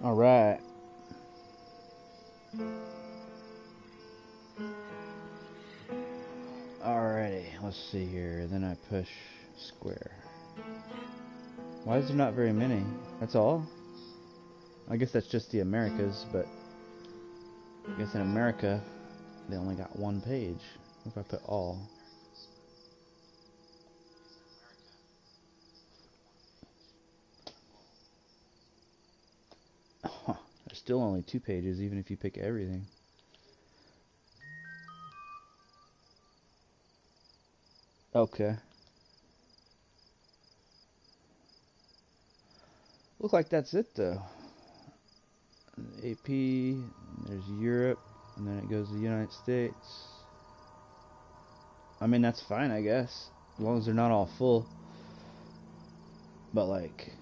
Alright. Alrighty, let's see here. Then I push square. Why is there not very many? That's all? I guess that's just the Americas, but I guess in America they only got one page. What if I put all? Huh, there's still only 2 pages even if you pick everything. Okay. Look like that's it though. AP, there's Europe, and then it goes to the United States. I mean, that's fine, I guess, as long as they're not all full. But like,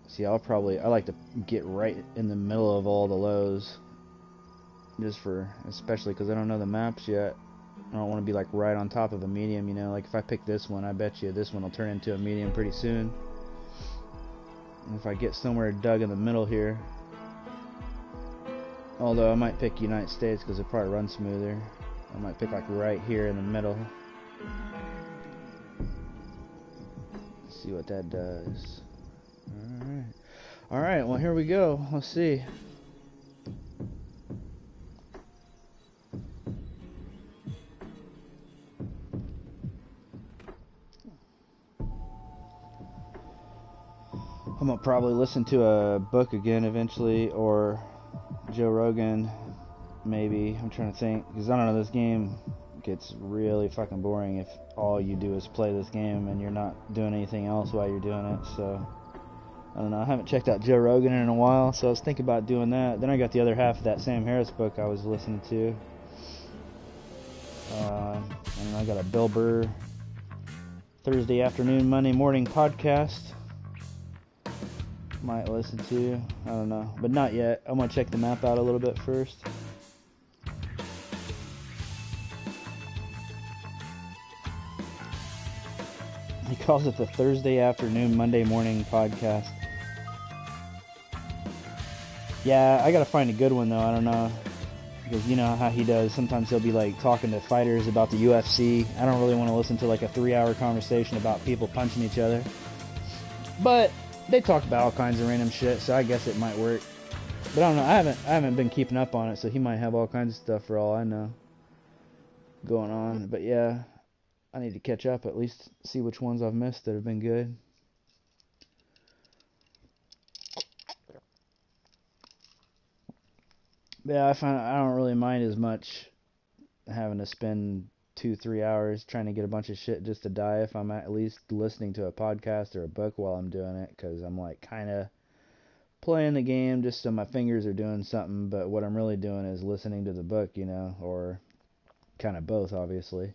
see, I like to get right in the middle of all the lows, especially because I don't know the maps yet. I don't want to be like right on top of a medium, you know. Like if I pick this one, I bet you this one will turn into a medium pretty soon. And if I get somewhere dug in the middle here, although I might pick United States because it probably runs smoother. I might pick like right here in the middle. Let's see what that does. Alright, well here we go. Let's see. I'm gonna probably listen to a book again eventually, or Joe Rogan, maybe. I'm trying to think, because I don't know, this game gets really fucking boring if all you do is play this game and you're not doing anything else while you're doing it. So I don't know, I haven't checked out Joe Rogan in a while, so I was thinking about doing that. Then I got the other half of that Sam Harris book I was listening to, and I got a Bill Burr Thursday afternoon, Monday morning podcast might listen to. I don't know, but not yet. I'm gonna check the map out a little bit first. He calls it the Thursday afternoon, Monday morning podcast. Yeah, I gotta find a good one though. I don't know, because you know how he does. Sometimes he'll be like talking to fighters about the UFC. I don't really want to listen to like a 3-hour conversation about people punching each other. But they talk about all kinds of random shit, so I guess it might work. But I don't know. I haven't been keeping up on it, so he might have all kinds of stuff for all I know going on. But yeah, I need to catch up, at least see which ones I've missed that have been good. Yeah, I don't really mind as much having to spend 2-3 hours trying to get a bunch of shit just to die if I'm at least listening to a podcast or a book while I'm doing it, because I'm like kind of playing the game just so my fingers are doing something, but what I'm really doing is listening to the book, you know, or kind of both, obviously.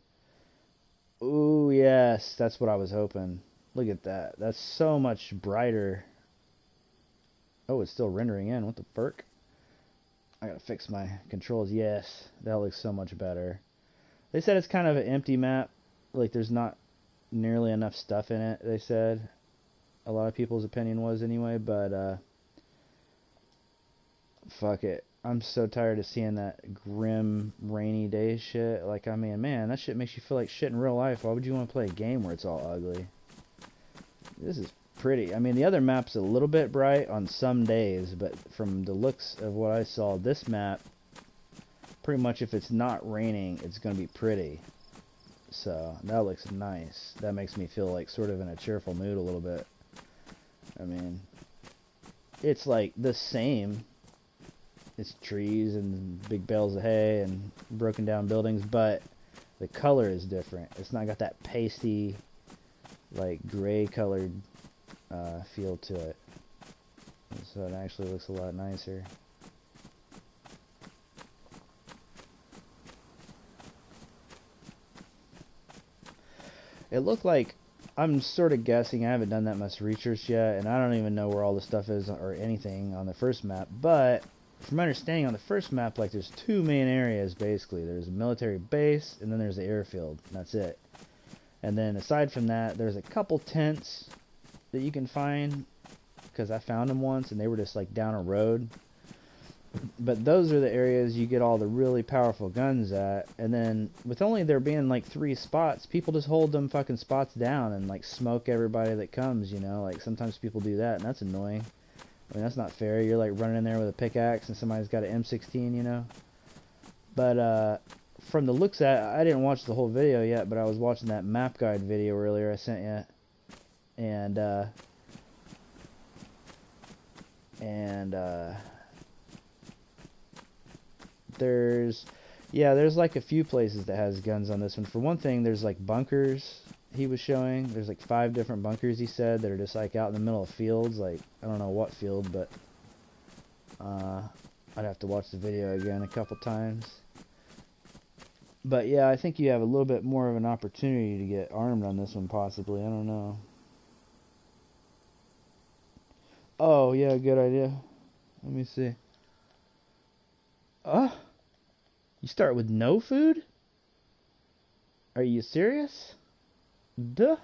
Ooh, yes, that's what I was hoping. Look at that. That's so much brighter. Oh, it's still rendering in. What the fuck? I gotta fix my controls. Yes, that looks so much better. They said it's kind of an empty map. Like, there's not nearly enough stuff in it, they said. A lot of people's opinion was anyway, but, fuck it. I'm so tired of seeing that grim, rainy day shit. Like, I mean, man, that shit makes you feel like shit in real life. Why would you want to play a game where it's all ugly? This is pretty. I mean, the other map's a little bit bright on some days, but from the looks of what I saw, this map, pretty much if it's not raining, it's going to be pretty. So, that looks nice. That makes me feel like sort of in a cheerful mood a little bit. I mean, it's like the same. It's trees and big bales of hay and broken down buildings, but the color is different. It's not got that pasty, like gray colored feel to it. So it actually looks a lot nicer. It looked like, I'm sort of guessing, I haven't done that much research yet, and I don't even know where all the stuff is or anything on the first map, but from my understanding, on the first map, like, there's 2 main areas, basically. There's a military base, and then there's the airfield, and that's it. And then, aside from that, there's a couple tents that you can find, because I found them once and they were just like down a road. But those are the areas you get all the really powerful guns at. And then with only there being like 3 spots, people just hold them fucking spots down and like smoke everybody that comes, you know. Like sometimes people do that and that's annoying. I mean, that's not fair. You're like running in there with a pickaxe and somebody's got an M16, you know. But from the looks at it, I didn't watch the whole video yet, but I was watching that map guide video earlier I sent you. And there's like a few places that has guns on this one. For one thing, there's like bunkers he was showing. There's like 5 different bunkers, he said, that are just like out in the middle of fields. Like, I don't know what field, but I'd have to watch the video again a couple times. But yeah, I think you have a little bit more of an opportunity to get armed on this one, possibly. I don't know. Oh, yeah, good idea. Let me see. You start with no food? Are you serious? Duh.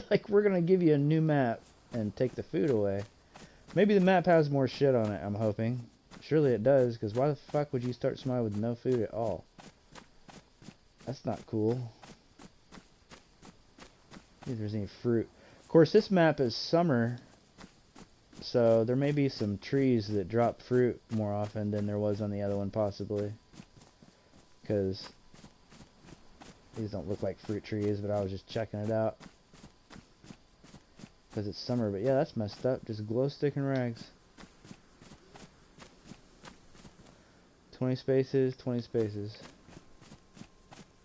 Like, we're gonna give you a new map and take the food away. Maybe the map has more shit on it, I'm hoping. Surely it does, because why the fuck would you start somewhere with no food at all? That's not cool. See if there's any fruit. Of course, this map is summer, so there may be some trees that drop fruit more often than there was on the other one, possibly. Because these don't look like fruit trees, but I was just checking it out. Because it's summer, but yeah, that's messed up. Just glow stick and rags. 20 spaces, 20 spaces.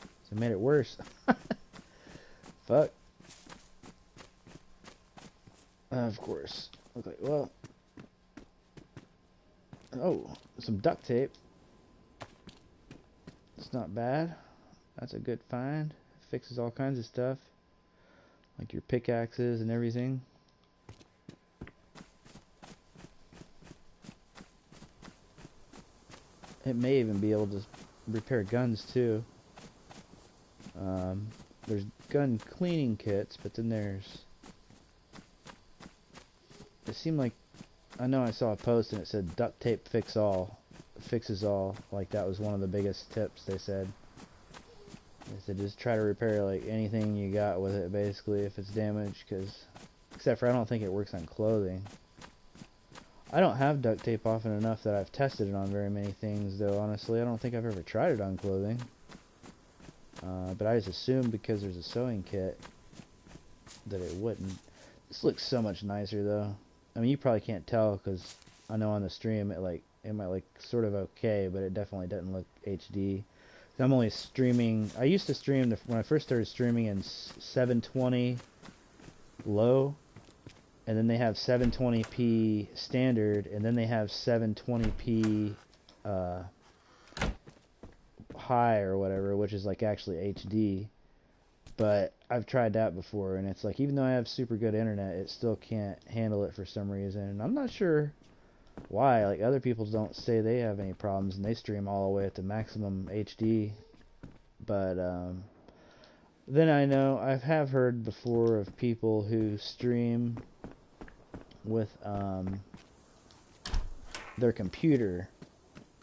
So it made it worse. Fuck. Of course. Okay, well. Oh, some duct tape. It's not bad. That's a good find. Fixes all kinds of stuff. Like your pickaxes and everything. It may even be able to repair guns too. There's gun cleaning kits, but then there's... It seemed like... I know I saw a post and it said duct tape fix all. Fixes all. Like that was one of the biggest tips they said. They said just try to repair like anything you got with it basically if it's damaged, because except for I don't think it works on clothing. I don't have duct tape often enough that I've tested it on very many things though, honestly. I don't think I've ever tried it on clothing. But I just assumed because there's a sewing kit that it wouldn't. This looks so much nicer though. I mean, you probably can't tell because I know on the stream it might look sort of okay, but it definitely doesn't look HD. I'm only streaming. I used to stream when I first started streaming in 720 low, and then they have 720p standard, and then they have 720p high or whatever, which is like actually HD. But I've tried that before, and it's like even though I have super good internet, it still can't handle it for some reason. And I'm not sure why. Like other people don't say they have any problems, and they stream all the way at the maximum HD. But then I know I have heard before of people who stream with their computer,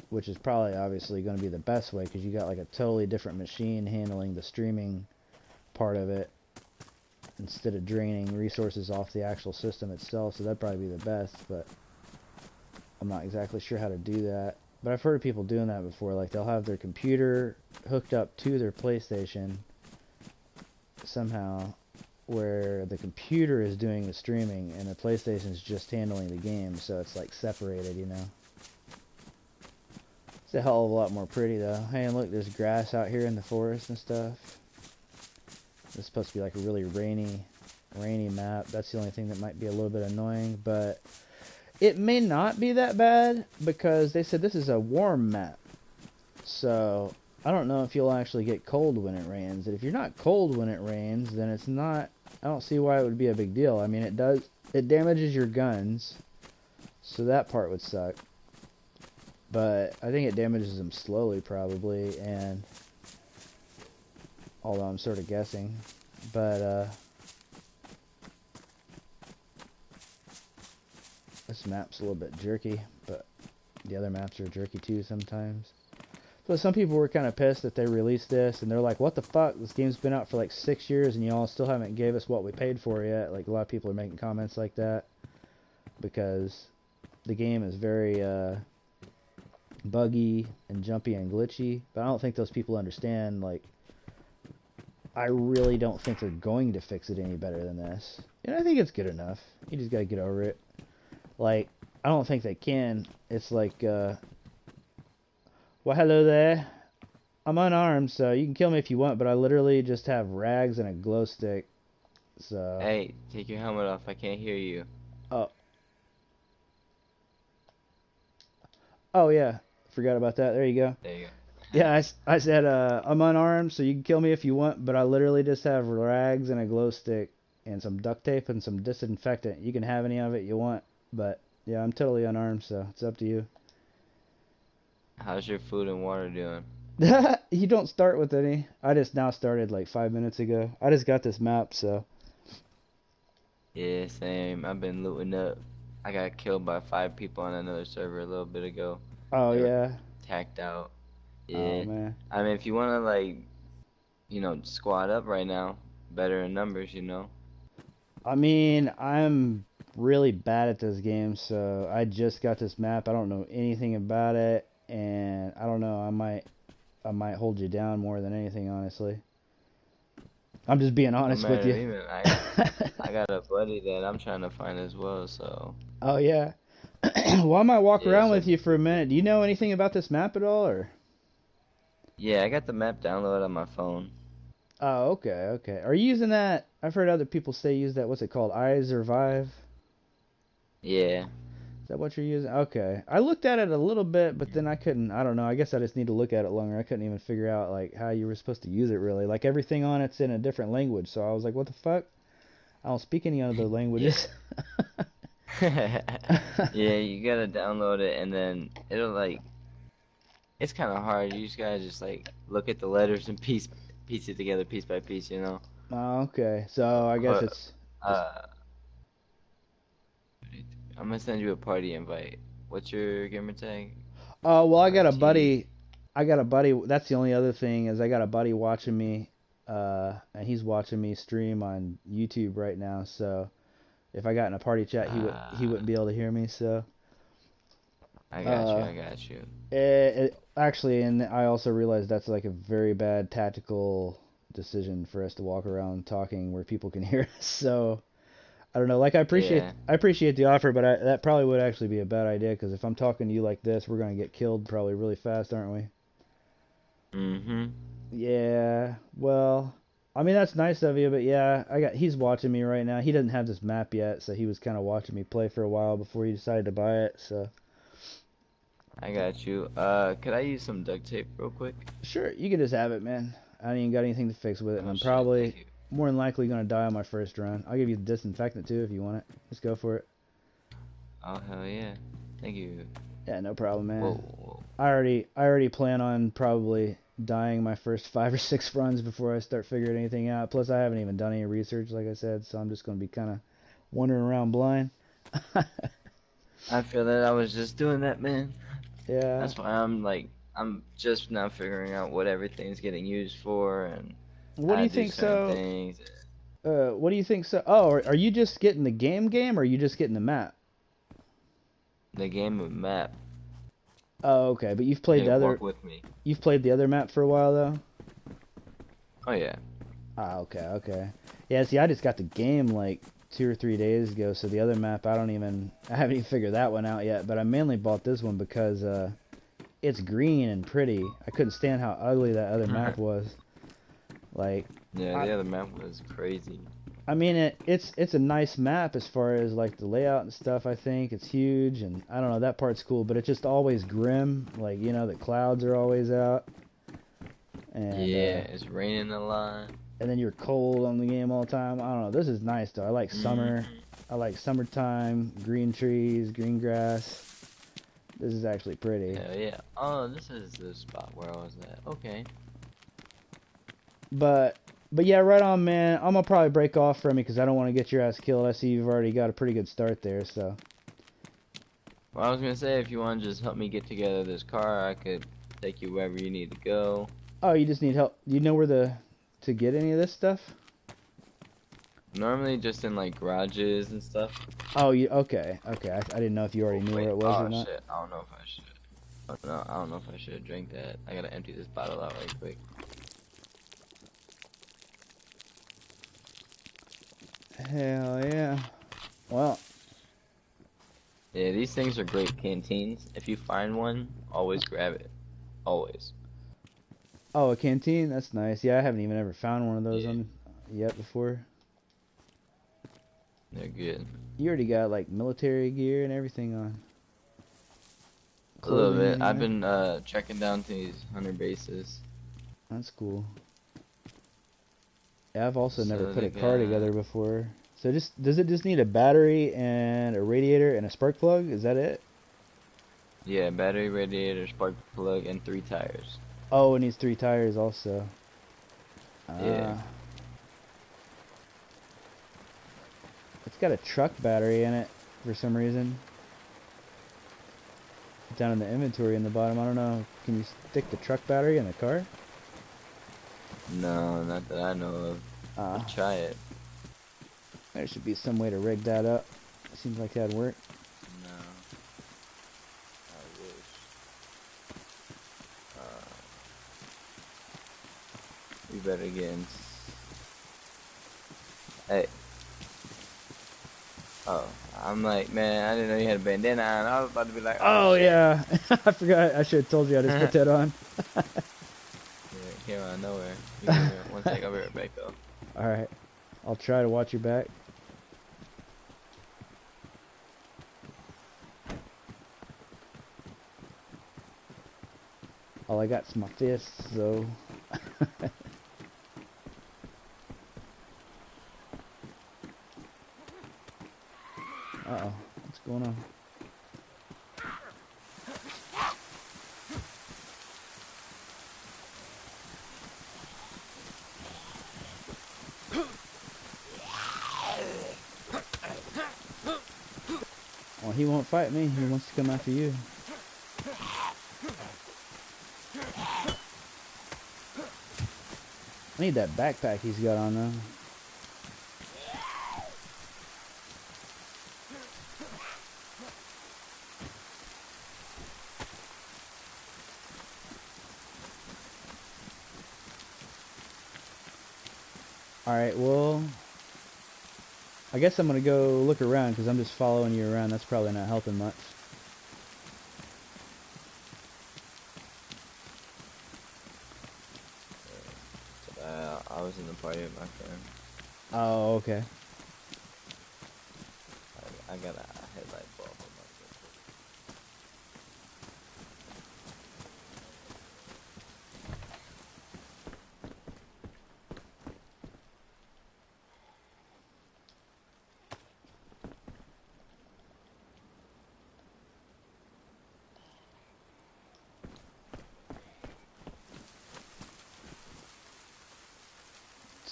which is probably obviously going to be the best way because you got like a totally different machine handling the streaming part of it instead of draining resources off the actual system itself. So that'd probably be the best, but I'm not exactly sure how to do that. But I've heard of people doing that before. Like they'll have their computer hooked up to their PlayStation somehow, where the computer is doing the streaming and the PlayStation is just handling the game, so it's like separated, you know. It's a hell of a lot more pretty though. Hey, and look, there's grass out here in the forest and stuff. This is supposed to be like a really rainy map. That's the only thing that might be a little bit annoying, but it may not be that bad because they said this is a warm map. So I don't know if you'll actually get cold when it rains. And if you're not cold when it rains, then it's not... I don't see why it would be a big deal. I mean, it damages your guns, so that part would suck. But I think it damages them slowly, probably, and... although I'm sort of guessing. But, This map's a little bit jerky, but the other maps are jerky too sometimes. So some people were kind of pissed that they released this, and they're like, what the fuck? This game's been out for like 6 years, and y'all still haven't gave us what we paid for yet. Like, a lot of people are making comments like that, because the game is very buggy and jumpy and glitchy. But I don't think those people understand, like, I really don't think they're going to fix it any better than this. And I think it's good enough. You just gotta get over it. Like, I don't think they can. It's like, well, hello there. I'm unarmed, so you can kill me if you want, but I literally just have rags and a glow stick. So. Hey, take your helmet off. I can't hear you. Oh. Oh, yeah. Forgot about that. There you go. There you go. Yeah, I said, I'm unarmed, so you can kill me if you want, but I literally just have rags and a glow stick and some duct tape and some disinfectant. You can have any of it you want, but yeah, I'm totally unarmed, so it's up to you. How's your food and water doing? You don't start with any. I just now started like 5 minutes ago. I just got this map, so. Yeah, same. I've been looting up. I got killed by 5 people on another server a little bit ago. Oh, They were yeah. tacked out. Oh, Yeah. man. I mean, if you want to, like, you know, squad up right now, better in numbers, you know. I mean, I'm really bad at this game, so I just got this map. I don't know anything about it, and I don't know. I might hold you down more than anything, honestly. I'm just being No honest with matter you. even, I got a buddy that I'm trying to find as well, so. Oh, yeah. Well, I might walk Yeah, around so. with you for a minute. Do you know anything about this map at all, or? Yeah, I got the map downloaded on my phone. Oh, okay, okay. Are you using that? I've heard other people say use that. What's it called? Eyes or Vive? Yeah. Is that what you're using? Okay. I looked at it a little bit, but then I couldn't. I don't know. I guess I just need to look at it longer. I couldn't even figure out like how you were supposed to use it really. Like everything on it's in a different language, so I was like, what the fuck? I don't speak any other languages. Yeah, you gotta download it and then it'll like it's kind of hard. You just gotta just like look at the letters and piece it together piece by piece, you know. Oh, okay. So I guess But it's just. uh, I'm gonna send you a party invite. What's your gamer tag? Oh, well, I got a RT. buddy. I got a buddy. That's the only other thing is I got a buddy watching me, and he's watching me stream on YouTube right now. So if I got in a party chat, he Uh, wouldn't be able to hear me. So I got you. uh, I got you. actually, and I also realized that's like a very bad tactical decision for us to walk around talking where people can hear us. So I don't know. Like Yeah. I appreciate the offer, but that probably would actually be a bad idea because if I'm talking to you like this, we're gonna get killed probably really fast, aren't we? Mm-hmm. Yeah, well, I mean that's nice of you, but yeah, he's watching me right now. He doesn't have this map yet, so he was kind of watching me play for a while before he decided to buy it. So I got you. Could I use some duct tape real quick? sure, you can just have it, man. I ain't even got anything to fix with it, and Oh I'm shit, probably thank you. more than likely gonna die on my first run. I'll give you the disinfectant too if you want it. Just go for it. Oh hell yeah. Thank you. Yeah, no problem, Whoa, man. whoa. I already plan on probably dying my first 5 or 6 runs before I start figuring anything out. Plus, I haven't even done any research, like I said, so I'm just gonna be kind of wandering around blind. I feel that I was just doing that, man. Yeah. That's why I'm like, I'm just now figuring out what everything's getting used for and What do how you to do think certain so? things. What do you think so? Oh, are you just getting the game, or are you just getting the map? The game of map. Oh, okay. But Hey, walk with me. you've played the other map for a while though. Oh yeah. Ah, okay, okay. Yeah, see, I just got the game like 2 or 3 days ago, so the other map I haven't even figured that one out yet. But I mainly bought this one because it's green and pretty. I couldn't stand how ugly that other map was. Like, Yeah, I, the other map was crazy. I mean it's a nice map as far as like the layout and stuff. I think it's huge, and I don't know, that part's cool, but it's just always grim. Like, you know, the clouds are always out, and Yeah, it's raining a lot. and then you're cold on the game all the time. I don't know. This is nice though. I like summer. Hmm. I like summertime, green trees, green grass. This is actually pretty. Hell yeah. Oh, this is the spot where I was at. Okay. But yeah, right on, man. I'm gonna probably break off from you because I don't want to get your ass killed. I see you've already got a pretty good start there, so. Well, I was gonna say, if you want to just help me get together this car, I could take you wherever you need to go. Oh, you just need help. You know where to get any of this stuff? Normally just in like garages and stuff. Oh, you okay? Okay, I didn't know if you already knew Wait, where it was oh or not. shit, I don't know if I should. Oh, no, I don't know if I should drink that. I gotta empty this bottle out right quick. Hell yeah. Well, Yeah, these things are great canteens. If you find one, always grab it. Always. oh, a canteen. That's nice. Yeah, I haven't even ever found one of those Yeah, on yet before. they're good. You already got like military gear and everything on. A little Clothing bit. I've anyway. been trekking down to these hunter bases. That's cool. Yeah, I've also never So put they a car got, together before. So does it just need a battery and a radiator and a spark plug? Is that it? yeah, battery, radiator, spark plug, and 3 tires. Oh, it needs 3 tires also. Yeah. It's got a truck battery in it for some reason. Down in the inventory in the bottom. I don't know. Can you stick the truck battery in the car? No, not that I know of. Uh, I'll try it. there should be some way to rig that up. Seems like that'd work. No, I wish. We better get in. Hey. Oh, I'm like, man, I didn't know you had a bandana on. I was about to be like, oh Oh shit. yeah, I forgot. I should have told you I just put that on. Yeah, it came out of nowhere. You can hear it. One sec, I'll be right back though. All right, I'll try to watch your back. All I got's my fists, so. Uh-oh, what's going on? Well, he won't fight me. He wants to come after you. I need that backpack he's got on though. Alright, well, I guess I'm gonna go look around because I'm just following you around. That's probably not helping much. I was in the party with my friend. Oh, okay. I got a headlight bulb on my foot.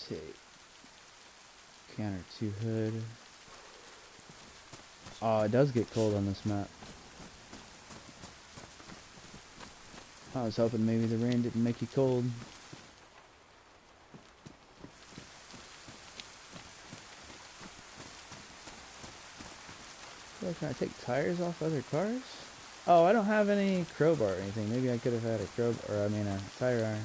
Take counter 2 hood. Oh, it does get cold on this map. I was hoping maybe the rain didn't make you cold. Oh, can I take tires off other cars? Oh, I don't have any crowbar or anything. Maybe I could have had a crowbar, or I mean a tire iron.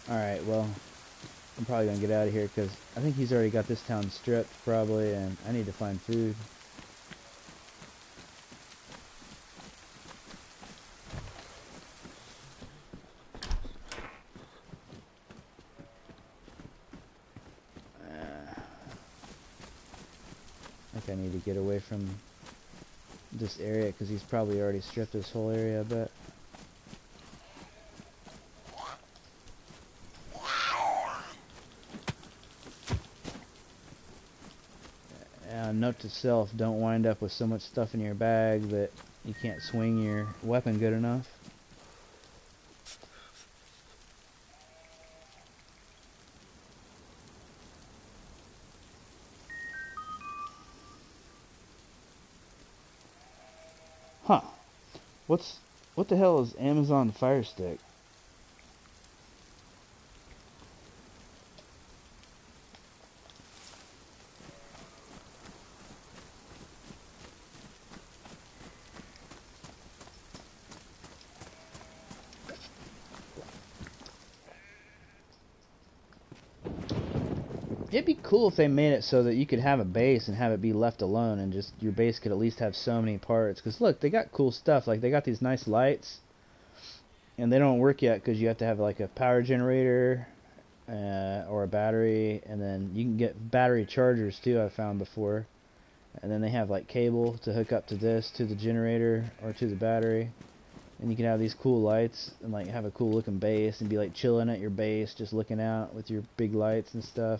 Alright, well, I'm probably gonna get out of here because I think he's already got this town stripped, probably, and I need to find food. I think I need to get away from this area because he's probably already stripped this whole area, I bet. Note to self, don't wind up with so much stuff in your bag that you can't swing your weapon good enough. Huh. What the hell is Amazon Fire Stick? It'd be cool if they made it so that you could have a base and have it be left alone and just your base could at least have so many parts. Because look, they got cool stuff. Like they got these nice lights and they don't work yet because you have to have like a power generator or a battery, and then you can get battery chargers too, I found before. And then they have like cable to hook up to this, to the generator or to the battery. And you can have these cool lights and like have a cool looking base and be like chilling at your base just looking out with your big lights and stuff.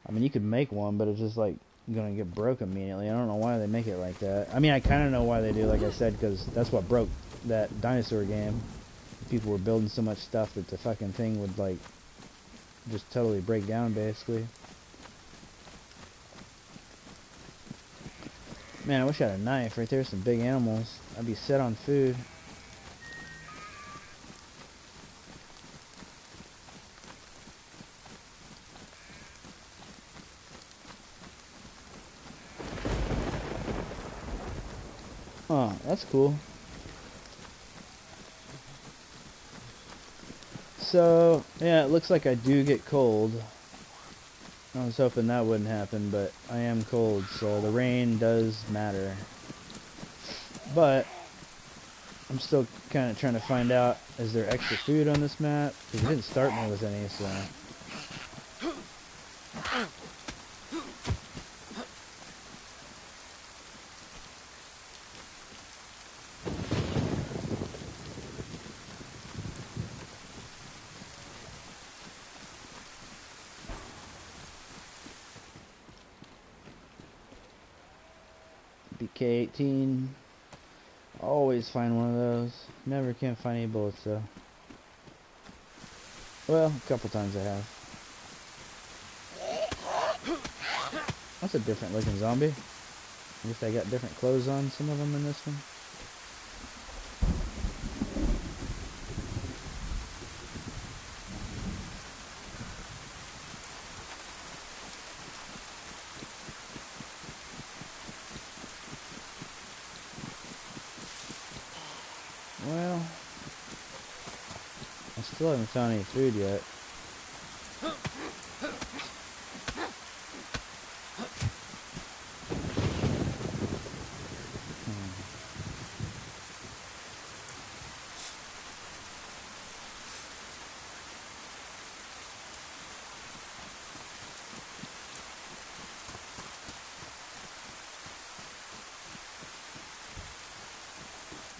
I mean, you could make one, but it's just like gonna get broke immediately. I don't know why they make it like that. I mean, I kind of know why they do, like I said, because that's what broke that dinosaur game. People were building so much stuff that the fucking thing would like just totally break down, basically. Man, I wish I had a knife. Right there, some big animals. I'd be set on food. Oh, that's cool. So, yeah, it looks like I do get cold. I was hoping that wouldn't happen, but I am cold, so the rain does matter. But I'm still kind of trying to find out, is there extra food on this map? Because it didn't start me with any, so... BK-18. Always find one of those. Never can find any bullets, though. Well, a couple times I have. That's a different looking zombie. I guess they got different clothes on, some of them in this one. Well, I still haven't found any food yet.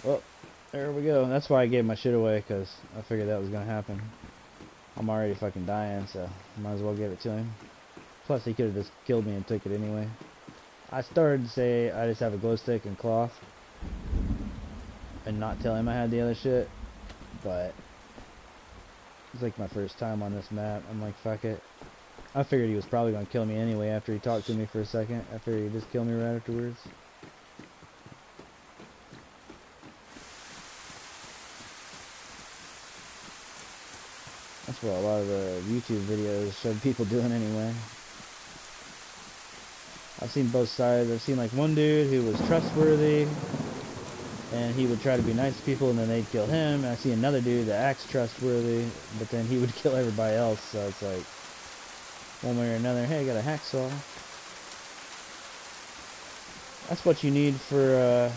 Well, there we go. That's why I gave my shit away, because I figured that was going to happen. I'm already fucking dying, so might as well give it to him. Plus, he could have just killed me and took it anyway. I started to say I just have a glow stick and cloth and not tell him I had the other shit, but it's like my first time on this map. I'm like, fuck it. I figured he was probably going to kill me anyway after he talked to me for a second. I figured he'd just kill me right afterwards. That's what a lot of the YouTube videos showed people doing anyway. I've seen both sides. I've seen like one dude who was trustworthy and he would try to be nice to people, and then they'd kill him. And I see another dude that acts trustworthy, but then he would kill everybody else. So it's like, one way or another, hey, I got a hacksaw. That's what you need for,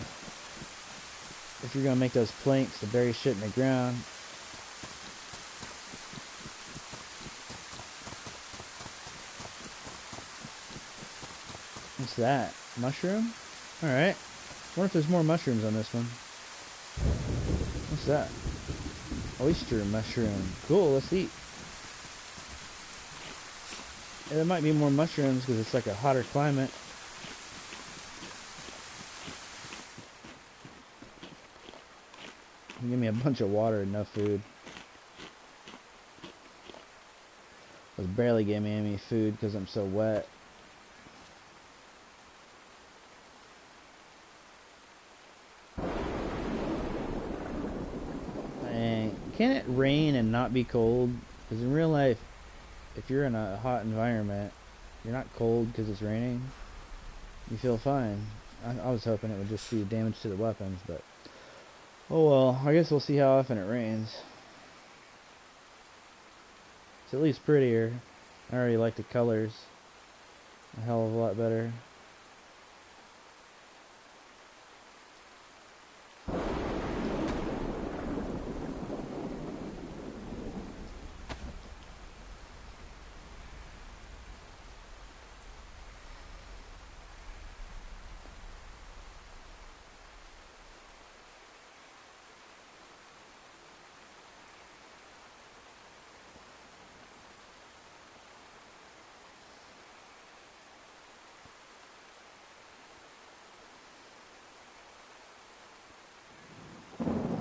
if you're gonna make those planks to bury shit in the ground. What's that? Mushroom? Alright. Wonder if there's more mushrooms on this one. What's that? Oyster mushroom. Cool, let's eat. Yeah, there might be more mushrooms because it's like a hotter climate. Give me a bunch of water and no food. It was barely giving me any food because I'm so wet. And can it rain and not be cold? Because in real life, if you're in a hot environment, you're not cold because it's raining. You feel fine. I was hoping it would just do damage to the weapons, but oh well. I guess we'll see how often it rains. It's at least prettier. I already like the colors a hell of a lot better.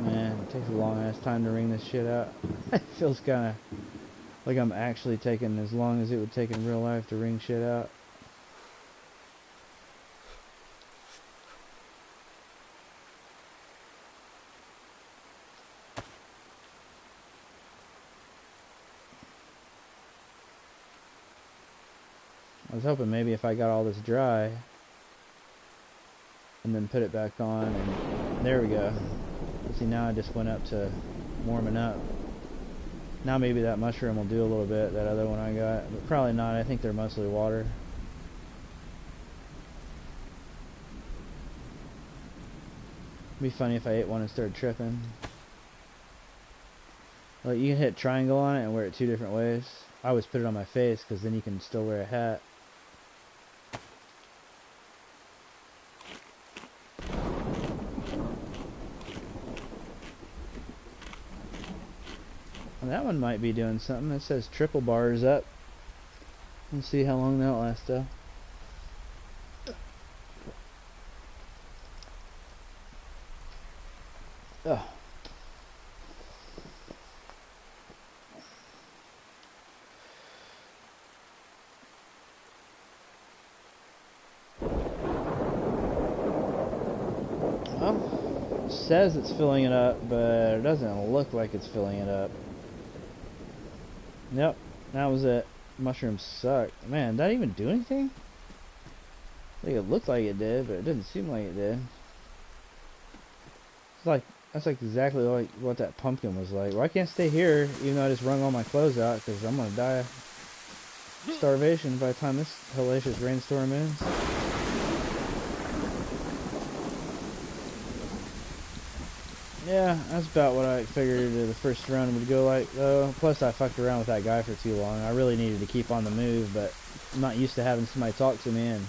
Man, it takes a long ass time to wring this shit out. It feels kinda like I'm actually taking as long as it would take in real life to wring shit out. I was hoping maybe if I got all this dry and then put it back on, and there we go. See, now I just went up to warming up. Now maybe that mushroom will do a little bit, that other one I got, but probably not. I think they're mostly water. It'd be funny if I ate one and started tripping. Like, you can hit triangle on it and wear it two different ways. I always put it on my face because then you can still wear a hat. Well, that one might be doing something. It says triple bars up. Let's see how long that'll last though. Oh. Well, it says it's filling it up, but it doesn't look like it's filling it up. Yep, that was it. Mushrooms suck. Man, did that even do anything? I think it looked like it did, but it didn't seem like it did. It's like, that's like exactly like what that pumpkin was like. Well, I can't stay here, even though I just wrung all my clothes out, because I'm gonna die of starvation by the time this hellacious rainstorm ends. Yeah, that's about what I figured the first run would go like, though. Plus, I fucked around with that guy for too long. I really needed to keep on the move, but I'm not used to having somebody talk to me, and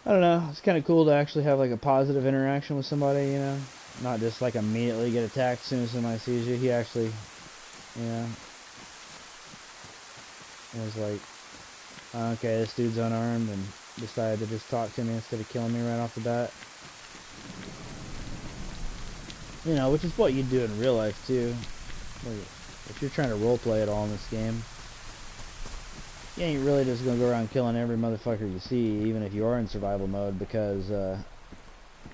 I don't know. It's kind of cool to actually have like a positive interaction with somebody, you know? Not just like immediately get attacked as soon as somebody sees you. He actually, you know, was like, okay, this dude's unarmed, and decided to just talk to me instead of killing me right off the bat. You know, which is what you do in real life too. Like, if you're trying to roleplay at all in this game, you ain't really just gonna go around killing every motherfucker you see, even if you are in survival mode, because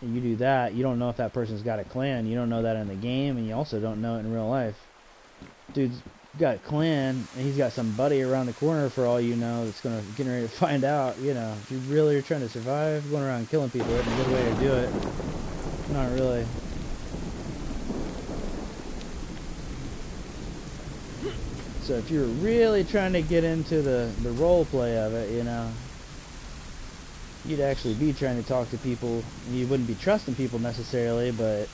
you do that, you don't know if that person's got a clan. You don't know that in the game, and you also don't know it in real life. Dude's got a clan, and he's got some buddy around the corner for all you know that's gonna get ready to find out. You know, if you really are trying to survive, going around killing people isn't a good way to do it. Not really. So if you're really trying to get into the role play of it, you know, you'd actually be trying to talk to people. You wouldn't be trusting people necessarily, but,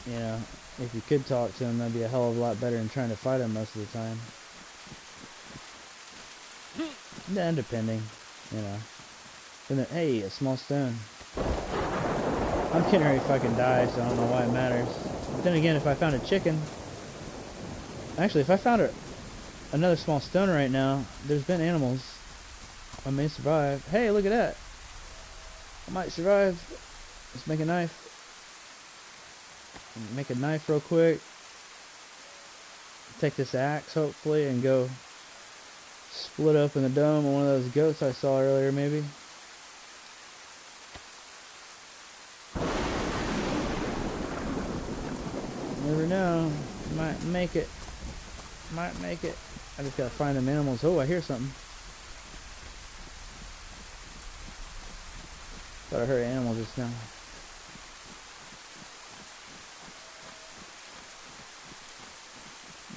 you know, if you could talk to them, that'd be a hell of a lot better than trying to fight them most of the time. Then depending, you know. And then, hey, a small stone. I'm getting ready to fucking die, so I don't know why it matters. But then again, if I found a chicken... Actually, if I found another small stone right now, there's been animals. I may survive. Hey, look at that. I might survive. Let's make a knife. Make a knife real quick. Take this axe, hopefully, and go split open the dome of one of those goats I saw earlier, maybe. Never know. Might make it. Might make it. I just gotta find them animals. Oh, I hear something. Thought I heard an animal just now.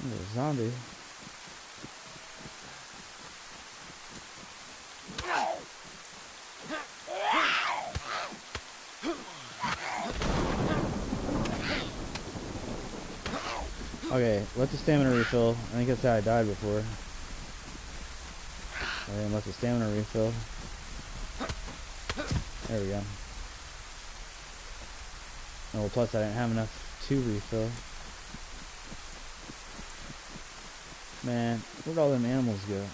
There's a zombie. Okay, let the stamina refill. I think that's how I died before. I didn't let the stamina refill. There we go. Oh, well, plus I didn't have enough to refill. Man, where'd all them animals go?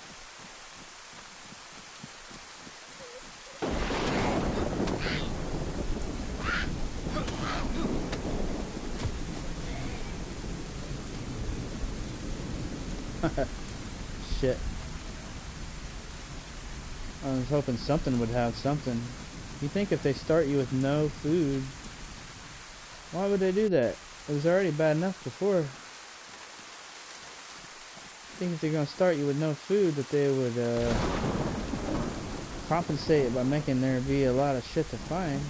Shit. I was hoping something would have something. You think if they start you with no food, why would they do that? It was already bad enough before. I think if they're gonna start you with no food, that they would compensate by making there be a lot of shit to find.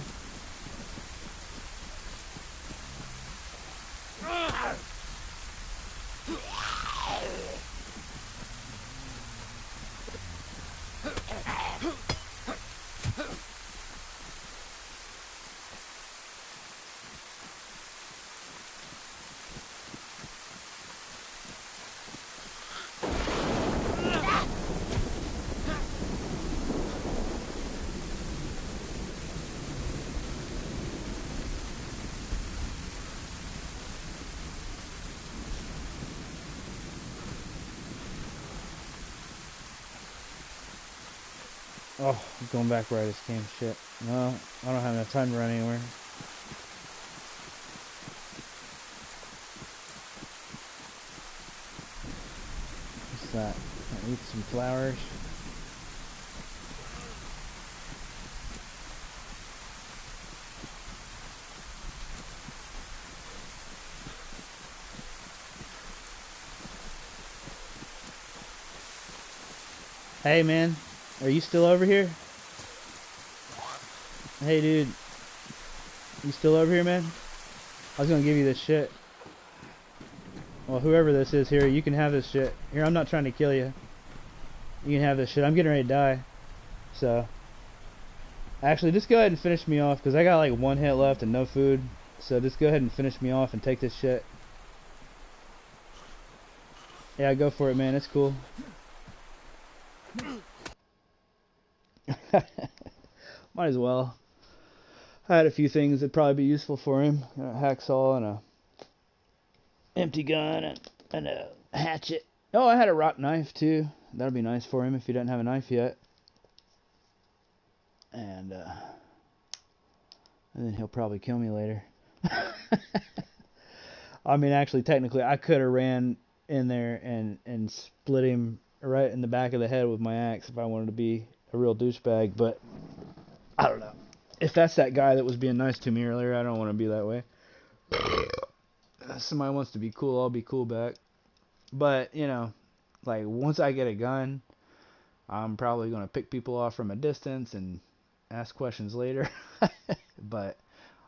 Oh, I'm going back where I just came. Shit. No, I don't have enough time to run anywhere. What's that? I eat some flowers. Hey, man. Are you still over here? Hey, dude. You still over here, man? I was gonna give you this shit. Well, whoever this is here, you can have this shit. Here, I'm not trying to kill you. You can have this shit. I'm getting ready to die. So, actually, just go ahead and finish me off, because I got like one hit left and no food. So just go ahead and finish me off and take this shit. Yeah, go for it, man. It's cool. Might as well. I had a few things that'd probably be useful for him. A hacksaw and a empty gun and a hatchet. Oh, I had a rock knife too. That'll be nice for him if he doesn't have a knife yet. And then he'll probably kill me later. I mean, actually, technically, I could have ran in there and split him right in the back of the head with my axe if I wanted to be a real douchebag, but I don't know. If that's that guy that was being nice to me earlier, I don't want to be that way. Somebody wants to be cool, I'll be cool back. But, you know, like, once I get a gun, I'm probably going to pick people off from a distance and ask questions later. But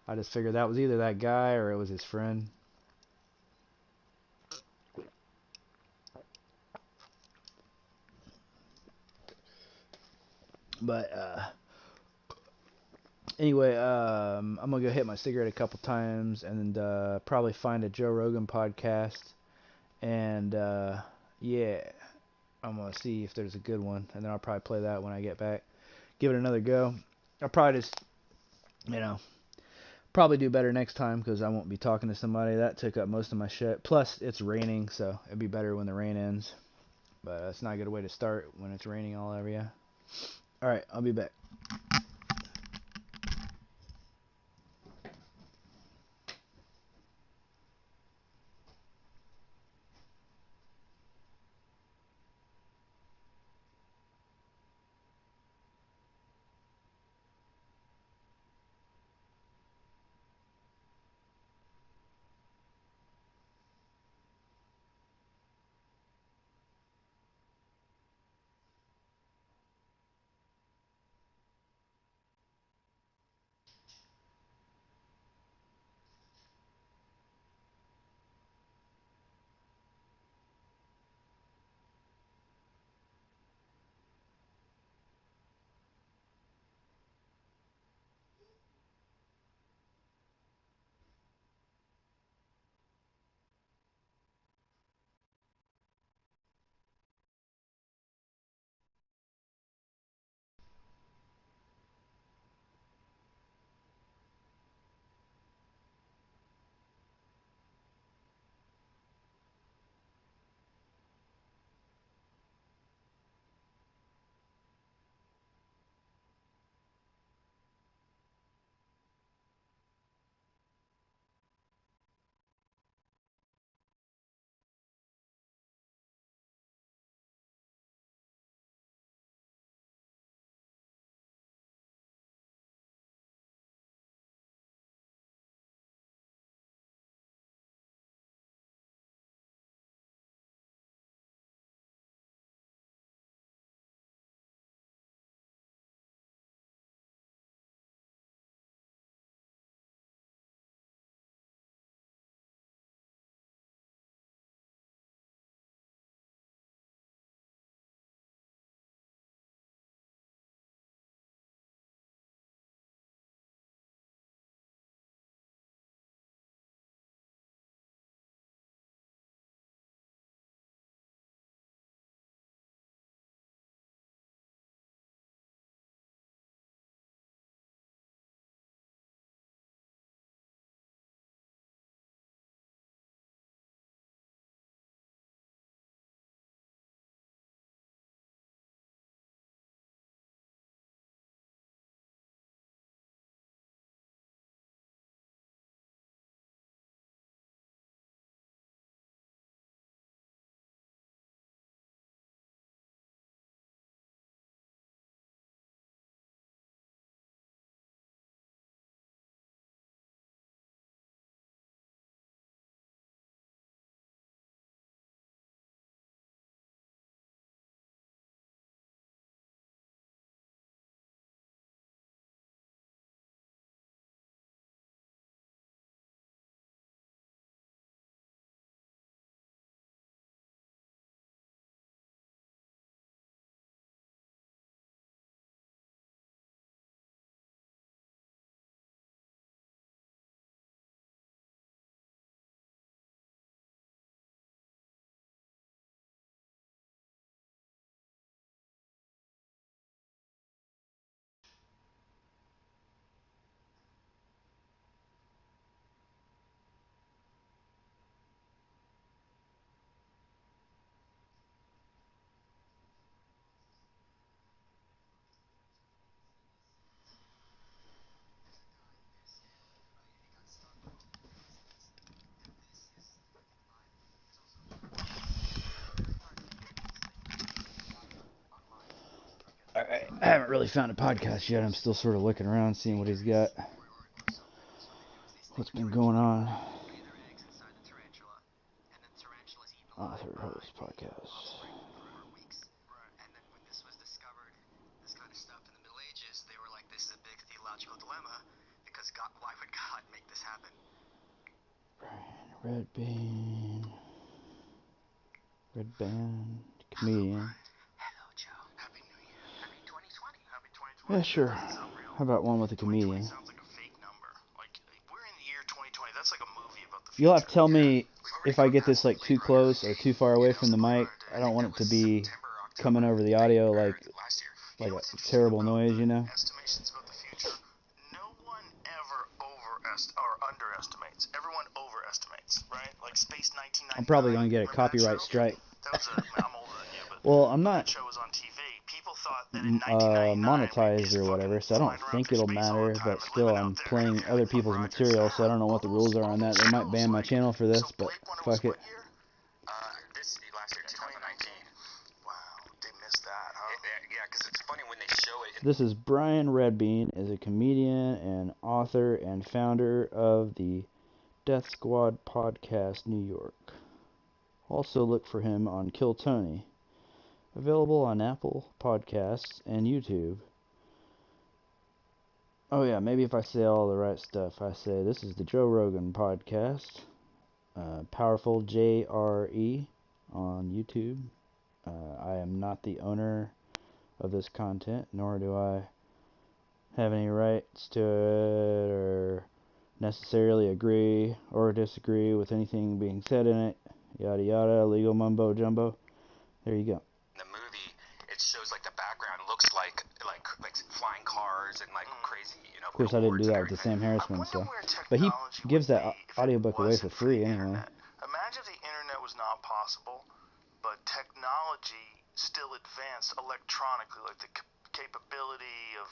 I just figured that was either that guy or it was his friend. But anyway, I'm gonna go hit my cigarette a couple times and probably find a Joe Rogan podcast. And yeah, I'm gonna see if there's a good one, and then I'll probably play that when I get back. Give it another go. I'll probably just, you know, probably do better next time because I won't be talking to somebody. That took up most of my shit. Plus, it's raining, so it'd be better when the rain ends. But it's not a good way to start when it's raining all over you. Alright, I'll be back. Alright, I haven't really found a podcast yet. I'm still sort of looking around, seeing what he's got. What's been going on? Author, host, podcast. God, why would God make this happen? Red Bean. Red Band. Comedian. Hello, Joe. Happy New Year. Happy 2020. Happy 2020. Yeah, sure. Doesn't sound real. How about one with a 2020 comedian? sounds like a fake number. Like, we're in the year 2020. That's like a movie about the future. You'll have to tell me if I get this like too close or too far away from the mic. I don't want it to be coming over the audio like a terrible noise, you know? Estimations about the future. No one ever underestimates. Everyone overestimates, right? Like Space 1999. I'm probably going to get a Remember that copyright show? strike. That was I'm older than you, but Well, I'm that not show was on TV. People thought that in 1999 monetized or whatever, so I don't think it'll matter, but still I'm playing other people's material, so I don't know what the rules are on that. They might ban my channel for this, but fuck it. This last year, 2019. Wow, they missed that, huh? Yeah, because it's funny when they show it. This is Brian Redbean, is a comedian and author and founder of the Death Squad podcast, New York. Also look for him on Kill Tony. Available on Apple Podcasts and YouTube. Oh yeah, maybe if I say all the right stuff, I say this is the Joe Rogan podcast. Powerful JRE on YouTube. I am not the owner of this content, nor do I have any rights to it or necessarily agree or disagree with anything being said in it. Yada yada, legal mumbo jumbo. There you go. The movie, it shows like the background looks like flying cars and like crazy, you know. Of course, I didn't do that with the Sam Harrisman stuff, but he gives that audiobook away for free anyway. Imagine if the internet was not possible, but technology still advanced electronically, like the capability of,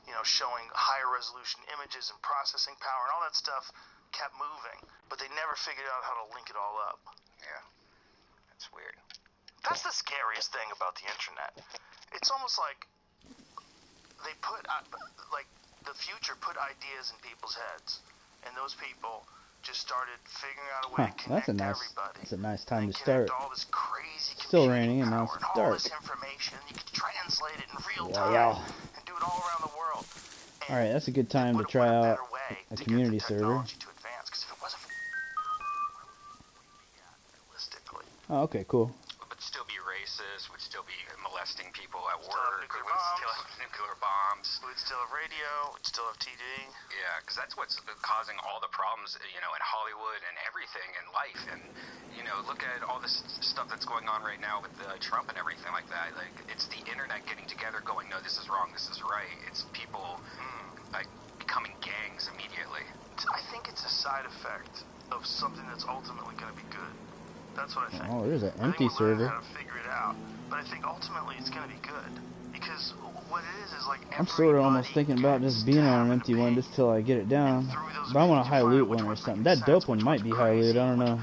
you know, showing higher resolution images and processing power and all that stuff kept moving, but they never figured out how to link it all up. Yeah, that's weird. That's the scariest thing about the internet. It's almost like they put, like, the future put ideas in people's heads, and those people just started figuring out a way to connect everybody. That's a nice time to connect start. all this crazy Still raining and now it's all dark. this information, and you can translate it in real time and do it all around the world. Alright, that's a good time to try out a community server. Oh, okay, cool. Would still be racist, would still be molesting people at work, would still have nuclear bombs. We'd still have radio, we'd still have TV. Yeah, because that's what's causing all the problems, you know, in Hollywood and everything in life. And, you know, look at all this stuff that's going on right now with Trump and everything like that. Like, it's the internet getting together going, no, this is wrong, this is right. It's people, like, becoming gangs immediately. I think it's a side effect of something that's ultimately going to be good. That's what I think. Oh, there's an empty server. How to figure it out, but I think ultimately it's going to be good because what it is like. I'm sort of almost thinking about just being on an empty one just till I get it down. But I want a high loot one or something. That dope one might be high loot. I don't know.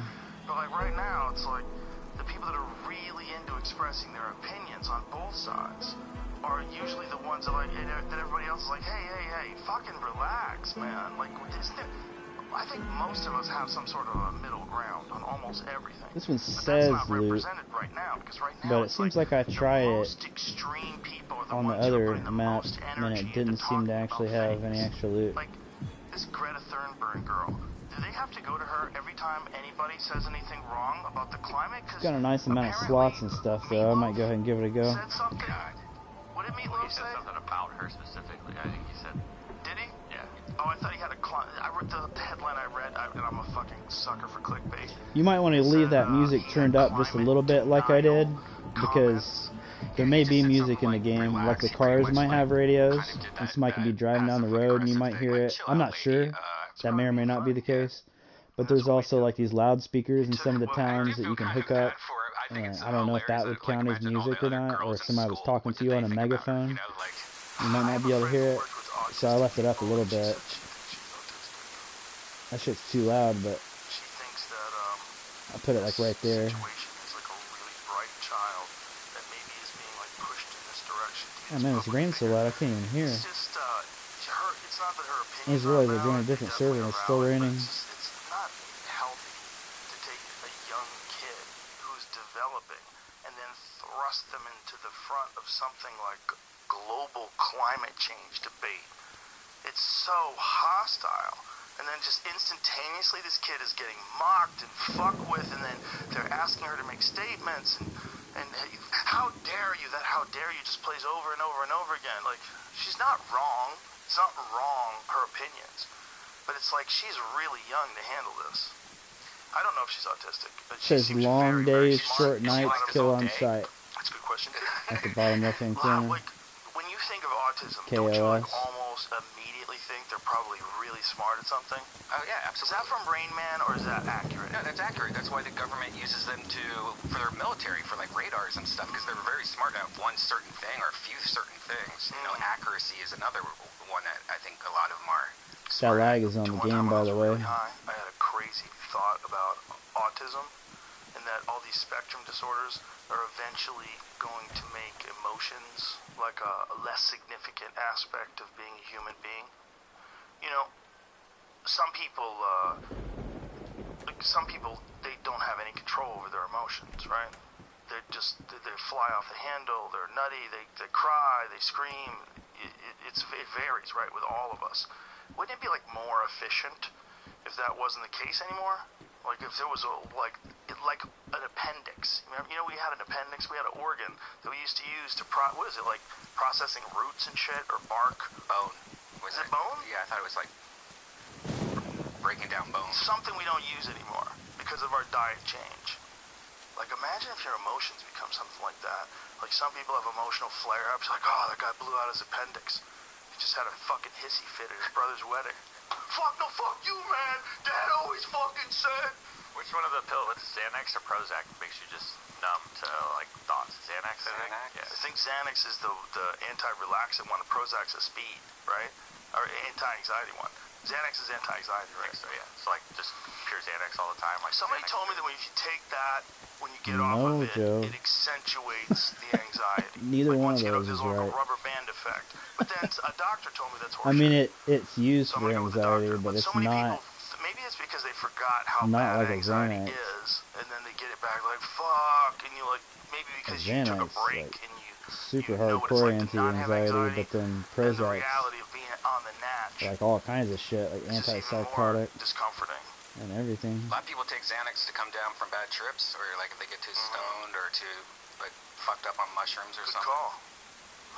But like right now, it's like the people that are really into expressing their opinions on both sides are usually the ones that like that everybody else is like, hey, fucking relax, man. Like, isn't there? I think most of us have some sort of a middle ground on almost everything. This one says loot, but it seems like I tried it on the other map, and it didn't seem to actually have any extra loot. Like this Greta Thunberg girl, do they have to go to her every time anybody says anything wrong about the climate? It's got a nice amount of slots and stuff, though. I might go ahead and give it a go. Said something. What did Meatloaf say? He said something about her specifically. I think he said. Did he? Yeah. Oh, I thought he had a I read the headline I read, and I'm a fucking sucker for clickbait. You might want to leave that music turned up just a little bit like I did, because there may be music in the game, like the cars might have radios, and somebody could be driving down the road and you might hear it. I'm not sure. That may or may not be the case. But there's also like these loudspeakers in some of the towns that you can hook up. I don't know if that would count as music or not, or if somebody was talking to you on a megaphone. You might not be able to hear it. So I left it up a little bit. That shit's too loud, but I put it like right there. Oh man, it's raining so loud I can't even hear. I just realized we're doing a different server and it's still raining. It's not healthy to take a young kid who's developing and then thrust them into the front of something like global climate change debate. It's so hostile. And then just instantaneously, this kid is getting mocked and fucked with, and then they're asking her to make statements, and how dare you, that how dare you just plays over and over and over again. Like, she's not wrong. It's not wrong, her opinions. But it's like, she's really young to handle this. I don't know if she's autistic, but she Says seems long very, very days, smart. short nights, kill on sight. That's a good question. At the bottom left-hand corner. Like, when you think of autism, don't you like KOS. almost immediately think they're probably really smart at something? Oh yeah, Is absolutely. that from Rain Man, or is that accurate? No, that's accurate. That's why the government uses them for their military, for like radars and stuff, because they're very smart at one certain thing or a few certain things. You know, accuracy is another one that I think a lot of them are. That lag is on the game, by the way. Really high, I had a crazy thought about autism, and that all these spectrum disorders are eventually going to make emotions like a less significant aspect of being a human being. You know, some people they don't have any control over their emotions, right? They fly off the handle, they're nutty, they cry, they scream. It varies, right, with all of us. Wouldn't it be like more efficient if that wasn't the case anymore? Like if there was like an appendix. You know, we had an appendix, we had an organ that we used to use to what is it, like processing roots and shit, or bark? Bone. Was it bone? Yeah, I thought it was like breaking down bones. Something we don't use anymore because of our diet change. Like, imagine if your emotions become something like that. Like, some people have emotional flare-ups, like, oh, that guy blew out his appendix. He just had a fucking hissy fit at his brother's wedding. Fuck, no, fuck you, man! Dad always fucking said! Which one of the pills, what's Xanax or Prozac, makes you just numb to, like, thoughts? Xanax, I think? Xanax? Yeah. I think Xanax is the anti-relaxant one. The Prozac's a speed, right? Or anti-anxiety one. Xanax is anti-anxiety, right? So, yeah. It's like just pure Xanax all the time. Like Somebody Xanax. told me that when you take that, when you get off of it, Joe. it accentuates the anxiety. Neither like one once of you get those there's is like right. a rubber band effect. But then a doctor told me that's I horseshit. mean, it's used So I'm for gonna go with the anxiety, doctor. but it's so many not people, maybe it's because they forgot how not bad like a anxiety Xanax. is, and then they get it back like fuck, and you like maybe because you took a Xanax, break like, and you super know what it's hardcore like to not have anti-anxiety, anxiety, but then and the Prozac, reality of being on the natch like all kinds of shit, like is just even more antipsychotic discomforting. and everything. A lot of people take Xanax to come down from bad trips, or like if they get too stoned or too like fucked up on mushrooms or Good something. call.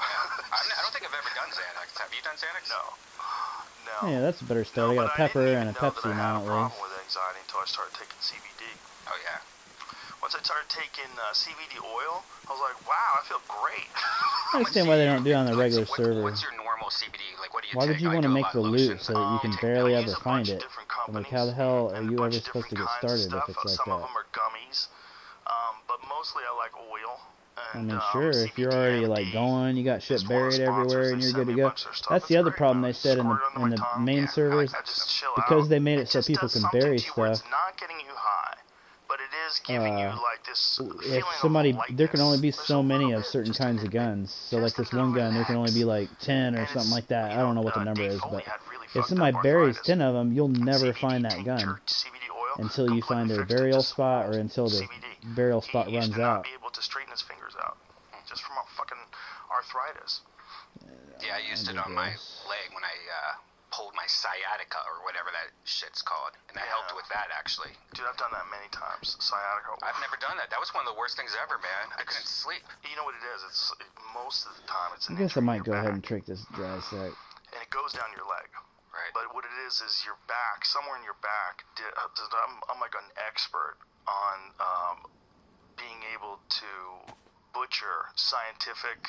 I don't think I've ever done Xanax. Have you done Xanax? No. No. Yeah, that's a better start. I got but a pepper didn't and a even know that Pepsi I had now a at problem least. with anxiety until I started taking CBD. Oh yeah. Once I started taking CBD oil, I was like, wow, I feel great. I understand why they don't do it on the Like, regular so server. What's your normal CBD? Like, what do you Why take? would you I want to do a make lot the of loop lotions. so that you can I barely use ever a find bunch of it? different I'm like, companies, how the hell are and a you bunch ever of supposed to different get kinds of started if stuff. it's like Some of that? them are gummies, but mostly I like oil. I And, mean, sure, if you're CBD already like MD going, you got shit is one of the buried everywhere, sponsors. and They you're send good to me a go. bunch of their stuff. That's It's the other great, problem man. they Just said squirt it under in my the tongue. main Yeah, servers, I just chill because out. they made it It so just people does can something bury to you where stuff. it's not getting you high, but it is giving you like this If feeling somebody, of lightness. there can only be There's so a many little of bit, certain just a kinds of little bit. guns. So like Just this to one gun, there can only be relax. like 10 or And something it's, like that. you I don't know, know what the number Dave is, Foley but had really if fucked somebody up buries arthritis. 10 of them, you'll never CBD find that gun tincture, CBD oil, until you find completely their fixed it, burial just spot or until the CBD. burial spot He used runs to not out. be able to straighten his fingers out just from a fucking arthritis. Yeah, I used it on my leg when I pulled my sciatica or whatever that shit's called, and that helped with that actually. Dude, I've done that many times. Sciatica. I've never done that. That was one of the worst things ever, man. I couldn't sleep. You know what it is? Most of the time it's I an guess I injury in might your go ahead back, and trick this dry sack. and it goes down your leg. Right. But what it is your back, somewhere in your back. I'm like an expert on being able to butcher scientific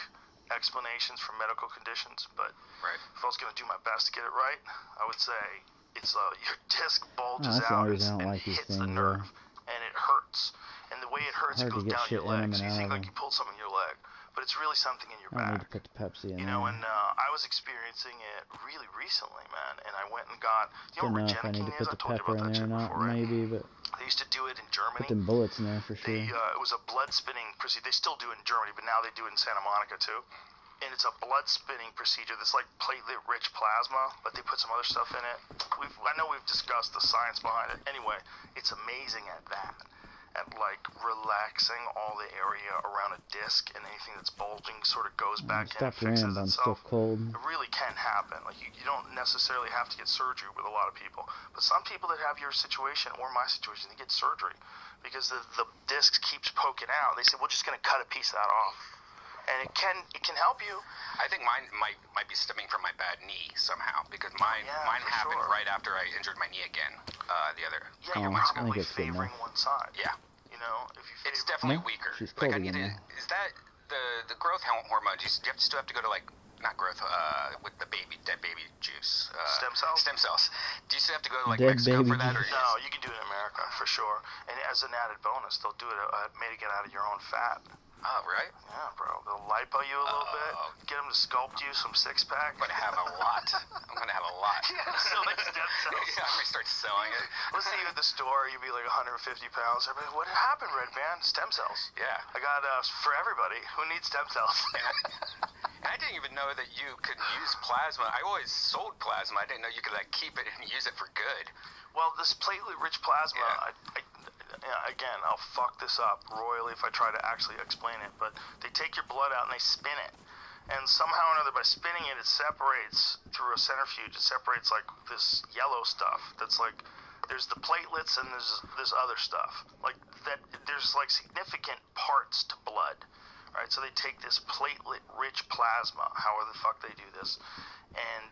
explanations for medical conditions, but Right. if I was going to do my best to get it right, I would say it's your disc bulges that's the out only reason I don't and like these hits the things, nerve, and it hurts. And the way it hurts, it hard to goes get down shit your in 'em leg. So and you out think of like 'em. you pulled something in your leg, but it's really something in your I don't need back. to put the Pepsi in You there. know, and I was experiencing it really recently, man. And I went and got. You know Don't what know if I need to Regenikine put is? I the told you pepper about in that there or shit not. before, right? Maybe, but They used to do it in Germany. put them bullets in there for sure. It was a blood spinning procedure. They still do it in Germany, but now they do it in Santa Monica too. And it's a blood spinning procedure that's like platelet rich plasma, but they put some other stuff in it. I know we've discussed the science behind it. Anyway, it's amazing at that. at like relaxing all the area around a disc, and anything that's bulging sort of goes back in and Stop fixes random itself. stuff cold. It really can happen. Like you don't necessarily have to get surgery with a lot of people, but some people that have your situation or my situation, they get surgery because the disc keeps poking out. They say we're just going to cut a piece of that off, and it can help you. I think mine might be stemming from my bad knee somehow, because mine for happened sure. right after I injured my knee again. The other Yeah, Oh, you're I think probably it's good favoring enough. one side. Yeah. You know, if you It's favor definitely No, weaker. she's Like I cold need to. again Is that the growth hormone? Do you still have to go to like not growth with the dead baby juice? Stem cells? Stem cells. Do you still have to go to like Dead Mexico baby for that? Or juice. No, you can do it in America for sure. And as an added bonus, they'll do it made to get out of your own fat. Oh, right. Yeah, bro. They'll lipo you a little bit, get them to sculpt you some six pack. I'm gonna have a lot. I'm gonna have a lot. Yeah, so like stem cells. Yeah, I'm gonna start selling it. Let's see you at the store. You'd be like 150 pounds. Everybody, what happened, Red Band? Stem cells. Yeah. I got for everybody who needs stem cells. And I didn't even know that you could use plasma. I always sold plasma. I didn't know you could like keep it and use it for good. Well, this platelet-rich plasma, again, I'll fuck this up royally if I try to actually explain it, but they take your blood out and they spin it. And somehow or another, by spinning it, it separates through a centrifuge. It separates like this yellow stuff that's like, there's the platelets and there's this other stuff. Like that, there's like significant parts to blood, right? So they take this platelet-rich plasma, however the fuck they do this, and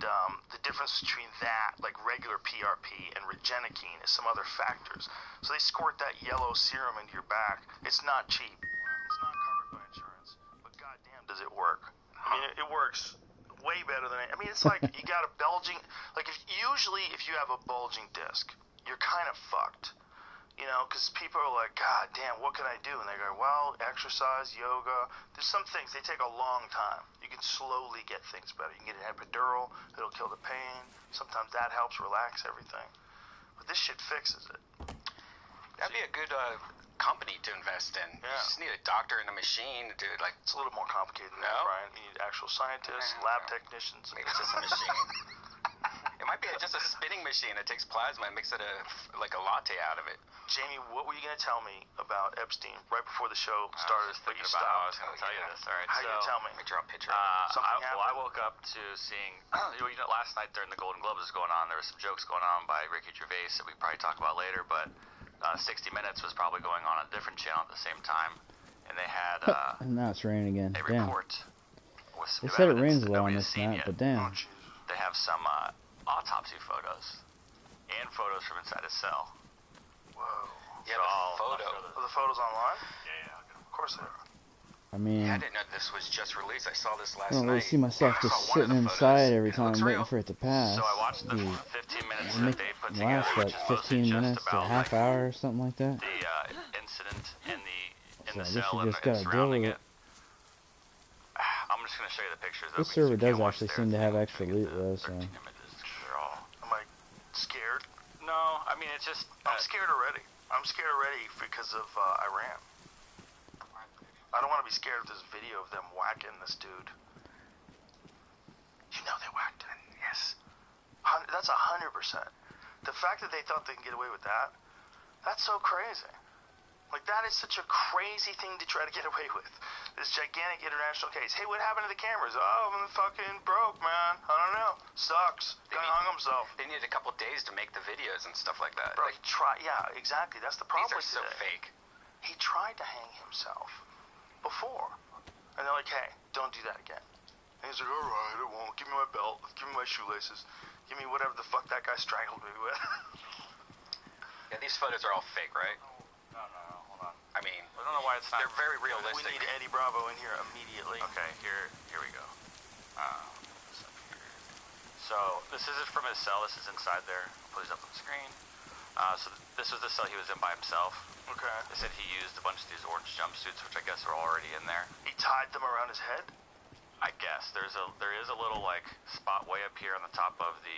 the difference between that, like regular PRP, and regenikine is some other factors. So they squirt that yellow serum into your back. It's not cheap. It's not covered by insurance. But goddamn, does it work? I mean, it works way better than I mean, it's like you got a bulging. Like usually if you have a bulging disc, you're kind of fucked. You know, because people are like, God damn, what can I do? And they go, well, exercise, yoga. There's some things, they take a long time. You can slowly get things better. You can get an epidural, it'll kill the pain. Sometimes that helps relax everything. But this shit fixes it. That'd be a good company to invest in. You Yeah. just need a doctor and a machine to like. It's a little more complicated than that, No? Brian. You need actual scientists, No. lab technicians. Maybe it's just a machine. It might be just a spinning machine that takes plasma and makes it like a latte out of it. Jamie, what were you going to tell me about Epstein right before the show started? I was just but thinking you about how I was stopped. going to tell you this. All right, How you going to tell me? Let me draw a picture. Something I happened? woke up to seeing, last night during the Golden Globes was going on, there were some jokes going on by Ricky Gervais that we probably talk about later, but 60 Minutes was probably going on a different channel at the same time, and they had And now it's raining again. a Damn. report with some They new said it evidence rains a that lot on nobody this has seen map, yet. but damn. Oh, jeez. They have some autopsy photos and photos from inside his cell. Whoa. Yeah, So the I'll photo. show those. Are the photos online? Yeah. Of course they are. I mean, Yeah, I didn't know this was just released. I saw this last I don't really night. see myself I just saw one of sitting the inside photos. every It time looks waiting real. for it to pass. So I watched the Dude, 15 minutes it'll that make they put it together, last which like is mostly 15 just minutes to a about half like, hour or something like that. the incident in So the I guess cell you and, just and gotta deal surrounding with it. it. I'm just gonna show you the pictures. though, This because server you does can't watch actually their seem to have thing. extra I'm gonna loot get the though, so 13 images 'cause they're all. Am I scared? No, I mean it's just. I'm scared already. I'm scared already because of Iran. I don't want to be scared of this video of them whacking this dude. You know they whacked him. Yes. That's 100%. The fact that they thought they can get away with that, that's so crazy. Like, that is such a crazy thing to try to get away with. This gigantic international case. Hey, what happened to the cameras? Oh, I'm fucking broke, man. I don't know. Sucks. Guy hung himself. They needed a couple days to make the videos and stuff like that. Bro, Like, yeah, exactly. That's the problem these are with so today. fake. He tried to hang himself before. And they're like, hey, don't do that again. And he's like, all right, I won't. Give me my belt. Give me my shoelaces. Give me whatever the fuck that guy strangled me with. Yeah, these photos are all fake, right? No, hold on. I mean, I don't know why it's not. they're very We realistic. need Eddie Bravo in here immediately. Okay, here we go. This up here. So this is it from his cell. This is inside there. I'll put these up on the screen. So this was the cell he was in by himself. Okay. They said he used a bunch of these orange jumpsuits, which I guess are already in there. He tied them around his head? I guess there is a little like spot way up here on the top of the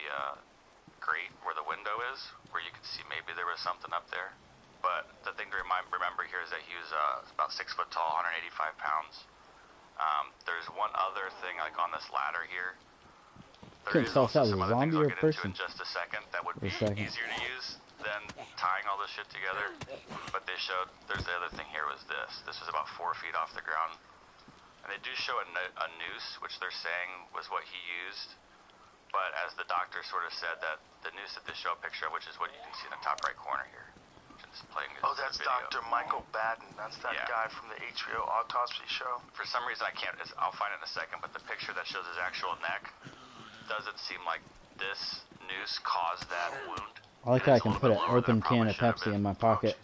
grate where the window is, where you can see maybe there was something up there. But the thing to remember here is that he was about 6 foot tall, 185 pounds. There's one other thing like on this ladder here. Couldn't tell if that was some a other things zombie I'll or get into person. in just a second that would For be a second. easier to use than tying all this shit together. But they showed, there's the other thing here was this. This was about 4 feet off the ground. And they do show a noose, which they're saying was what he used. But as the doctor sort of said, that the noose that they show a picture of, which is what you can see in the top right corner here. Just playing Oh, that's Dr. Michael Batten. That's that guy from the HBO autopsy show. For some reason, I can't, I'll find it in a second, but the picture that shows his actual neck doesn't seem like this noose caused that wound. I like how I can put an open can of Pepsi in my pocket.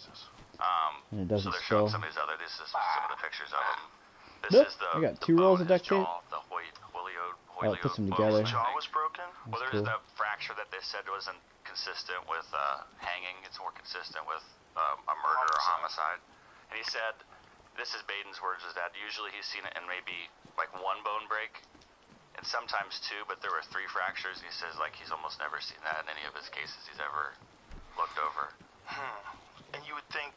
And it doesn't so they're showing spill. some of these other, this is some of the pictures of him. This Nope, is the, I got the 2 rolls bone of in his duct tape. jaw, the Oh, it puts them bone together. His jaw was broken? Well, there's cool. the fracture that they said wasn't consistent with hanging. It's more consistent with a murder or homicide. And he said, this is Baden's words, is that usually he's seen it in maybe like 1 bone break, and sometimes 2, but there were 3 fractures. And he says like he's almost never seen that in any of his cases he's ever looked over. And you would think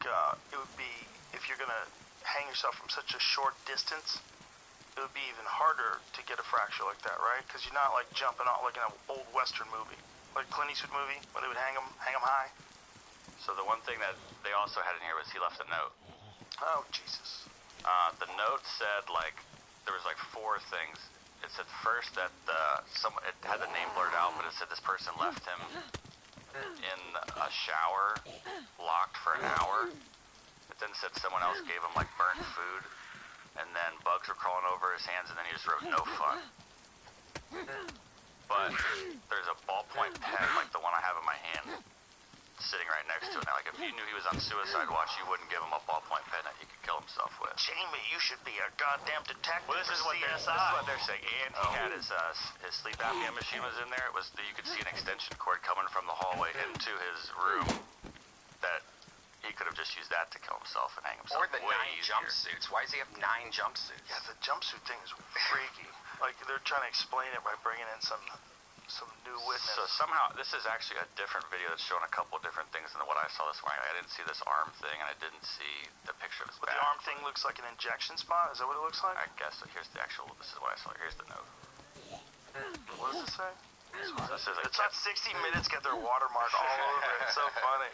it would be, if you're gonna hang yourself from such a short distance, it would be even harder to get a fracture like that, right? Because you're not like jumping out like in an old Western movie, like Clint Eastwood movie, where they would hang him high. So the one thing that they also had in here was he left a note. Oh, Jesus. The note said like there was like 4 things. It said first that it had the name blurred out, but it said this person left him in a shower, locked for an hour. It then said someone else gave him like burnt food, and then bugs were crawling over his hands, and then he just wrote no fun. But there's a ballpoint pen like the one I have in my hand sitting right next to it. Now, like if you knew he was on suicide watch, you wouldn't give him a ballpoint pen that he could kill himself with. Jamie, you should be a goddamn detective. Well, this is what they're saying. And he had his sleep apnea machine was in there. It was you could see an extension cord coming from the hallway into his room. That he could have just used that to kill himself and hang himself. Or the 9 easier. jumpsuits. Why does he have 9 jumpsuits? Yeah, the jumpsuit thing is freaky. Like they're trying to explain it by bringing in some new witness. So somehow this is actually a different video that's showing a couple of different things than what I saw this morning. I didn't see this arm thing, and I didn't see the picture of his But back. the arm thing looks like an injection spot. Is that what it looks like? I guess so. Here's the actual. This is what I saw. Here's the note. What does it say? This is It's not 60 Minutes. Get their watermark all over it. It's so funny.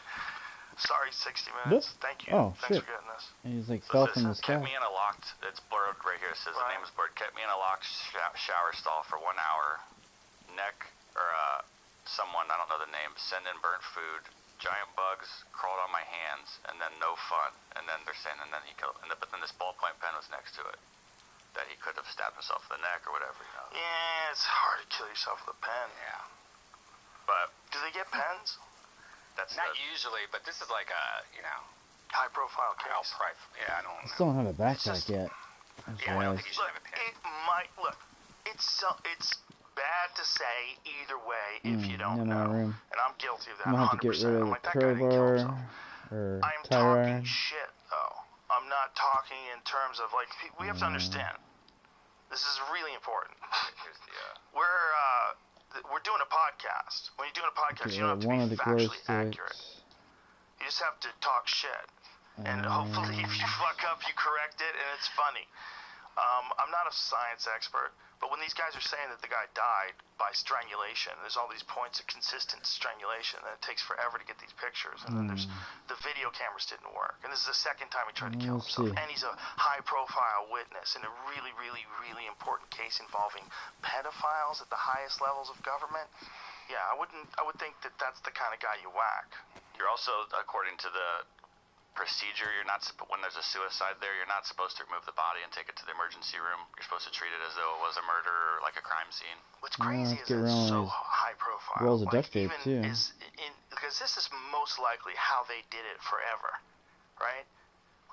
Sorry, 60 Minutes. Nope. Thank you. Oh, Thanks shit. for getting this. And he's like So fell it from the says, kept sky. me in a locked. It's blurred right here. It says the name is blurred. Kept me in a locked shower stall for 1 hour. Neck or someone I don't know the name. Send in burnt food. Giant bugs crawled on my hands, and then no fun. And then they're saying, and then he killed. But then this ballpoint pen was next to it. That he could have stabbed himself in the neck or whatever. You know. Yeah, it's hard to kill yourself with a pen. Yeah. But Do they get pens? that's Not usually, but this is like a, High profile case. yeah, I don't I know. still don't have a backpack yet. That's Yeah, I don't why think you should Look, have a pen. it might look. It's bad to say either way if you don't in my know. room. And I'm guilty of that. I'm gonna have to 100%. get rid of I'm the like, that guy didn't kill crowbar himself. or I'm tire talking iron. shit though. I'm not talking in terms of like we have to understand. This is really important. here's the. We're doing a podcast. When you're doing a podcast, Okay, you don't have to one of be the glow factually accurate. sticks. You just have to talk shit. And hopefully if you fuck up, you correct it, and it's funny. I'm not a science expert, but when these guys are saying that the guy died by strangulation, there's all these points of consistent strangulation, and it takes forever to get these pictures, and then there's the video cameras didn't work, and this is the second time he tried to kill We'll himself, see. and he's a high-profile witness in a really, really, really important case involving pedophiles at the highest levels of government. Yeah, I would think that that's the kind of guy you whack. You're also, according to the procedure, you're not when there's a suicide there, you're not supposed to remove the body and take it to the emergency room. You're supposed to treat it as though it was a murder or like a crime scene. What's crazy let's is get that it's around so these high profile. rolls of duct tape, too. Because this is most likely how they did it forever, right?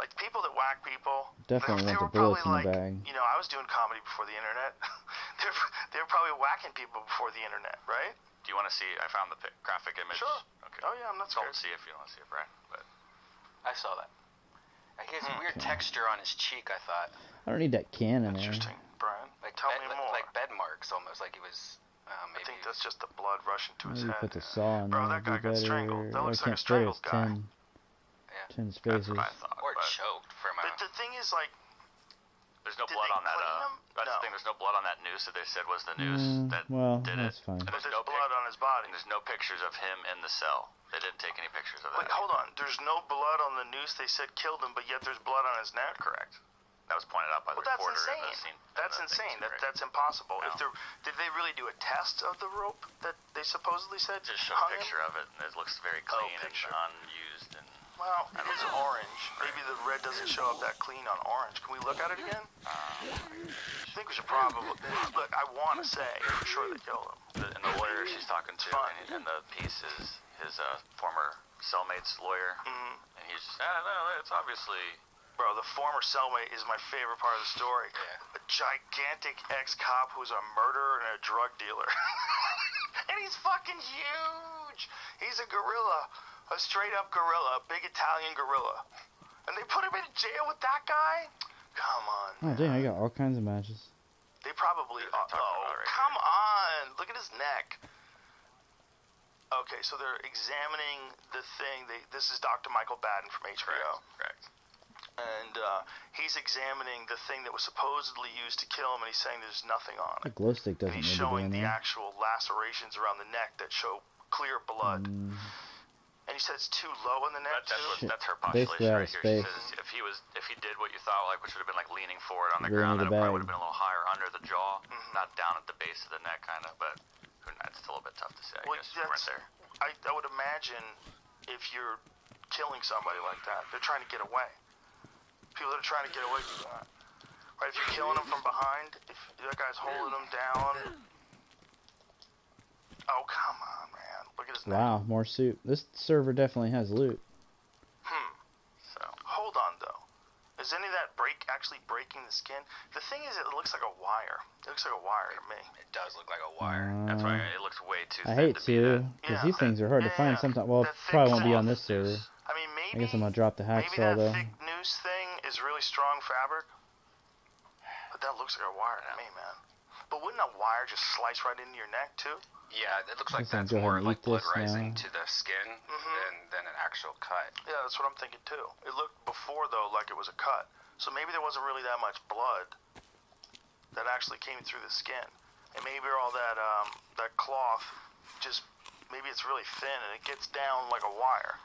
Like people that whack people, Definitely they want were the bullets probably in the like, bag. I was doing comedy before the internet. they were probably whacking people before the internet, right? Do you want to see? I found the graphic image. Sure. Okay. Oh yeah, I'm not Don't scared. see if you want to see it, Brian. But I saw that. He has weird texture on his cheek, I thought. I don't need that can in there. Interesting, Brian. Like Tell me more. Like bed marks, almost like he was I maybe. think that's just the blood rushing to his Maybe head. put the saw in Bro, there. that guy It'd be got better. strangled. That I looks like a can't fit it. strangled It's guy. 10, Yeah. 10 that's spaces. what I thought. Or but choked from a. But the thing is, like, there's no did blood they on that. clean him? that's the thing. There's no blood on that noose that they said was the noose that well, did that's it. fine. And But there's there's no blood on his body. and there's no pictures of him in the cell. They didn't take any pictures of that. Wait, hold on. There's no blood on the noose they said killed him, but yet there's blood on his neck? Correct. That was pointed out by the Well, that's reporter insane. in the scene. That's insane. That's impossible. No. If there, did they really do a test of the rope that they supposedly said Just show a hung him? picture of it, and it looks very clean and picture. unused. And Well, it is orange. Maybe the red doesn't show up that clean on orange. Can we look at it again? I think we should probably look. I want to say for sure they killed him. and the lawyer she's talking to in the piece is his former cellmate's lawyer, and he's just, no, it's obviously. Bro, the former cellmate is my favorite part of the story. Yeah. A gigantic ex-cop who's a murderer and a drug dealer. And he's fucking huge. He's a gorilla. A straight-up gorilla. A big Italian gorilla. And they put him in jail with that guy? Come on. Oh, dang, I got all kinds of matches. They probably... talking about right come on. Look at his neck. Okay, so they're examining the thing. This is Dr. Michael Baden from HBO. Correct. And he's examining the thing that was supposedly used to kill him, and he's saying there's nothing on The it. glow stick And doesn't he's need to be showing in the there. actual lacerations around the neck that show clear blood. And he said it's too low in the neck, too. That's her Basically postulation out right of here. She space. says if he did what you thought, like which would have been like leaning forward on the Really ground, need then a it bag. probably would have been a little higher under the jaw, not down at the base of the neck, kind of. But it's still a bit tough to say. I Well, guess you weren't there. I would imagine if you're killing somebody like that, they're trying to get away. People that are trying to get away from that. Right, if you're killing them from behind, if that guy's holding them down. Oh, come on, man. Look at his neck. Wow, more soup. This server definitely has loot. So Hold on, though. Is any of that actually breaking the skin? The thing is, it looks like a wire. It looks like a wire to me. It does look like a wire. that's why it looks way too I thin hate to be to, that. because Yeah, these things are hard to find yeah, sometimes. Well, that it probably thick won't be on cloth this server. I mean, I maybe. guess I'm gonna drop the Maybe hacksaw that though. thick noose thing is really strong fabric. But that looks like a wire to me, man. But wouldn't a wire just slice right into your neck, too? Yeah, it looks like Guess I'll that's go ahead more and like eat blood this rising now. to the skin than an actual cut. Yeah, that's what I'm thinking, too. It looked before, though, like it was a cut. So maybe there wasn't really that much blood that actually came through the skin. And maybe all that cloth just, maybe it's really thin and it gets down like a wire.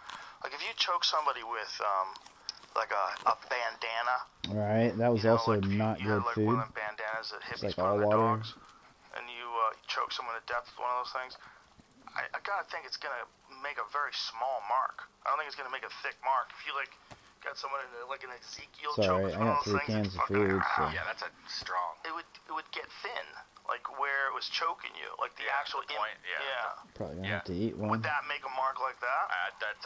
Like if you choke somebody with like a bandana. Right, that was also like not you good had, like food. one of them bandanas that hippies like put all on their water. dogs, and you choke someone to death with one of those things. I gotta think it's gonna make a very small mark. I don't think it's gonna make a thick mark. If you like got someone in like an Ezekiel It's choke alright, with I one got of those 3 things, cans it's of fucking, food, so Yeah, that's a strong. it would get thin, like where it was choking you, like the actual the point, yeah. probably gonna Yeah. have to eat one. Would that make a mark like that?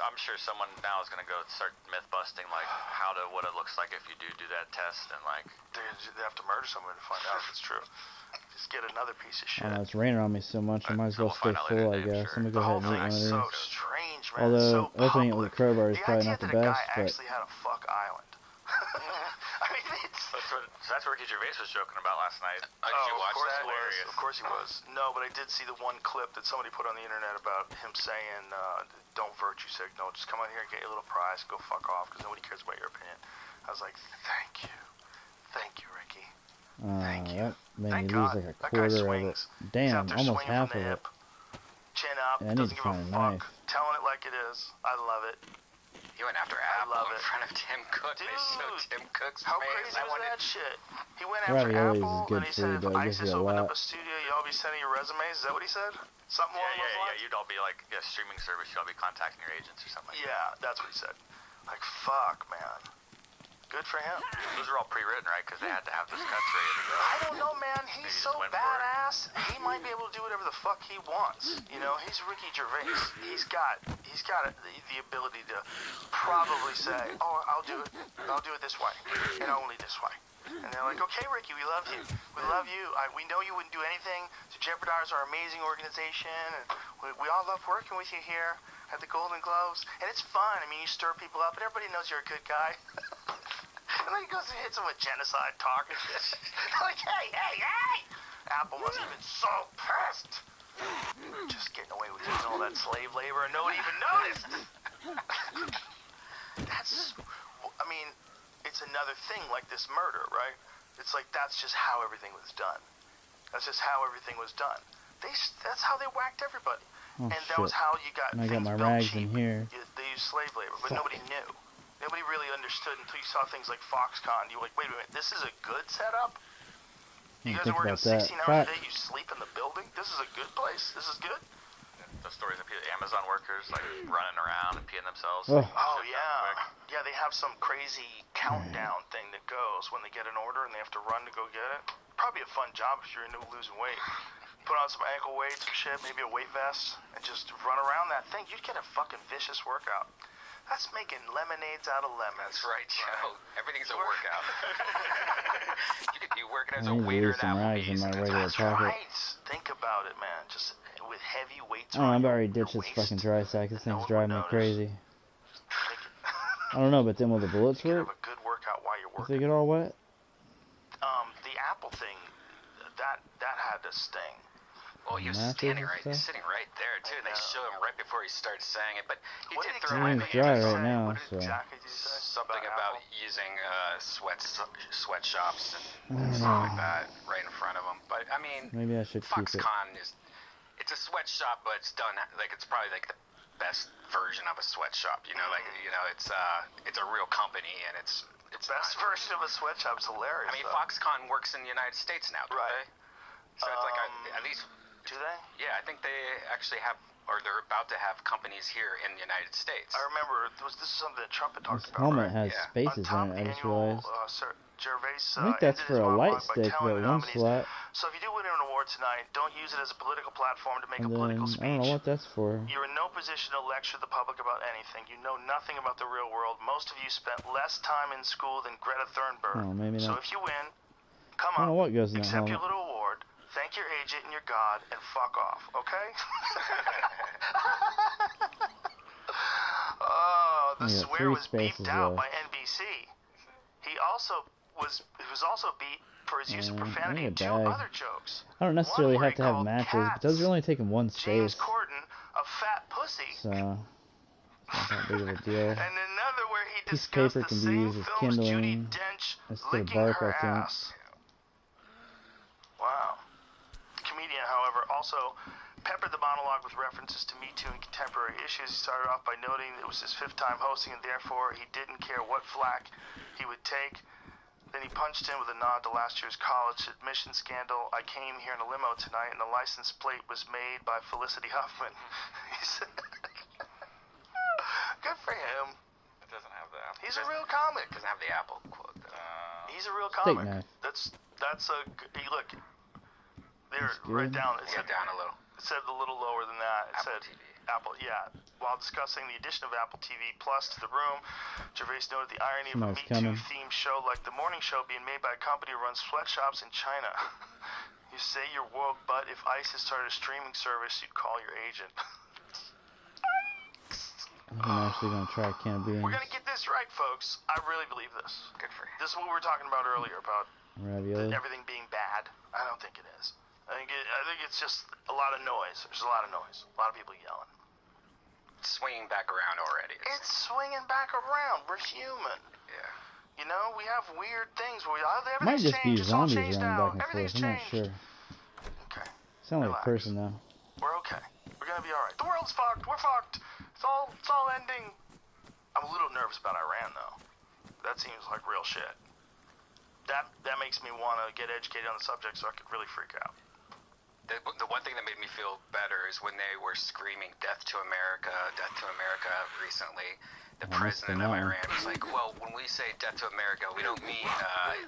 I'm sure someone now is gonna go start myth busting like what it looks like if you do that test and like. They have to murder someone to find out if it's true. Just get another piece of shit. I don't know, it's raining on me so much, I might as well We'll stay find out later full, I today, I'm guess. sure. I'm gonna go The ahead whole and eat one of thing's these. so strange, man. Although, it's so opening it with a public. crowbar is The probably idea not the that a best, guy but actually had a fuck island. I mean, it's... That's what Ricky Gervais was joking about last night. Did you watch of course that? he was. Of course he was. No, but I did see the one clip that somebody put on the internet about him saying, don't virtue signal, just come out here and get your little prize, go fuck off, because nobody cares about your opinion. I was like, thank you. Thank you, Ricky. Thank you. that made Thank me lose God. like a That guy quarter of it. swings. He's out Damn, there almost swinging half from of the it. hip, chin up, Yeah, I need doesn't to give a find a fuck, knife. telling it like it is. I love it. He went after I Apple love in it. front of Tim Cook. They showed Dude, Tim Cook's How face. crazy I was wanted that shit? He went after Raviolis is Apple, good and he said food, if though. It gives ISIS you a opened lot. up a studio, y'all be sending your resumes. Is that what he said? Something along those lines? You'd all be like streaming service. You'd all be contacting your agents or something. Yeah, that's what he said. Like, fuck, man. Good for him. Those are all pre-written, right? Because they had to have this cuts ready to go. I don't know, man. He's Maybe so just went for it. badass. He might be able to do whatever the fuck he wants. You know, he's Ricky Gervais. He's got the ability to probably say, "Oh, I'll do it. I'll do it this way, and only this way." And they're like, "Okay, Ricky, we love you. We love you. We know you wouldn't do anything to jeopardize our amazing organization, and we all love working with you here at the Golden Globes. And it's fun. I mean, you stir people up, and everybody knows you're a good guy." And then he goes and hits him with genocide talk and shit. Like, hey! Apple must have been so pissed. Just getting away with using all that slave labor and nobody even noticed. I mean, it's another thing like this murder, right? It's like that's just how everything was done. That's just how everything was done. That's how they whacked everybody. Oh, And that shit. was how you got And I got things my built rags cheap. in here. They used slave labor, but Fuck. nobody knew. Nobody really understood until you saw things like Foxconn. You were like, wait a minute, this is a good setup? You guys are Think working about that. 16 hours a day, you sleep in the building? This is a good place? This is good? The stories of Amazon workers like running around and peeing themselves. Oh. Oh, yeah. Yeah, they have some crazy countdown thing that goes when they get an order and they have to run to go get it. Probably a fun job if you're into losing weight. Put on some ankle weights and shit, maybe a weight vest, and just run around that thing. You'd get a fucking vicious workout. That's making lemonades out of lemons. That's right, Joe. Everything's a workout. You could be working as I a need to waiter leave some at rags in Applebee's. my and regular that's pocket. Right. Think about it, man. Just with heavy weights I don't know, on I'm about ready to your ditch this waist. fucking dry sack. This No thing's one would driving me notice. crazy. Make it- I don't know, but then will the bullets You could have work a good workout while you're if they working. get all wet? The Apple thing, that had to sting. Well, he was Matches standing and right, stuff? sitting right there too. And they know. showed him right before he started saying it, but he What did did throw exactly in It's did dry you right say? now, What so- exactly did you say? something about Apple? using sweatshops and I don't stuff know. like that right in front of him. But I mean, Maybe I should keep it. Foxconn it's a sweatshop, but it's done like it's probably like the best version of a sweatshop. You know, like it's a real company and it's Best not- version of a sweatshop's hilarious. I mean, though. Foxconn works in the United States now, don't Right. they? So it's like at least, Do they? yeah, I think they actually have, or they're about to have companies here in the United States. I remember this is something that Trump had talked This about. helmet right? has Yeah. spaces On in top it, I of just the annual, realized. Sir Gervais, I think that's ended for his a light monologue by stick, telling but the one nominees, slot. So if you do win an award tonight, don't use it as a political platform to make And a then, political I speech. don't know what that's for. You're in no position to lecture the public about anything. You know nothing about the real world. Most of you spent less time in school than Greta Thunberg. Oh, maybe So not. if you win, come I don't know up, what goes in that accept your helmet. little award, thank your agent and your God, and fuck off, okay? Oh, the Yeah, swear 3 was beeped spaces out left. by NBC. He was also beat for his use of I profanity need a and 2 bag. other jokes. I don't necessarily One where have he to have called matches, but cats those are only taking one James space. Corden a fat pussy. So, it's not that big of a deal. And another where he Piece of discussed paper the can be same used as film's Judi kindling Dench instead of licking bark, her I think. ass. Wow. The comedian, however, also peppered the monologue with references to Me Too and contemporary issues. He started off by noting it was his 5th time hosting and therefore he didn't care what flack he would take. Then he punched in with a nod to last year's college admission scandal. I came here in a limo tonight and the license plate was made by Felicity Huffman. He said, good for him. It doesn't have that. He's a real comic. Doesn't have the Apple quote though. He's a real Steak comic. knife. That's a hey, look. There, That's right good. down. It Yeah, said, down a little. it said a little lower than that. It Apple said TV. Apple. Yeah. While discussing the addition of Apple TV Plus to the room, Gervais noted the irony of a Somebody's Me Too coming. themed show like The Morning Show being made by a company who runs sweatshops in China. You say you're woke, but if ISIS started a streaming service, you'd call your agent. I'm actually going to try a can of beans. We're gonna get this right, folks. I really believe this. Good for you. This is what we were talking about earlier about Ravioli. everything being bad. I don't think it is. I think it's just a lot of noise. There's a lot of noise. A lot of people yelling. It's swinging back around already. It's swinging back around. We're human. Yeah. You know, we have weird things where Might everything's just be changed. It's all zombies changed running now. back and Everything's forth. I'm not changed. sure. Okay. Sound like Relax. a person though. We're okay. We're gonna be alright. The world's fucked. We're fucked. It's all ending. I'm a little nervous about Iran though. That seems like real shit. That makes me want to get educated on the subject so I could really freak out. The one thing that made me feel better is when they were screaming Death to America recently. The I missed president the of one. Iran was like, well, when we say Death to America, we don't mean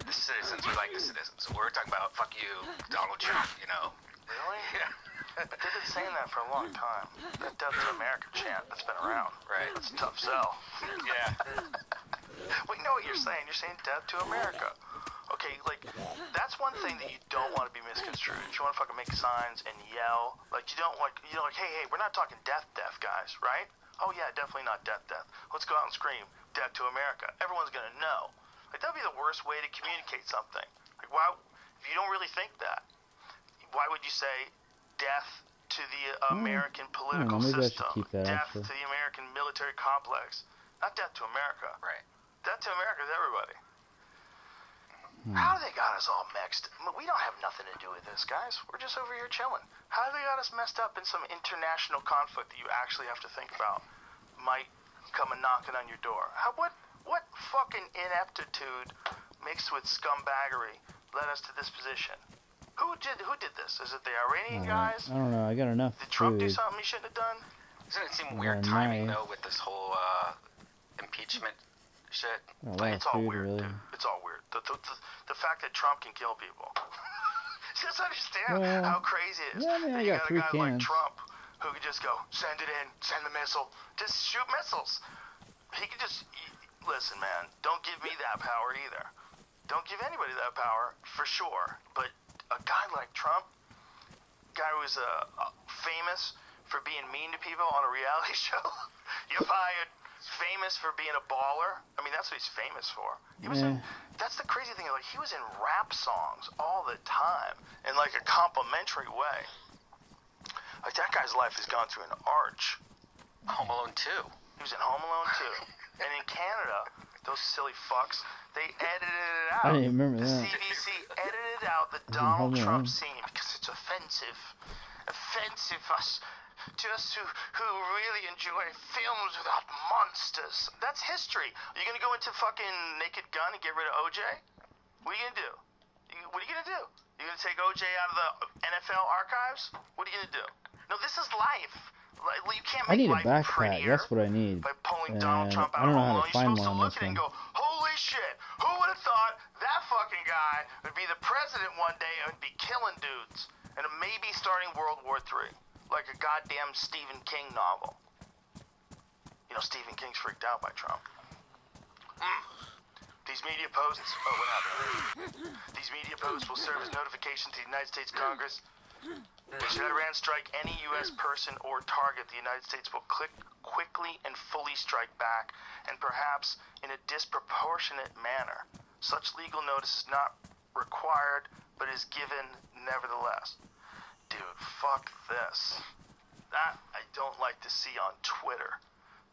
the citizens. We like the citizens. So we're talking about fuck you, Donald Trump, you know. Really? Yeah. They've been saying that for a long time. That Death to America chant that's been around. Right. That's a tough sell. Yeah. We know what you're saying. You're saying Death to America. Okay, like, that's one thing that you don't want to be misconstrued. If you want to fucking make signs and yell, like, you don't like, hey, we're not talking death, guys, right? Oh, yeah, definitely not death. Let's go out and scream, Death to America. Everyone's gonna know. Like, that'd be the worst way to communicate something. Like, why, if you don't really think that, why would you say death to the American political maybe I should system? keep that, Death actually. to the American military complex. Not death to America. Right. Death to America is everybody. How they got us all mixed? We don't have nothing to do with this, guys. We're just over here chilling. How they got us messed up in some international conflict that you actually have to think about might come and knocking on your door? What fucking ineptitude mixed with scumbaggery led us to this position? Who did this? Is it the Iranian guys? I don't know. I got enough Did Trump do food. something he shouldn't have done? Doesn't it seem Yeah, weird timing, nice. though, with this whole impeachment shit? A lot of It's all food, weird, really. dude. It's all weird. The fact that Trump can kill people. Just understand Well, how crazy it is. yeah, I mean, that I you got got a 3 guy like cans. Trump who could just go, send it in, send the missile, just shoot missiles. He could just, listen, man, don't give me that power either. Don't give anybody that power, for sure. But a guy like Trump, guy who was famous for being mean to people on a reality show, you're fired. Famous for being a baller. I mean, that's what he's famous for. He was in, that's the crazy thing. Like, he was in rap songs all the time in like a complimentary way. Like, that guy's life has gone through an arch. Home Alone 2. He was in Home Alone 2. And in Canada, those silly fucks, they edited it out. I didn't remember The that. CBC edited out the in Donald Home Trump Alone. scene because it's offensive. Offensive to us who really enjoy films without monsters. That's history. Are you going to go into fucking Naked Gun and get rid of OJ? What are you going to do? What are you going to do? You going to take OJ out of the NFL archives? What are you going to do? No, this is life. Like, you can't I make need a life backpack. prettier That's what I need. by pulling And Donald Trump out I don't of know Home how Alone. to You're find supposed to one on look this at it and one. go, holy shit, who would have thought that fucking guy would be the president one day and would be killing dudes and maybe starting World War III like a goddamn Stephen King novel. You know, Stephen King's freaked out by Trump. These media posts, what happened? These media posts will serve as notification to the United States Congress. Should Iran strike any U.S. person or target, the United States will quickly and fully strike back, and perhaps in a disproportionate manner. Such legal notice is not required, but is given nevertheless. Dude, fuck this. That I don't like to see on Twitter.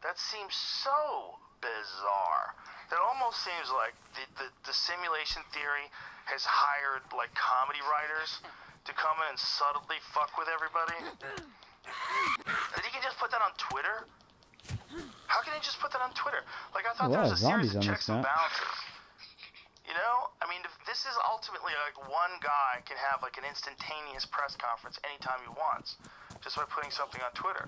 That seems so bizarre. That almost seems like the simulation theory has hired like comedy writers to come in and subtly fuck with everybody. And he can just put that on Twitter? How can he just put that on Twitter? Like, I thought there was a series of checks and balances. You know? I mean, this is ultimately like one guy can have like an instantaneous press conference anytime he wants just by putting something on Twitter.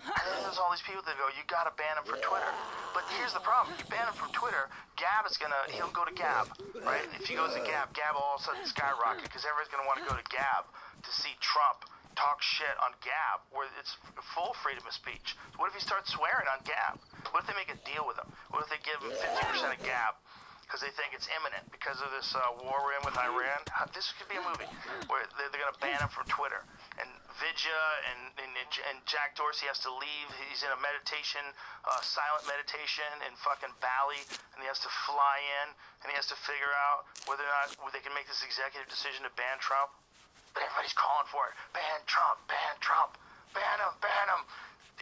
And then there's all these people that go, you gotta ban him from Twitter. But here's the problem. You ban him from Twitter, Gab is he'll go to Gab, right? If he goes to Gab, Gab will all of a sudden skyrocket because everyone's gonna want to go to Gab to see Trump talk shit on Gab, where it's full freedom of speech. What if he starts swearing on Gab? What if they make a deal with him? What if they give him 50% of Gab? Because they think it's imminent because of this war we're in with Iran. This could be a movie where they're going to ban him from Twitter. And Vidya and Jack Dorsey has to leave. He's in a meditation, silent meditation in fucking Bali, and he has to fly in, and he has to figure out whether or not they can make this executive decision to ban Trump. But everybody's calling for it. Ban Trump, ban Trump, ban him, ban him.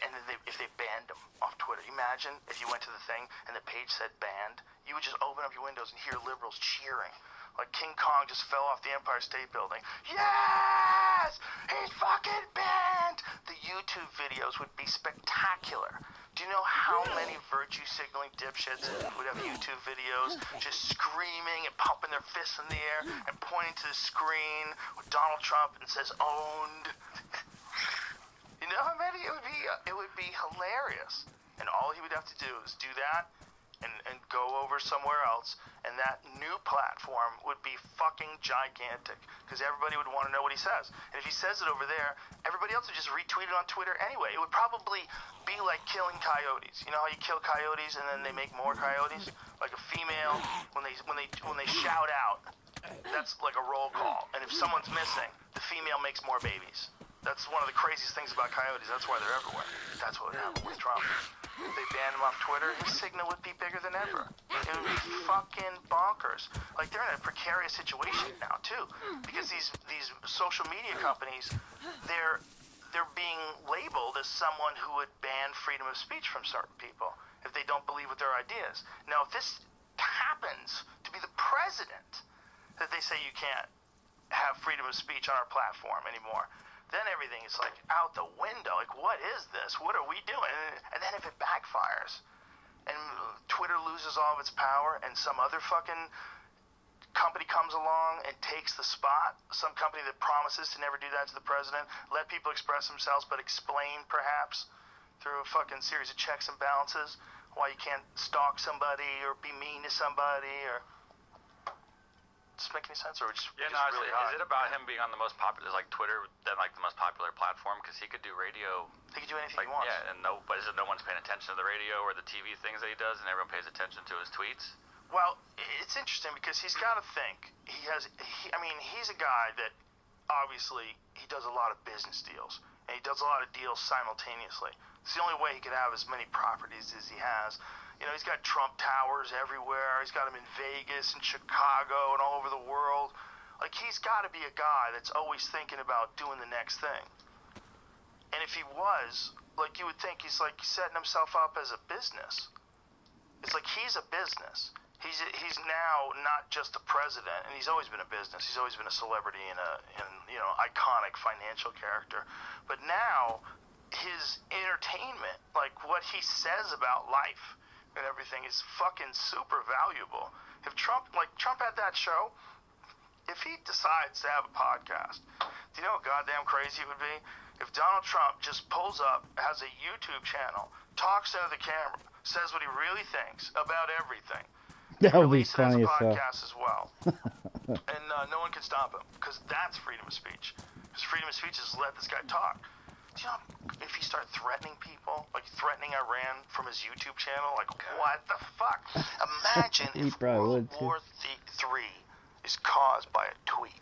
And then if they banned him off Twitter, imagine if you went to the thing and the page said banned, you would just open up your windows and hear liberals cheering. Like King Kong just fell off the Empire State Building. Yes! He's fucking banned! The YouTube videos would be spectacular. Do you know how many virtue signaling dipshits would have YouTube videos just screaming and pumping their fists in the air and pointing to the screen with Donald Trump and says owned? You know how many? It would be hilarious. And all he would have to do is do that and go over somewhere else, and that new platform would be fucking gigantic because everybody would want to know what he says. And if he says it over there, everybody else would just retweet it on Twitter anyway. It would probably be like killing coyotes. You know how you kill coyotes and then they make more coyotes? Like a female, when they shout out, that's like a roll call. And if someone's missing, the female makes more babies. That's one of the craziest things about coyotes. That's why they're everywhere. That's what would happen with Trump. If they banned him off Twitter, his signal would be bigger than ever. It would be fucking bonkers. Like, they're in a precarious situation now, too. Because these social media companies, they're being labeled as someone who would ban freedom of speech from certain people if they don't believe with their ideas. Now, if this happens to be the president, that they say you can't have freedom of speech on our platform anymore. Then everything is like out the window. Like, what is this? What are we doing? And then if it backfires and Twitter loses all of its power and some other fucking company comes along and takes the spot, some company that promises to never do that to the president, let people express themselves but explain perhaps through a fucking series of checks and balances why you can't stalk somebody or be mean to somebody, or does this make any sense? Or just Yeah, just no, really is it about him being on the most popular, like Twitter, then like the most popular platform? Because he could do radio. He can do anything Like, he wants. yeah, and but is it no one's paying attention to the radio or the TV things that he does, and everyone pays attention to his tweets? Well, it's interesting because he's got to think. He's a guy that obviously he does a lot of business deals, and he does a lot of deals simultaneously. It's the only way he could have as many properties as he has. You know, he's got Trump towers everywhere. He's got them in Vegas and Chicago and all over the world. Like, he's got to be a guy that's always thinking about doing the next thing. And if he was, like, you would think he's like setting himself up as a business. It's like he's a business. He's now not just a president, and he's always been a business. He's always been a celebrity and iconic financial character. But now his entertainment, like what he says about life and everything, is fucking super valuable. If Trump had that show, if he decides to have a podcast, do you know how goddamn crazy it would be? If Donald Trump just pulls up, has a YouTube channel, talks into the camera, says what he really thinks about everything. That would be Release it as funny a as fuck. podcast as well. And no one can stop him, because that's freedom of speech. Because freedom of speech is let this guy talk. Do you know if he started threatening people, like threatening Iran from his YouTube channel, like what the fuck? Imagine He if probably World would, too. War III is caused by a tweet.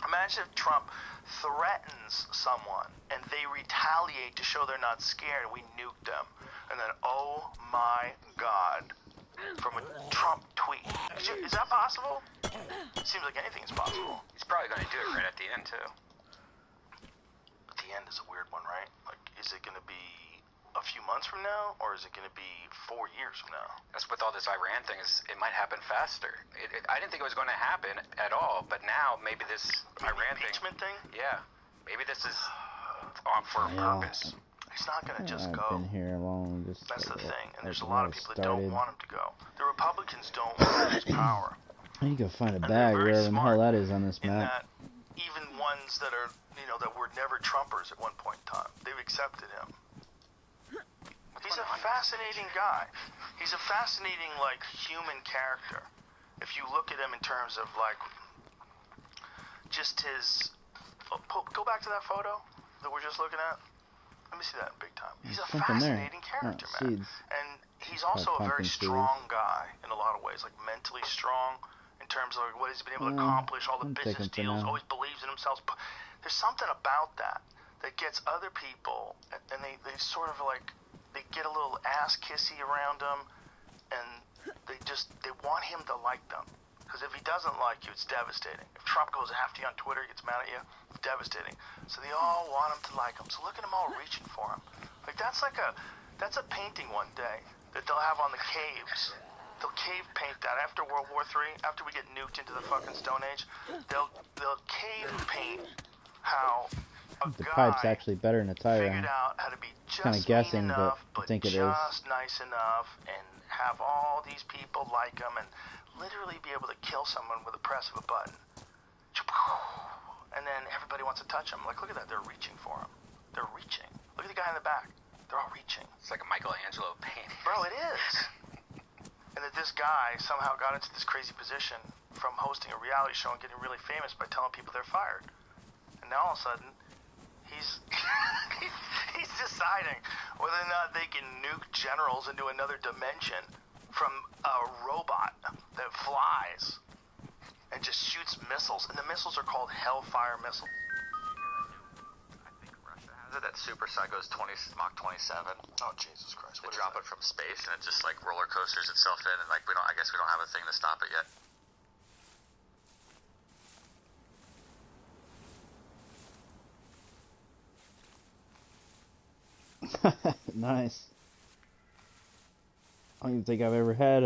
Imagine if Trump threatens someone and they retaliate to show they're not scared and we nuke them. And then, oh my God, from a Trump tweet. Is that possible? Seems like anything is possible. He's probably going to do it right at the end, too. But the end is a weird one, right? Like, is it going to be a few months from now, or is it going to be 4 years from now? That's with all this Iran thing, it might happen faster. I didn't think it was going to happen at all, but now maybe this Iran Impeachment thing? Yeah, maybe this is on for a purpose. He's not going to just I've go. been here long. That's the thing, and there's a when lot I of people that don't started. want him to go. The Republicans don't want his power. I need to go find a And bag they're very wherever the hell smart that is on this in map. that even ones that are, that were never Trumpers at one point in time, they've accepted him. He's a fascinating guy. He's a fascinating, like, human character. If you look at him in terms of, like, just his... Go back to that photo that we're just looking at. Let me see that in big time. He's a Something there. fascinating character, Oh, man. seeds. And he's also a very pumpkin seeds. strong guy in a lot of ways, like mentally strong in terms of like, what he's been able to Well, accomplish, all the I'm business taking for deals, now. always believes in himself. But there's something about that that gets other people, and they sort of like, they get a little ass kissy around him, and they want him to like them. Because if he doesn't like you, it's devastating. If Trump goes after you on Twitter, gets mad at you, it's devastating. So they all want him to like him. So look at them all reaching for him. Like that's a painting one day that they'll have on the caves. They'll cave paint that after World War III, after we get nuked into the fucking Stone Age. They'll cave paint how a The guy pipe's actually better than a tire figured iron. out how to be just Kinda guessing, mean but enough, I think it is. just nice enough, and have all these people like him, and literally be able to kill someone with a press of a button. And then everybody wants to touch him. Like, look at that. They're reaching for him. They're reaching. Look at the guy in the back. They're all reaching. It's like a Michelangelo painting. Bro, it is. And that this guy somehow got into this crazy position from hosting a reality show and getting really famous by telling people they're fired. And now all of a sudden, he's he's deciding whether or not they can nuke generals into another dimension from a robot that flies and just shoots missiles. And the missiles are called Hellfire missiles. I think Russia has it. That supersonic goes Mach 27. Oh, Jesus Christ. They What is drop that? it from space, and it just like roller coasters itself in, and like I guess we don't have a thing to stop it yet. Nice. I don't even think I've ever had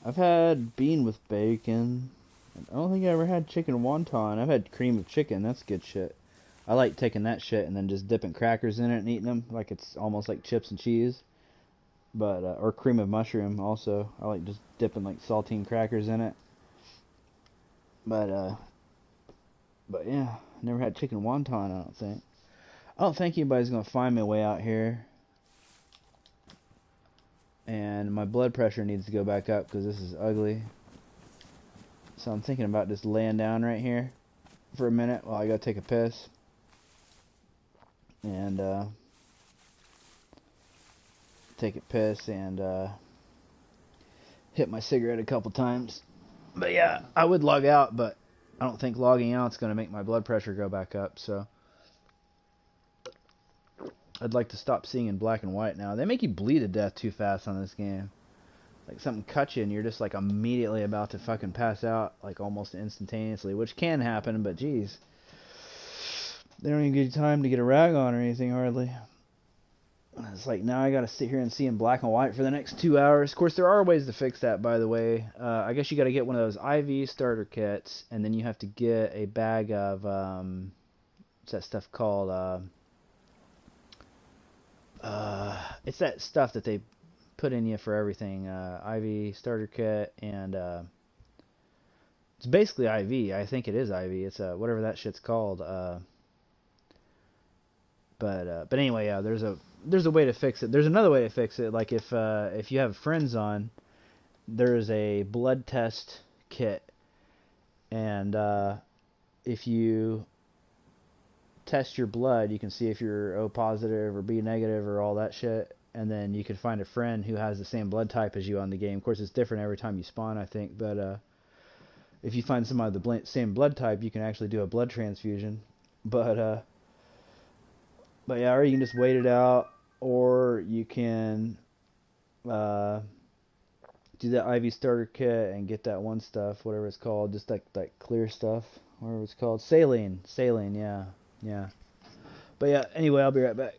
I've had bean with bacon. I don't think I ever had chicken wonton. I've had cream of chicken. That's good shit. I like taking that shit and then just dipping crackers in it and eating them like it's almost like chips and cheese. But or cream of mushroom also. I like just dipping like saltine crackers in it. But yeah, never had chicken wonton. I don't think anybody's gonna find me way out here. And my blood pressure needs to go back up because this is ugly. So I'm thinking about just laying down right here for a minute while I go take a piss. And take a piss and hit my cigarette a couple times. But yeah, I would log out, but I don't think logging out's going to make my blood pressure go back up, so I'd like to stop seeing in black and white now. They make you bleed to death too fast on this game. Like something cuts you and you're just like immediately about to fucking pass out, like almost instantaneously, which can happen, but geez. They don't even give you time to get a rag on or anything hardly. It's like now I gotta sit here and see in black and white for the next 2 hours. Of course, there are ways to fix that, by the way. I guess you gotta get one of those IV starter kits, and then you have to get a bag of what's that stuff called? It's that stuff that they put in you for everything. IV starter kit, and it's basically IV. I think it is IV. It's whatever that shit's called. But anyway, yeah, there's a way to fix it. There's another way to fix it. Like if you have friends on, there's a blood test kit, and if you test your blood, you can see if you're O positive or B negative or all that shit, and then you can find a friend who has the same blood type as you on the game. Of course, it's different every time you spawn, I think, but if you find somebody with the same blood type, you can actually do a blood transfusion. But yeah, or you can just wait it out, or you can do that IV starter kit and get that one stuff, whatever it's called, just like that clear stuff, whatever it's called, saline, yeah. But yeah, anyway, I'll be right back.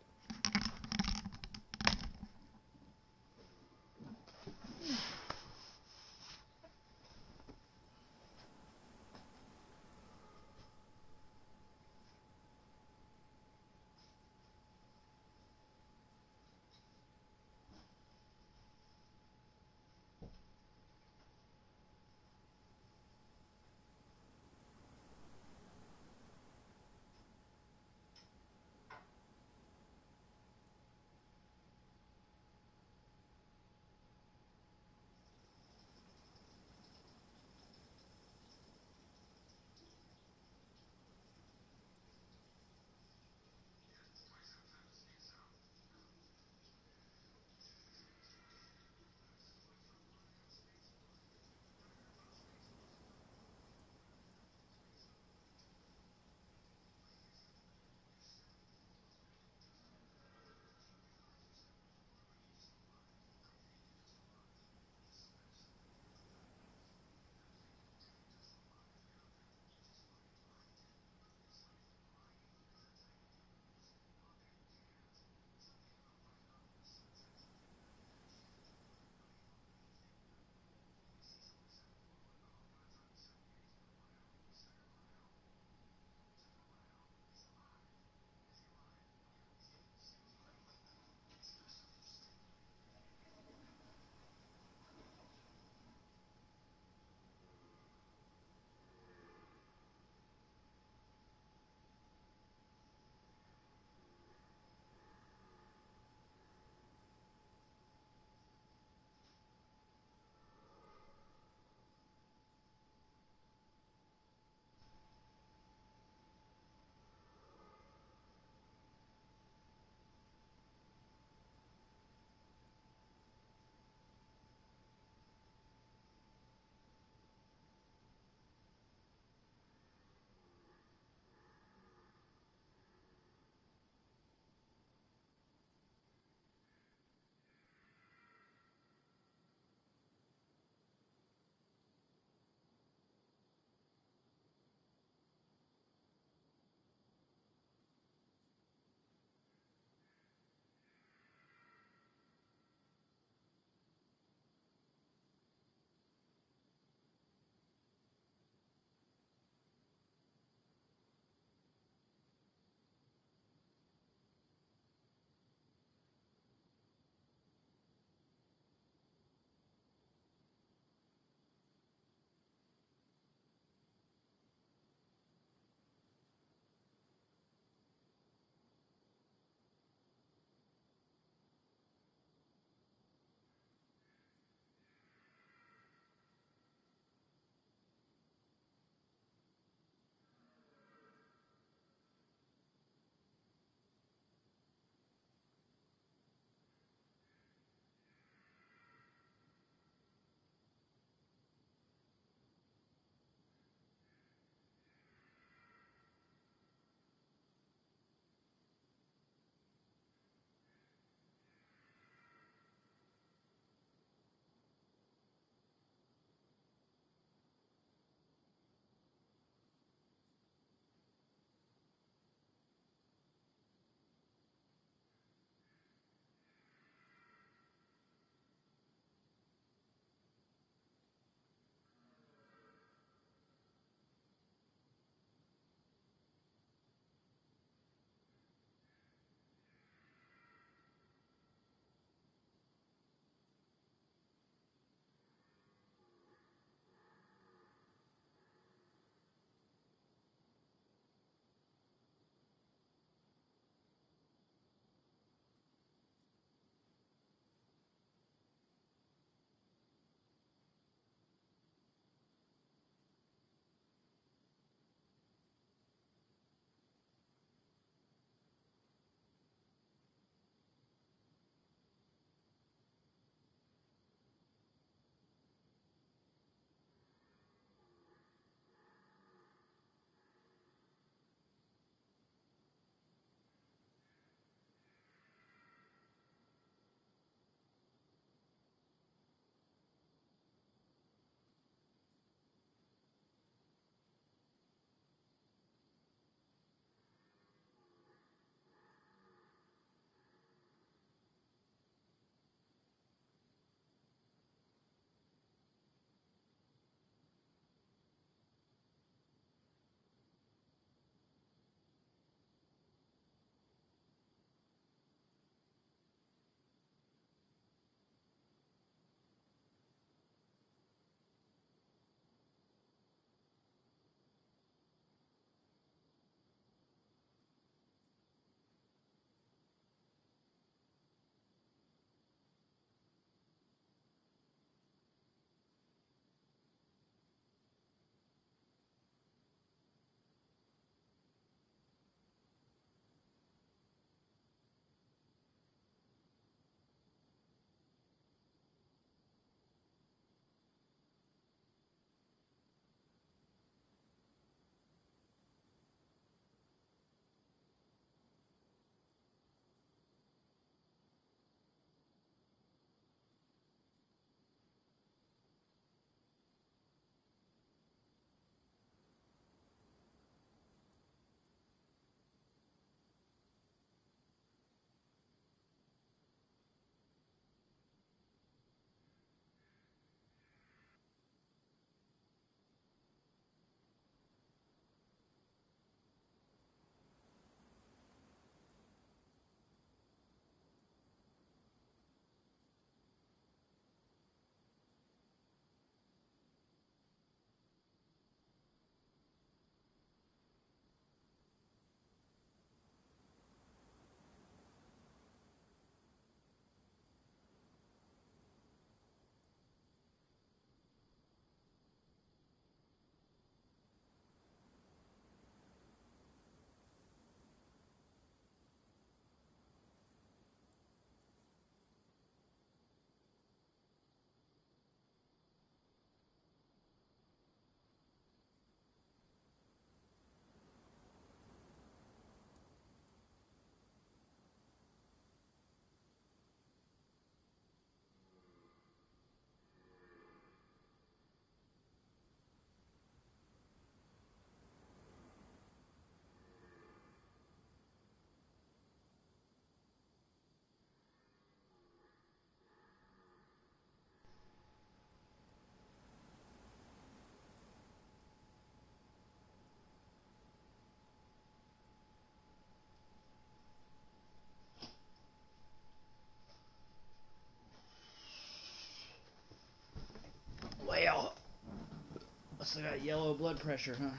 I still got yellow blood pressure, huh?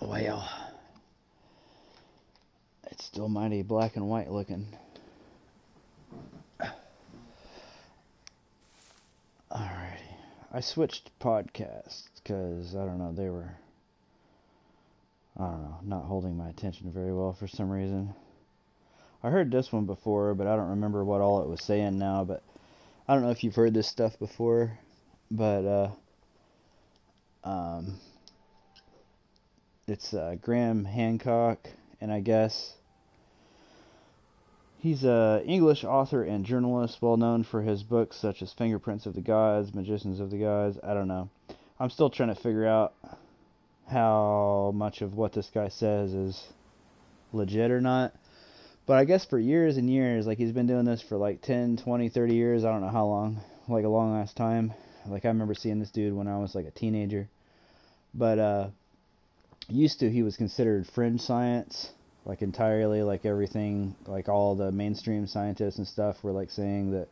Well, it's still mighty black and white looking. Alrighty. I switched podcasts because, I don't know, they were, not holding my attention very well for some reason. I heard this one before, but I don't remember what all it was saying now, but I don't know if you've heard this stuff before, but, it's Graham Hancock, and I guess he's an English author and journalist, well known for his books such as Fingerprints of the Gods, Magicians of the Gods. I don't know. I'm still trying to figure out how much of what this guy says is legit or not. But I guess for years and years, like he's been doing this for like 10, 20, 30 years, I don't know how long, like a long ass time. Like I remember seeing this dude when I was like a teenager. But he was considered fringe science, like entirely, like everything, like all the mainstream scientists and stuff were like saying that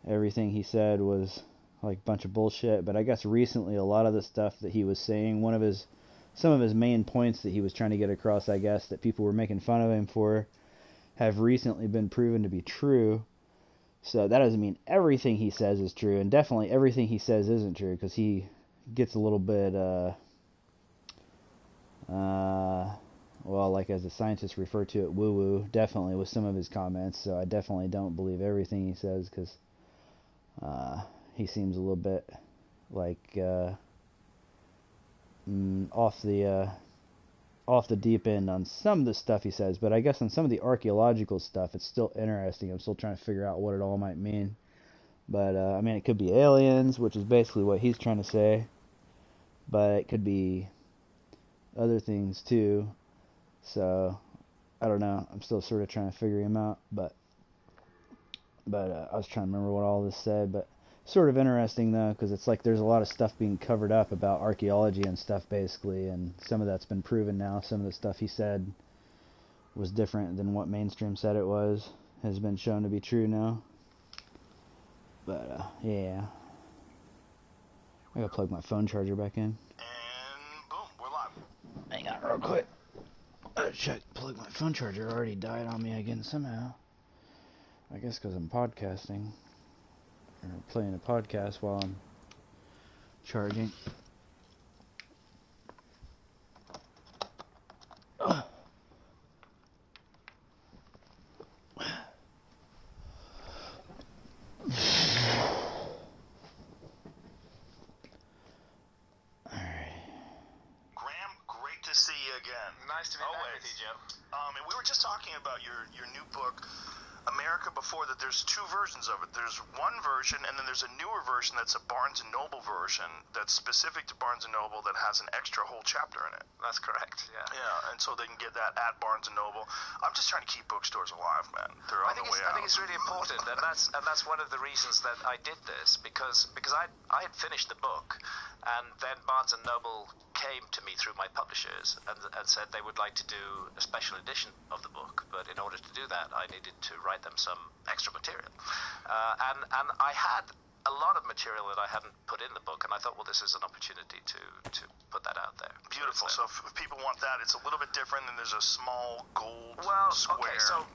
everything he said was like a bunch of bullshit. But I guess recently a lot of the stuff that he was saying, some of his main points that he was trying to get across, I guess, that people were making fun of him for, have recently been proven to be true. So that doesn't mean everything he says is true, and definitely everything he says isn't true, because he gets a little bit, well, like as the scientists refer to it, woo-woo, definitely with some of his comments. So I definitely don't believe everything he says, because he seems a little bit like off the deep end on some of the stuff he says. But I guess on some of the archaeological stuff, it's still interesting. I'm still trying to figure out what it all might mean. But I mean, it could be aliens, which is basically what he's trying to say. But it could be other things too. So I don't know. I'm still sort of trying to figure him out. But I was trying to remember what all this said. But sort of interesting though, because it's like there's a lot of stuff being covered up about archaeology and stuff basically, and some of that's been proven now. Some of the stuff he said was different than what mainstream said it was, has been shown to be true now. But yeah, I gotta plug my phone charger back in. And boom, we're live. Hang on real quick. Plug my phone charger already died on me again somehow. I guess because I'm podcasting. Or playing a podcast while I'm charging. Ugh. To see you again. Nice to be back with you, Joe. And we were just talking about your new book, America Before, that there's two versions of it. There's one version, and then there's a newer version that's a Barnes & Noble version that's specific to Barnes & Noble that has an extra whole chapter in it. That's correct, yeah. Yeah, and so they can get that at Barnes & Noble. I'm just trying to keep bookstores alive, man. They're on the way out. I think it's really important, and that's one of the reasons that I did this, because I had finished the book, and then Barnes & Noble came to me through my publishers and said they would like to do a special edition of the book, but in order to do that I needed to write them some extra material, and I had a lot of material that I hadn't put in the book, and I thought, well, this is an opportunity to put that out there. Beautiful. So if people want that, it's a little bit different, and there's a small gold square. Okay, so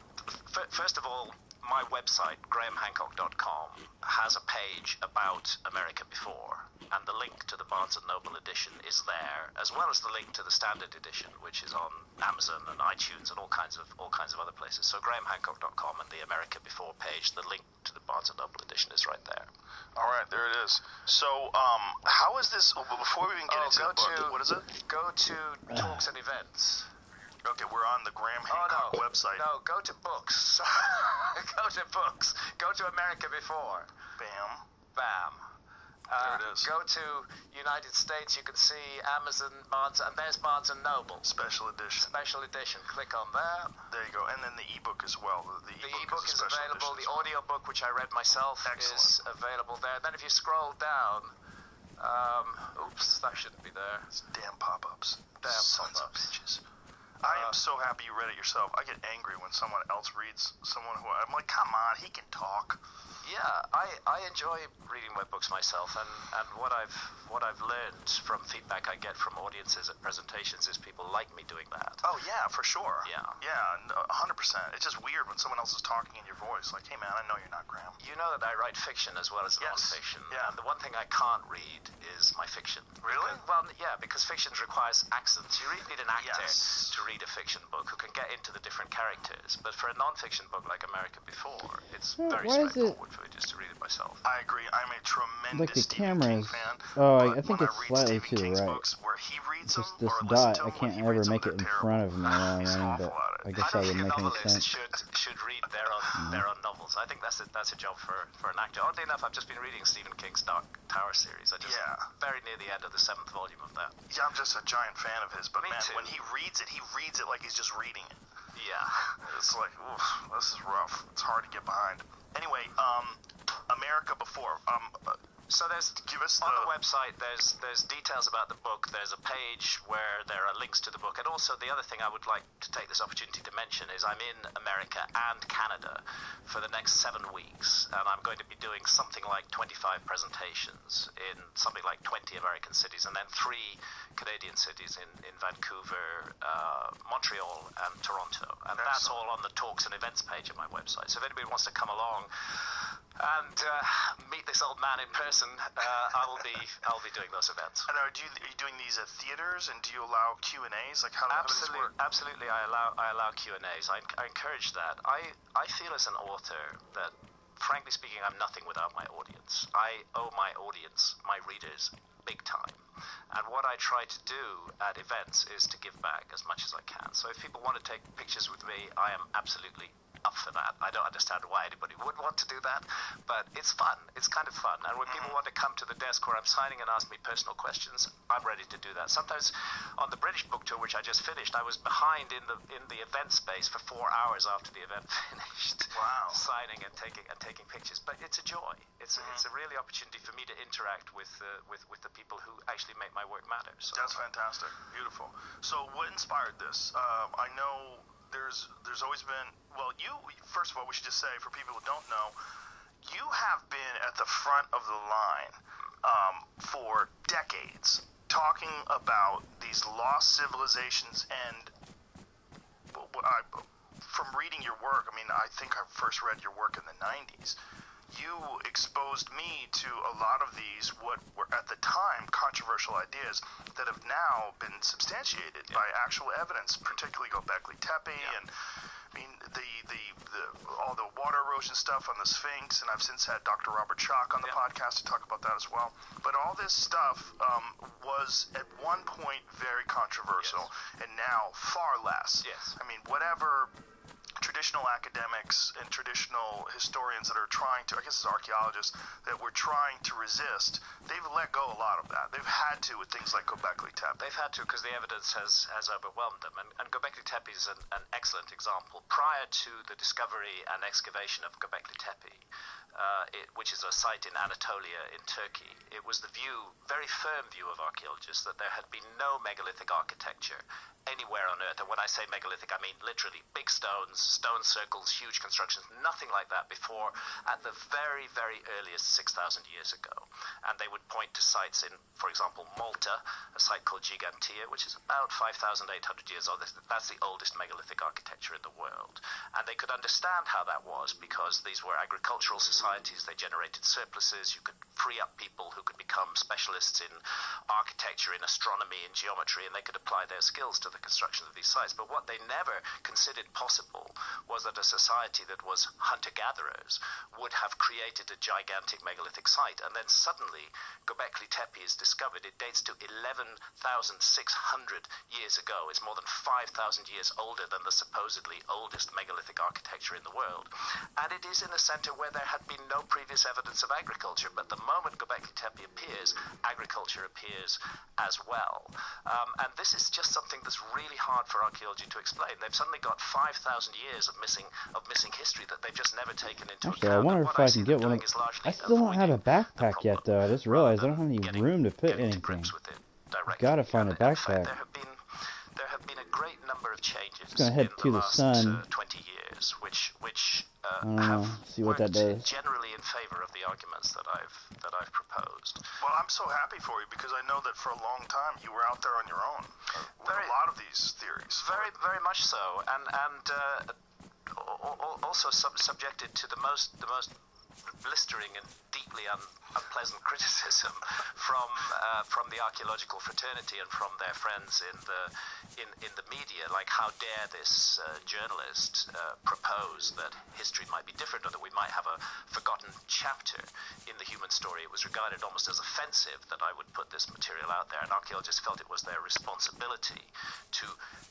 first of all, my website, grahamhancock.com, has a page about America Before, and the link to the Barnes & Noble edition is there, as well as the link to the standard edition, which is on Amazon and iTunes and all kinds of other places. So grahamhancock.com and the America Before page, the link to the Barnes & Noble edition is right there. All right, there it is. So, how is this? Before we even get into the book, what is it? Go to Talks and Events. Okay, we're on the Graham Hancock website. No, go to books. Go to books. Go to America Before. Bam. Bam. There it is. Go to United States. You can see Amazon, Barnes, and there's Barnes & Noble. Special edition. Special edition. Click on there. There you go. And then the ebook as well. The ebook is available. The audiobook, which I read myself, is available there. Then if you scroll down, oops, that shouldn't be there. It's damn pop-ups. Damn Sons pop-ups. of bitches. I am so happy you read it yourself. I get angry when someone else reads someone who I'm like, come on, he can talk. Yeah, I enjoy reading my books myself, and what I've learned from feedback I get from audiences at presentations is people like me doing that. Oh yeah, for sure. Yeah. Yeah, 100%. It's just weird when someone else is talking in your voice. Like, hey man, I know you're not Graham. You know that I write fiction as well as non-fiction. Yeah. And the one thing I can't read is my fiction. Really? Because fiction requires accents. You really need an actor Yes. to read a fiction book who can get into the different characters. But for a non-fiction book like America Before, it's very why is it- straightforward for me just to read it myself. I agree. I'm a tremendous Like the Stephen King cameras. fan. Oh, but I think when it's read slightly Stephen to the King's right. books where he reads Just them this or listen dot, to I them, can't when he ever reads make them, it in they're front of me while I'm He's running, awful but at it. I guess I that don't would think make any novelists sense. should read their own novels. I think that's a job for an actor. Oddly enough, I've just been reading Stephen King's Dark Tower series. Very near the end of the 7th volume of that. Yeah, I'm just a giant fan of his. But Me man, too. when he reads it like he's just reading it. Yeah. It's like, oof, this is rough. It's hard to get behind. Anyway, America Before. So there's Give us on the website. There's details about the book. There's a page where there are links to the book, and also the other thing I would like to take this opportunity to mention is I'm in America and Canada for the next 7 weeks, and I'm going to be doing something like 25 presentations in something like 20 American cities, and then 3 Canadian cities in Vancouver, Montreal, and Toronto, and that's all on the talks and events page of my website. So if anybody wants to come along and meet this old man in person, I'll be doing those events. And are you doing these at theaters, and do you allow Q&As? Like, how does this work? Absolutely, I allow Q&As. I encourage that. I feel as an author that, frankly speaking, I'm nothing without my audience. I owe my audience, my readers, big time. And what I try to do at events is to give back as much as I can. So if people want to take pictures with me, I am absolutely up for that. I don't understand why anybody would want to do that, but it's fun. It's kind of fun. And when people want to come to the desk where I'm signing and ask me personal questions, I'm ready to do that. Sometimes on the British book tour, which I just finished, I was behind in the event space for 4 hours after the event finished. Wow. Signing and taking pictures. But it's a joy. It's a really opportunity for me to interact with the people who actually make my work matter. So That's fantastic. Beautiful. So what inspired this? I know there's always been, well, first of all, we should just say, for people who don't know, you have been at the front of the line for decades, talking about these lost civilizations. And from reading your work, I mean, I think I first read your work in the 90s. You exposed me to a lot of these, what were at the time controversial ideas that have now been substantiated by actual evidence, particularly Göbekli Tepe, and I mean all the water erosion stuff on the Sphinx, and I've since had Dr. Robert Schock on the podcast to talk about that as well. But all this stuff was at one point very controversial, and now far less. Yes. I mean, whatever traditional academics and traditional historians that are trying to, I guess as archaeologists, that were trying to resist, they've let go a lot of that. They've had to with things like Göbekli Tepe. They've had to because the evidence has overwhelmed them. And Göbekli Tepe is an excellent example. Prior to the discovery and excavation of Göbekli Tepe, which is a site in Anatolia in Turkey, it was the very firm view of archaeologists that there had been no megalithic architecture anywhere on Earth. And when I say megalithic, I mean literally big stones, stone circles, huge constructions, nothing like that before at the very, very earliest 6,000 years ago. And they would point to sites in, for example, Malta, a site called Gigantia, which is about 5,800 years old. That's the oldest megalithic architecture in the world. And they could understand how that was because these were agricultural societies. They generated surpluses. You could free up people who could become specialists in architecture, in astronomy, in geometry, and they could apply their skills to the construction of these sites. But what they never considered possible was that a society that was hunter-gatherers would have created a gigantic megalithic site. And then suddenly Göbekli Tepe is discovered. It dates to 11,600 years ago. It's more than 5,000 years older than the supposedly oldest megalithic architecture in the world. And it is in a center where there had been no previous evidence of agriculture. But the moment Göbekli Tepe appears, agriculture appears as well. And this is just something that's really hard for archaeology to explain. They've suddenly got 5,000 years of missing history that they've just never taken into Actually, account. I wonder if I can get one. I still don't have a backpack yet, though. I just realized I don't have any room to put anything. Gotta find a backpack. Gotta find a backpack. There have been a great number of changes gonna head in to the last sun. 20 years, which I don't know. have See what that worked does. generally in favor of the arguments that I've proposed. Well, I'm so happy for you because I know that for a long time you were out there on your own with a lot of these theories. Very, very much so, and also subjected to the most blistering and deeply unpleasant criticism from the archaeological fraternity and from their friends in the media, like how dare this journalist propose that history might be different, or that we might have a forgotten chapter in the human story. It was regarded almost as offensive that I would put this material out there, and archaeologists felt it was their responsibility to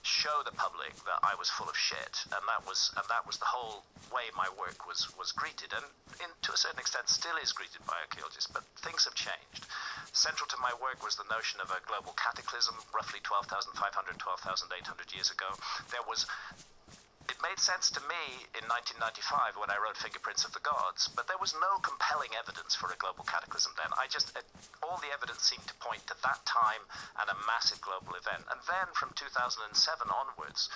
show the public that I was full of shit, and that was the whole way my work was greeted, and to a certain extent still is greeted by archaeologists. But things have changed. Central to my work was the notion of a global cataclysm, roughly 12,500, 12,800 years ago. It made sense to me in 1995 when I wrote Fingerprints of the Gods, but there was no compelling evidence for a global cataclysm then. All the evidence seemed to point to that time and a massive global event. And then from 2007 onwards,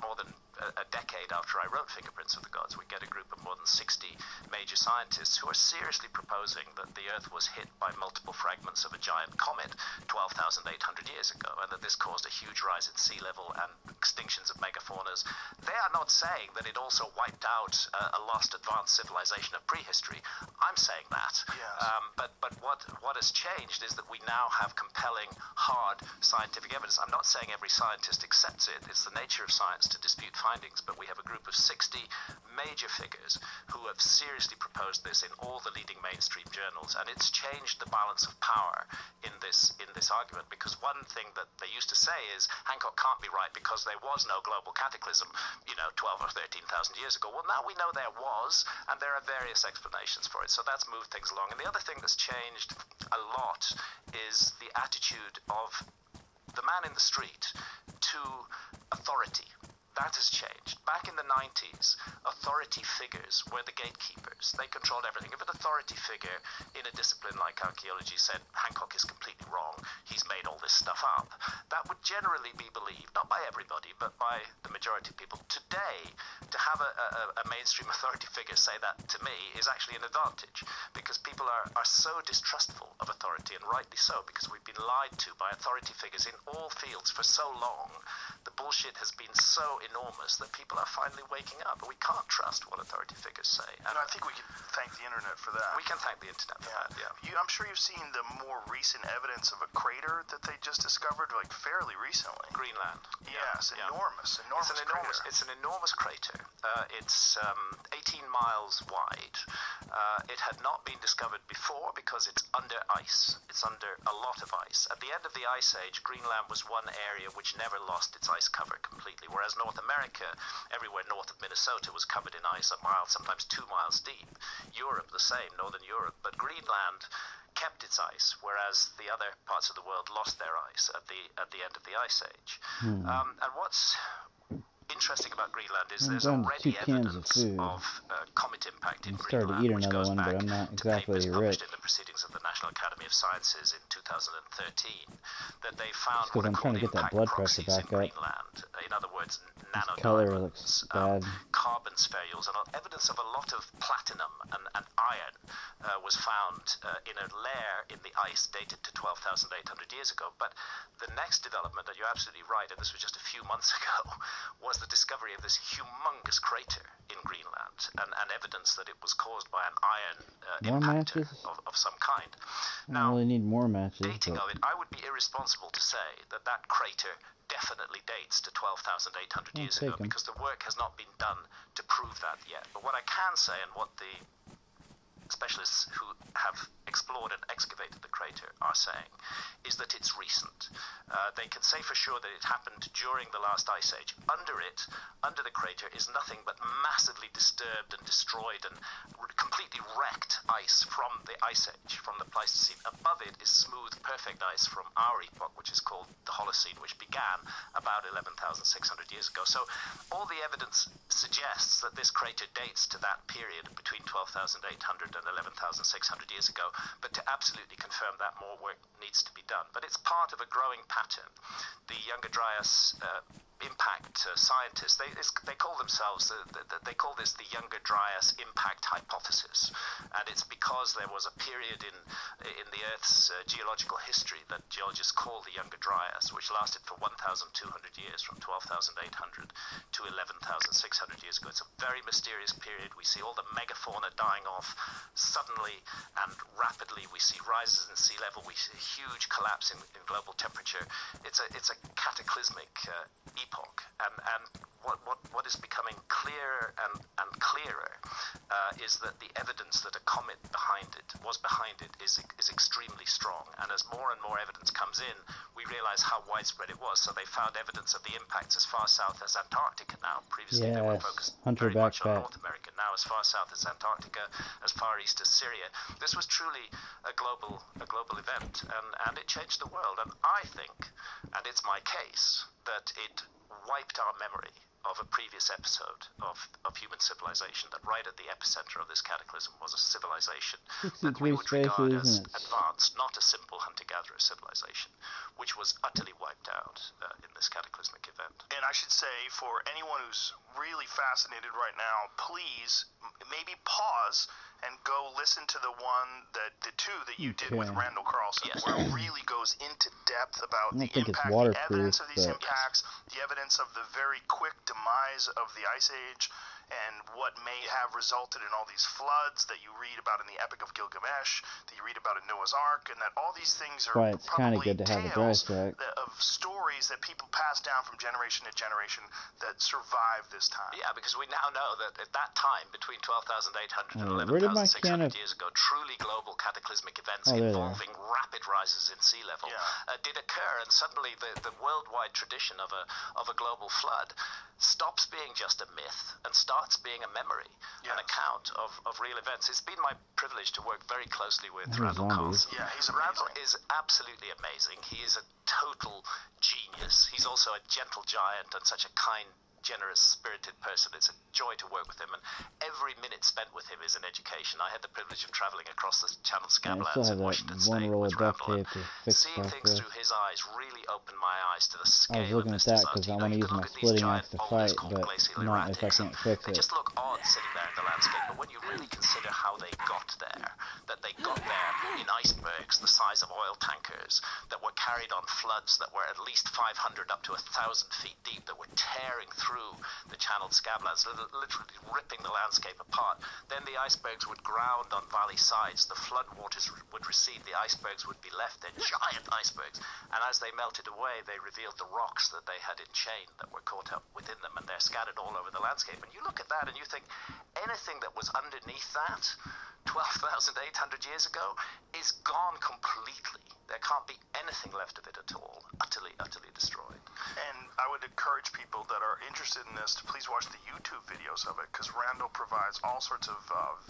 more than a decade after I wrote Fingerprints of the Gods, we get a group of more than 60 major scientists who are seriously proposing that the Earth was hit by multiple fragments of a giant comet 12,800 years ago, and that this caused a huge rise in sea level and extinctions of megafaunas. They are not saying that it also wiped out a lost advanced civilization of prehistory. I'm saying that. Yes. But what has changed is that we now have compelling, hard scientific evidence. I'm not saying every scientist accepts it. It's the nature of science to dispute findings, but we have a group of 60 major figures who have seriously proposed this in all the leading mainstream journals, and it's changed the balance of power in this argument, because one thing that they used to say is Hancock can't be right because there was no global cataclysm 12 or 13,000 years ago. Well, now we know there was, and there are various explanations for it, so that's moved things along. And the other thing that's changed a lot is the attitude of the man in the street to authority. That has changed. Back in the 90s, authority figures were the gatekeepers. They controlled everything. If an authority figure in a discipline like archaeology said Hancock is completely wrong, he's made all this stuff up, that would generally be believed, not by everybody, but by the majority of people. Today, to have a mainstream authority figure say that to me is actually an advantage, because people are so distrustful of authority, and rightly so, because we've been lied to by authority figures in all fields for so long. The bullshit has been so enormous that people are finally waking up, and we can't trust what authority figures say. And I think we can thank the internet for that. We can thank the internet for that, yeah. I'm sure you've seen the more recent evidence of a crater that they just discovered, like fairly recently. Greenland. Yes, yeah. Enormous crater. It's an enormous crater. It's 18 miles wide. It had not been discovered before because it's under ice. It's under a lot of ice. At the end of the Ice Age, Greenland was one area which never lost its ice cover completely, whereas North America, everywhere north of Minnesota, was covered in ice a mile, sometimes 2 miles deep. Europe, the same, northern Europe. But Greenland kept its ice, whereas the other parts of the world lost their ice at the end of the Ice Age. And what's interesting about Greenland is there's already evidence of comet impact in Greenland, which goes back to papers published in the Proceedings of the National Academy of Sciences in 2013, that they found what are called impact proxies in Greenland. In other words, nanodiamonds, carbon spherules, and evidence of a lot of platinum and iron was found in a layer in the ice dated to 12,800 years ago. But the next development, and you're absolutely right, and this was just a few months ago, was the discovery of this humongous crater in Greenland, and evidence that it was caused by an iron impact of some kind. Now, I really need more matches. Dating of it, I would be irresponsible to say that crater definitely dates to 12,800 years ago, because the work has not been done to prove that yet. But what I can say, and what the specialists who have explored and excavated the crater are saying, is that it's recent. They can say for sure that it happened during the last ice age. Under the crater is nothing but massively disturbed and destroyed and completely wrecked ice from the ice age, from the Pleistocene. Above it is smooth, perfect ice from our epoch, which is called the Holocene, which began about 11,600 years ago. So all the evidence suggests that this crater dates to that period between 12,800 and 11,600 years ago, but to absolutely confirm that, more work needs to be done. But it's part of a growing pattern. The Younger Dryas impact scientists, they call themselves, they call this the Younger Dryas impact hypothesis, and it's because there was a period in the Earth's geological history that geologists call the Younger Dryas, which lasted for 1,200 years, from 12,800 to 11,600 years ago. It's a very mysterious period. We see all the megafauna dying off suddenly and rapidly. We see rises in sea level. We see a huge collapse in global temperature. It's a cataclysmic epoch, and what is becoming clearer and clearer is that the evidence that a comet was behind it is extremely strong. And as more and more evidence comes in, we realize how widespread it was. So they found evidence of the impacts as far south as Antarctica now. Previously they were focused very much on North America. Now as far south as Antarctica, as far east as Syria. This was truly a global event, and it changed the world. And I think, and it's my case, that it wiped our memory of a previous episode of human civilization, that right at the epicenter of this cataclysm was a civilization that we would regard as advanced, not a simple hunter-gatherer civilization, which was utterly wiped out in this cataclysmic event. And I should say, for anyone who's really fascinated right now, please maybe pause and go listen to the two that you did with Randall Carlson, where it really goes into depth about the impact, the evidence of these impacts, the evidence of the very quick demise of the Ice Age, and what may have resulted in all these floods that you read about in the Epic of Gilgamesh, that you read about in Noah's Ark, and that all these things are probably good to have a dry stack of stories that people pass down from generation to generation that survive this time. Yeah, because we now know that at that time, between 12,800 and 11,600 years ago, truly global cataclysmic events involving rapid rises in sea level did occur, and suddenly the worldwide tradition of a global flood stops being just a myth and starts being a memory, an account of real events. It's been my privilege to work very closely with Randall Carlson. Yeah, Randall is absolutely amazing. He is a total genius. He's also a gentle giant and such a kind, generous, spirited person. It's a joy to work with him, and every minute spent with him is an education. I had the privilege of traveling across the Channel Scablands in Washington State with Randall, and seeing things through his eyes really opened my eyes to the scale of this disaster. I want to use my splitting axe to fight, but not if I can't fix They it. just look odd sitting there in the landscape, but when you really consider how they got there, that they got there in icebergs the size of oil tankers, that were carried on floods that were at least 500 up to 1,000 feet deep, that were tearing through the channeled scablands, literally ripping the landscape apart. Then the icebergs would ground on valley sides, the flood waters would recede, the icebergs would be left, they're giant icebergs, and as they melted away, they revealed the rocks that they had enchained that were caught up within them, and they're scattered all over the landscape. And you look at that and you think, anything that was underneath that 12,800 years ago is gone completely. There can't be anything left of it at all. Utterly, utterly destroyed. And I would encourage people that are interested in this to please watch the YouTube videos of it, because Randall provides all sorts of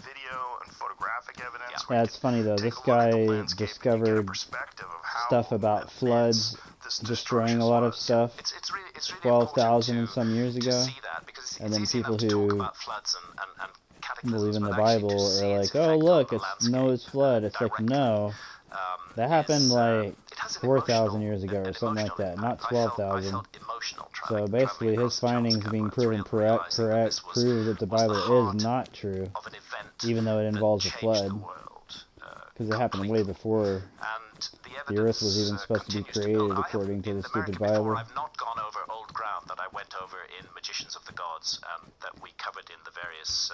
video and photographic evidence. Yeah, it's funny though. This guy discovered stuff about floods destroying a lot of stuff it's really 12,000 and some years ago, and then people who believe in the Bible are like, oh look, it's Noah's flood. It's like, no, that happened like 4,000 years ago or something like that, not 12,000. So basically his findings being proven correct prove that the Bible is not true, even though it involves a flood, because it happened way before the earth was even supposed to be created according to the stupid Bible. I've not gone over old ground that I went over in Magicians of the Gods, and that we covered in the various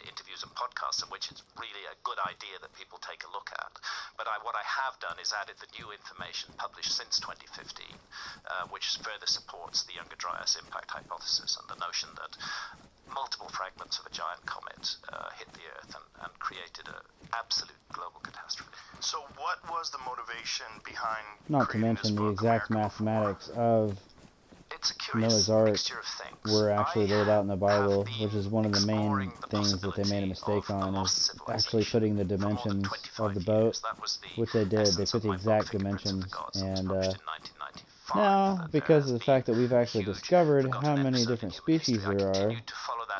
interviews and podcasts, in which it's really a good idea that people take a look at. But what I have done is added the new information published since 2015, which further supports the Younger Dryas impact hypothesis and the notion that multiple fragments of a giant comet hit the Earth and created an absolute global catastrophe. So what was the motivation behind not to mention the exact mathematics of Noah's Ark were actually laid out in the Bible, which is one of the main things that they made a mistake on, is actually putting the dimensions of the boat, which they did. They put the exact dimensions, and now, because of the fact that we've actually discovered how many different species there are,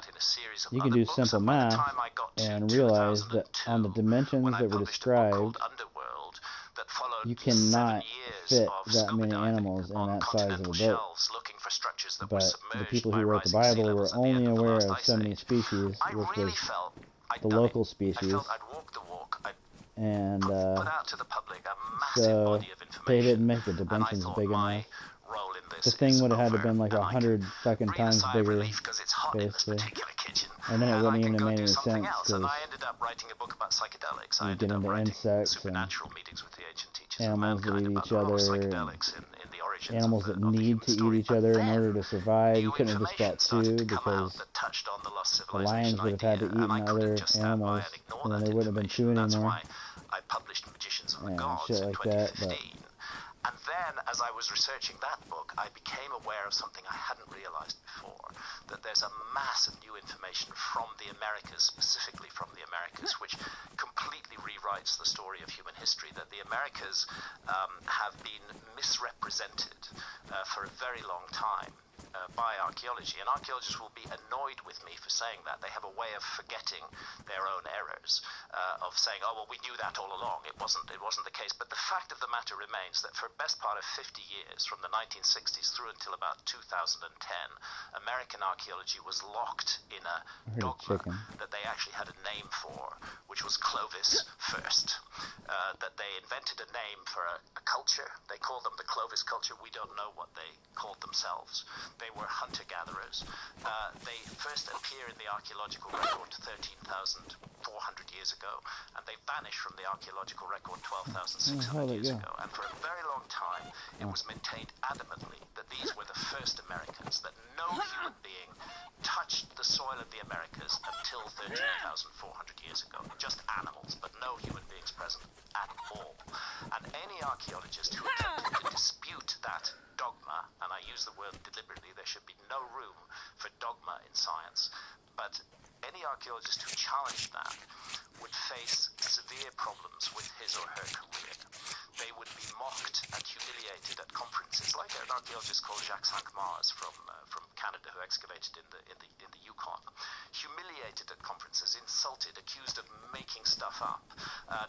out in a series of you can other do books, simple and by the math time I got to and realize that 2002, on the dimensions when I that were published a book called described, Underworld, that followed you 7 cannot years fit of that scuba many diving animals in on that size of a continental boat. shelves looking for structures that were But submerged the people by who wrote the rising sea Bible levels were at the only end of the aware last of ice 70 age. species, I which really was felt I'd the done local it. I species. felt I'd walked the walk. I'd And put out to the public a massive so body of information. they didn't make the and I dimensions thought big my enough. role in this The thing is would have had to over, been like and I 100 can fucking breathe a times sigh of bigger, relief because it's hot in this basically. particular kitchen, And then it and wouldn't I even can have go made do any something sense, else. And because I ended up writing a book about psychedelics. I you ended get up into writing insects and supernatural meetings with the ancient teachers of animals that mankind eat about each the role of other, psychedelics in the origins animals of that the need human to story. eat each But other in then order to survive. You new couldn't have just brought information started two, to come out because that touched on the lost the lions civilization would have had to idea, eat and I couldn't other just stand by animals, and ignore and then that there wouldn't have been information. two That's anymore, why I published Magicians of the and Gods shit in like that. But 2015. And then, as I was researching that book, I became aware of something I hadn't realized before, that there's a mass of new information from the Americas, specifically from the Americas, which completely rewrites the story of human history, that the Americas have been misrepresented for a very long time by archaeology, and archaeologists will be annoyed with me for saying that. They have a way of forgetting their own errors, of saying, oh, well, we knew that all along. It wasn't the case. But the fact of the matter remains that for the best part of 50 years, from the 1960s through until about 2010, American archaeology was locked in a dogma that they actually had a name for, which was Clovis first. That they invented a name for a culture. They called them the Clovis culture. We don't know what they called themselves. They were hunter-gatherers. They first appear in the archaeological record 13,400 years ago, and they vanished from the archaeological record 12,600 years ago. And for a very long time, it was maintained adamantly that these were the first Americans, that no human being touched the soil of the Americas until 13,400 years ago. Just animals, but no human beings present at all. And any archaeologist who attempted to dispute that dogma, and I use the word deliberately, there should be no room for dogma in science, but any archaeologist who challenged that would face severe problems with his or her career. They would be mocked and humiliated at conferences, like an archaeologist called Jacques Cinq-Mars from Canada, who excavated in the Yukon. Humiliated at conferences, insulted, accused of making stuff up.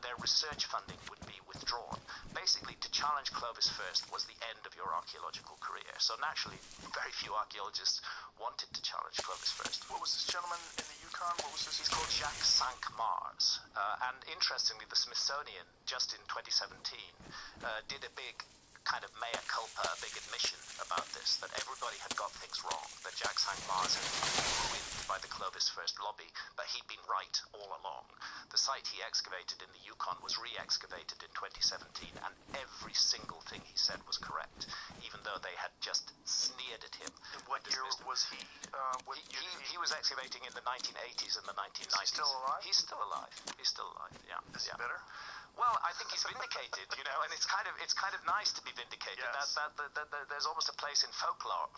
Their research funding would be withdrawn. Basically, to challenge Clovis first was the end of your archaeological career. So naturally, very few archaeologists wanted to challenge Clovis first. What was this gentleman in the Yukon? What was this? He's called Jacques Cinq-Mars. And interestingly, the Smithsonian, just in 2017, did a big kind of mea culpa, a big admission about this, that everybody had got things wrong, that Jacques Cinq-Mars had been ruined by the Clovis first lobby, but he'd been right all along. The site he excavated in the Yukon was re-excavated in 2017, and every single thing he said was correct, even though they had just sneered at him. In what year was he? He was excavating in the 1980s and the 1990s. Is he still alive? He's still alive. He's still alive. Yeah. Is he better? Well, I think he's vindicated, you know, and it's kind of nice to be vindicated. Yes. That there's almost a place in folklore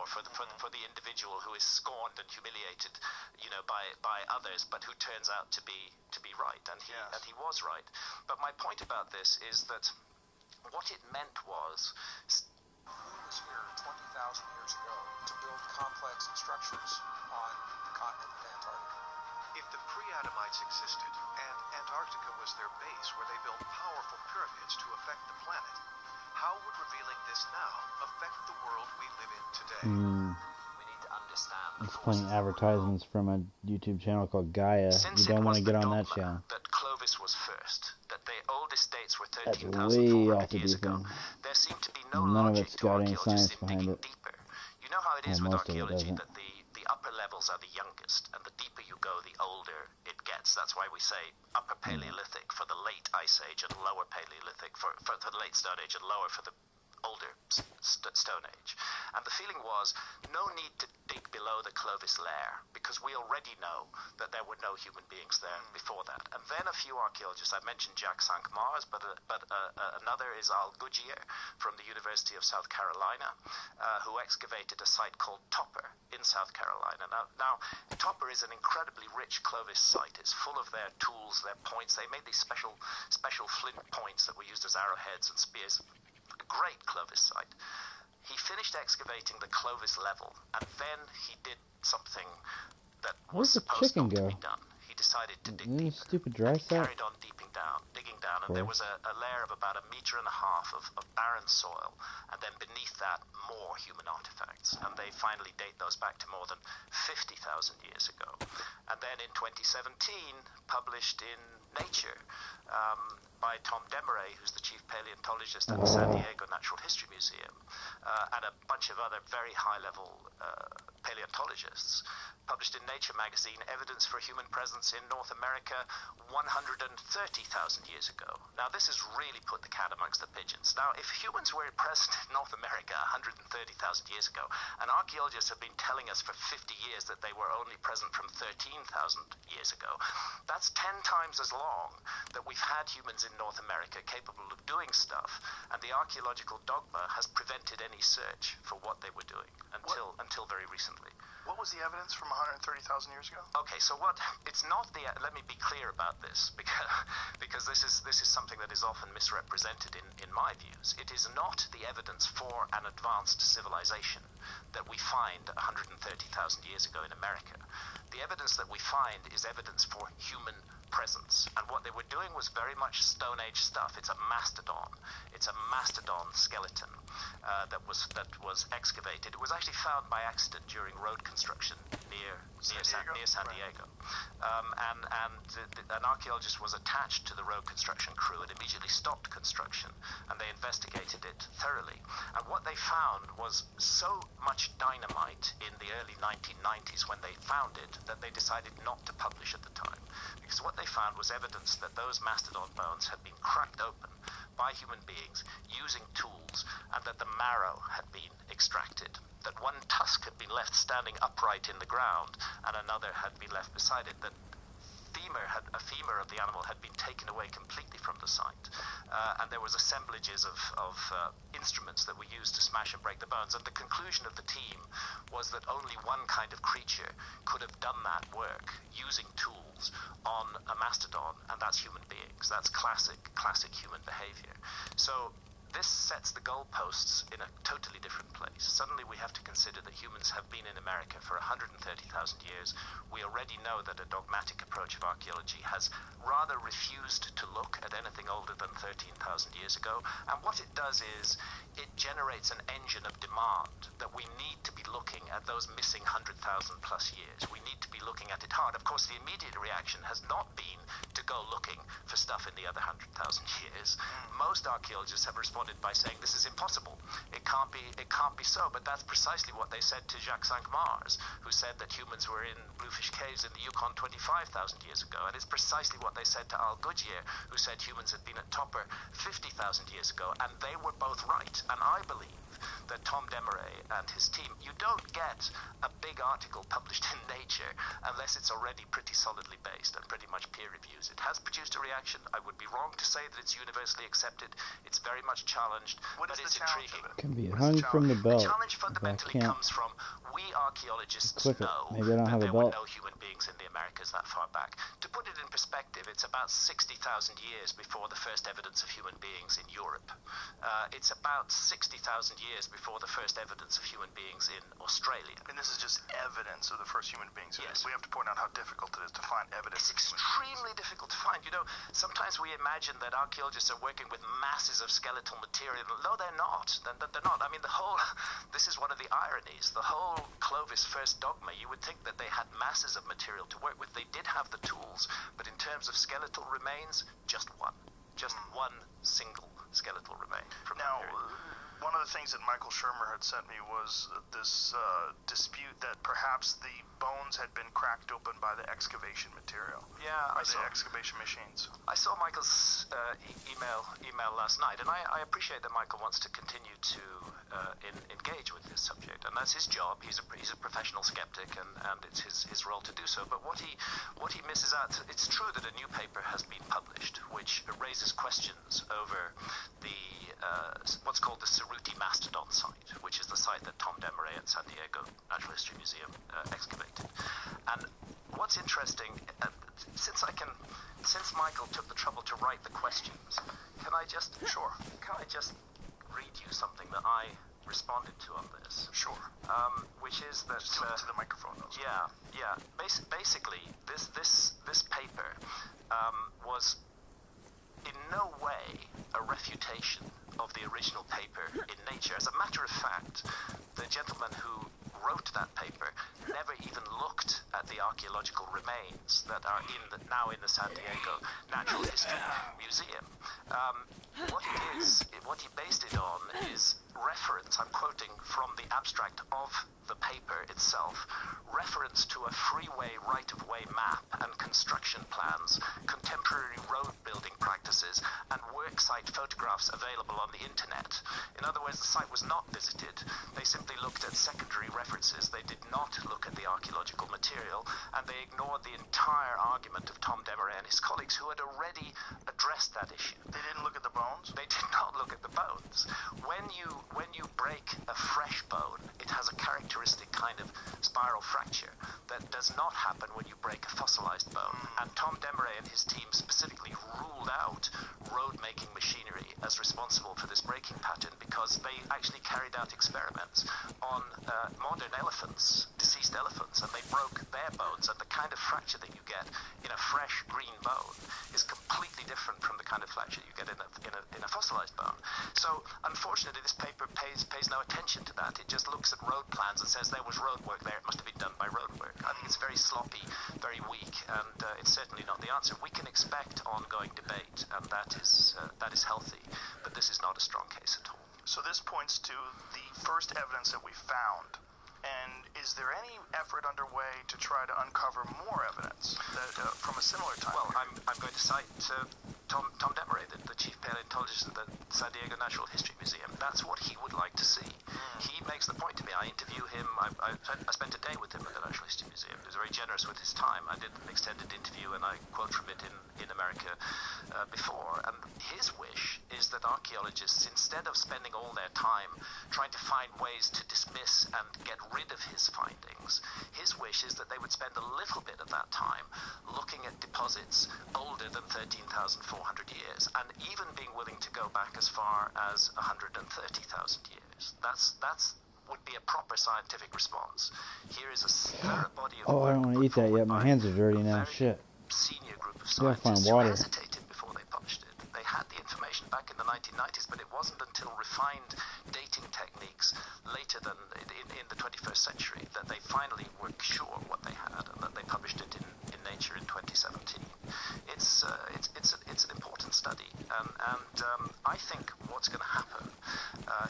for the individual who is scorned and humiliated, you know, by others, but who turns out to be right, and he was right. But my point about this is that what it meant was. Who was here 20,000 years ago to build complex structures on the continent of Antarctica? If the pre-Adamites existed, and Antarctica was their base where they built powerful pyramids to affect the planet, how would revealing this now affect the world we live in today? We need to understand. It's playing advertisements from a YouTube channel called Gaia. You don't want to get on that channel. That Clovis was first, that the oldest dates were That's way off 13,400 the years deep ago. end. There seemed to be no None of logic it's to got any archaeologists science in behind digging it. deeper. You know how it is Well, with most of it archaeology, doesn't. that the upper levels are the youngest, and the deeper you go, the older it gets. That's why we say upper Paleolithic for the late Ice Age and lower Paleolithic for the late Stone Age and lower for the older Stone Age. And the feeling was no need to dig below the Clovis layer, because we already know that there were no human beings there before that. And then a few archaeologists, I mentioned Jacques Cinq-Mars, but another is Al Goodyear from the University of South Carolina, who excavated a site called Topper in South Carolina. Now Topper is an incredibly rich Clovis site. It's full of their tools, their points. They made these special flint points that were used as arrowheads and spears. A great Clovis site. He finished excavating the Clovis level, and then he did something that Where's was the supposed chicken not to go? be done. He decided to dig Isn't it a deeper. stupid dry And he sack? carried on digging down, and there was a layer of about 1.5 meters of barren soil, and then beneath that, more human artifacts. And they finally date those back to more than 50,000 years ago. And then in 2017, published in Nature, by Tom Demaray, who's the chief paleontologist at the San Diego Natural History Museum, and a bunch of other very high-level paleontologists, published in Nature magazine, evidence for human presence in North America 130,000 years ago. Now, this has really put the cat amongst the pigeons. Now, if humans were present in North America 130,000 years ago, and archaeologists have been telling us for 50 years that they were only present from 13,000 years ago, that's 10 times as long that we've had humans in North America capable of doing stuff, and the archaeological dogma has prevented any search for what they were doing until very recently. What was the evidence from 130,000 years ago? Okay, so it's not the, let me be clear about this, because this is something that is often misrepresented in my views. It is not the evidence for an advanced civilization that we find 130,000 years ago in America. The evidence that we find is evidence for human presence, and what they were doing was very much Stone Age stuff. It's a mastodon. It's a mastodon skeleton that was excavated. It was actually found by accident during road construction near San Diego. And an archaeologist was attached to the road construction crew and immediately stopped construction, and they investigated it thoroughly. And what they found was so much dynamite in the early 1990s when they found it that they decided not to publish at the time, because what they found was evidence that those mastodon bones had been cracked open by human beings using tools, and that the marrow had been extracted, that one tusk had been left standing upright in the ground and another had been left beside it, that a femur of the animal had been taken away completely from the site, and there was assemblages of instruments that were used to smash and break the bones. And the conclusion of the team was that only one kind of creature could have done that work using tools on a mastodon, and that's human beings. That's classic human behavior. So this sets the goalposts in a totally different place. Suddenly we have to consider that humans have been in America for 130,000 years. We already know that a dogmatic approach of archaeology has rather refused to look at anything older than 13,000 years ago. And what it does is it generates an engine of demand that we need to be looking at those missing 100,000 plus years. We need to be looking at it hard. Of course, the immediate reaction has not been to go looking for stuff in the other 100,000 years. Most archaeologists have responded by saying this is impossible. It can't be so. But that's precisely what they said to Jacques Cinq-Mars, who said that humans were in Bluefish Caves in the Yukon 25,000 years ago. And it's precisely what they said to Al Goodyear, who said humans had been at Topper 50,000 years ago. And they were both right. And I believe that Tom Demaray and his team, you don't get a big article published in Nature unless it's already pretty solidly based and pretty much peer reviews. It has produced a reaction. I would be wrong to say that it's universally accepted. It's very much challenged, but it's intriguing. Can be hung from the belt. The challenge fundamentally comes from we archaeologists know Maybe I don't have that a there were belt. no human beings in the Americas that far back. To put it in perspective, it's about 60,000 years before the first evidence of human beings in Europe. It's about 60,000 years before the first evidence of human beings in Australia. And this is just evidence of the first human beings. Yes. We have to point out how difficult it is to find evidence. It's extremely difficult to find. You know, sometimes we imagine that archaeologists are working with masses of skeletal material. No, they're not. They're not. I mean, this is one of the ironies. The whole Clovis first dogma, you would think that they had masses of material to work with. They did have the tools, but in terms of skeletal remains, just one. Just one single skeletal remain from that period. One of the things that Michael Shermer had sent me was this dispute that perhaps the bones had been cracked open by the excavation material. Yeah, by the excavation machines. I saw Michael's email last night, and I appreciate that Michael wants to continue to engage with this subject, and that's his job. He's a professional skeptic, and it's his role to do so. But what he misses out, it's true that a new paper has been published, which raises questions over the what's called the Cerruti Mastodon site, which is the site that Tom Demaray at San Diego Natural History Museum excavated. And what's interesting, since Michael took the trouble to write the questions, can I just read you something that I responded to on this. Sure. Which is that Just to the microphone. yeah. Basically, this paper was in no way a refutation of the original paper in Nature. As a matter of fact, the gentleman who wrote that paper never even looked at the archaeological remains that are now in the San Diego Natural History Museum. What he based it on is reference, I'm quoting from the abstract of the paper itself, reference to a freeway right-of-way map and construction plans, contemporary road building practices, and worksite photographs available on the internet. In other words, the site was not visited. They simply looked at secondary references. They did not look at the archaeological material, and they ignored the entire argument of Tom Demeray and his colleagues, who had already addressed that issue. They didn't look at the bones? They did not look at the bones. When you break a fresh bone, it has a characteristic kind of spiral fracture that does not happen when you break a fossilized bone. And Tom Demeray and his team specifically ruled out road-making machinery as responsible for this breaking pattern, because they actually carried out experiments on modern elephants, deceased elephants, and they broke their bones, and the kind of fracture that you get in a fresh green bone is completely different from the kind of fracture you get in a fossilized bone. So unfortunately, this paper pays no attention to that. It just looks at road plans and says there was road work there, it must have been done by road work. I think it's very sloppy, very weak, and it's certainly not the answer. We can expect ongoing debate, and that is healthy, but this is not a strong case at all. So this points to the first evidence that we found. And is there any effort underway to try to uncover more evidence that, from a similar time? Well, I'm going to cite Tom Demeray, the chief paleontologist at the San Diego Natural History Museum. That's what he would like to see. He makes the point to me. I interview him. I spent a day with him at the Natural History Museum. He was very generous with his time. I did an extended interview, and I quote from it in America before. And his wish is that archaeologists, instead of spending all their time trying to find ways to dismiss and get rid of his findings, his wish is that they would spend a little bit of that time looking at deposits older than 13,400 years, and even being willing to go back as far as 130,000 years. That's would be a proper scientific response. Here is a thorough body of work. I don't want to eat that yet. My hands are dirty now. Shit. Senior group of Gotta find scientists who water. hesitated before they published it. They had the information back in the 1990s, but it wasn't until refined dating techniques later than in the 21st century that they finally were sure what they had, and that they published it in Nature in 2017. It's an important study, and I think what's going to happen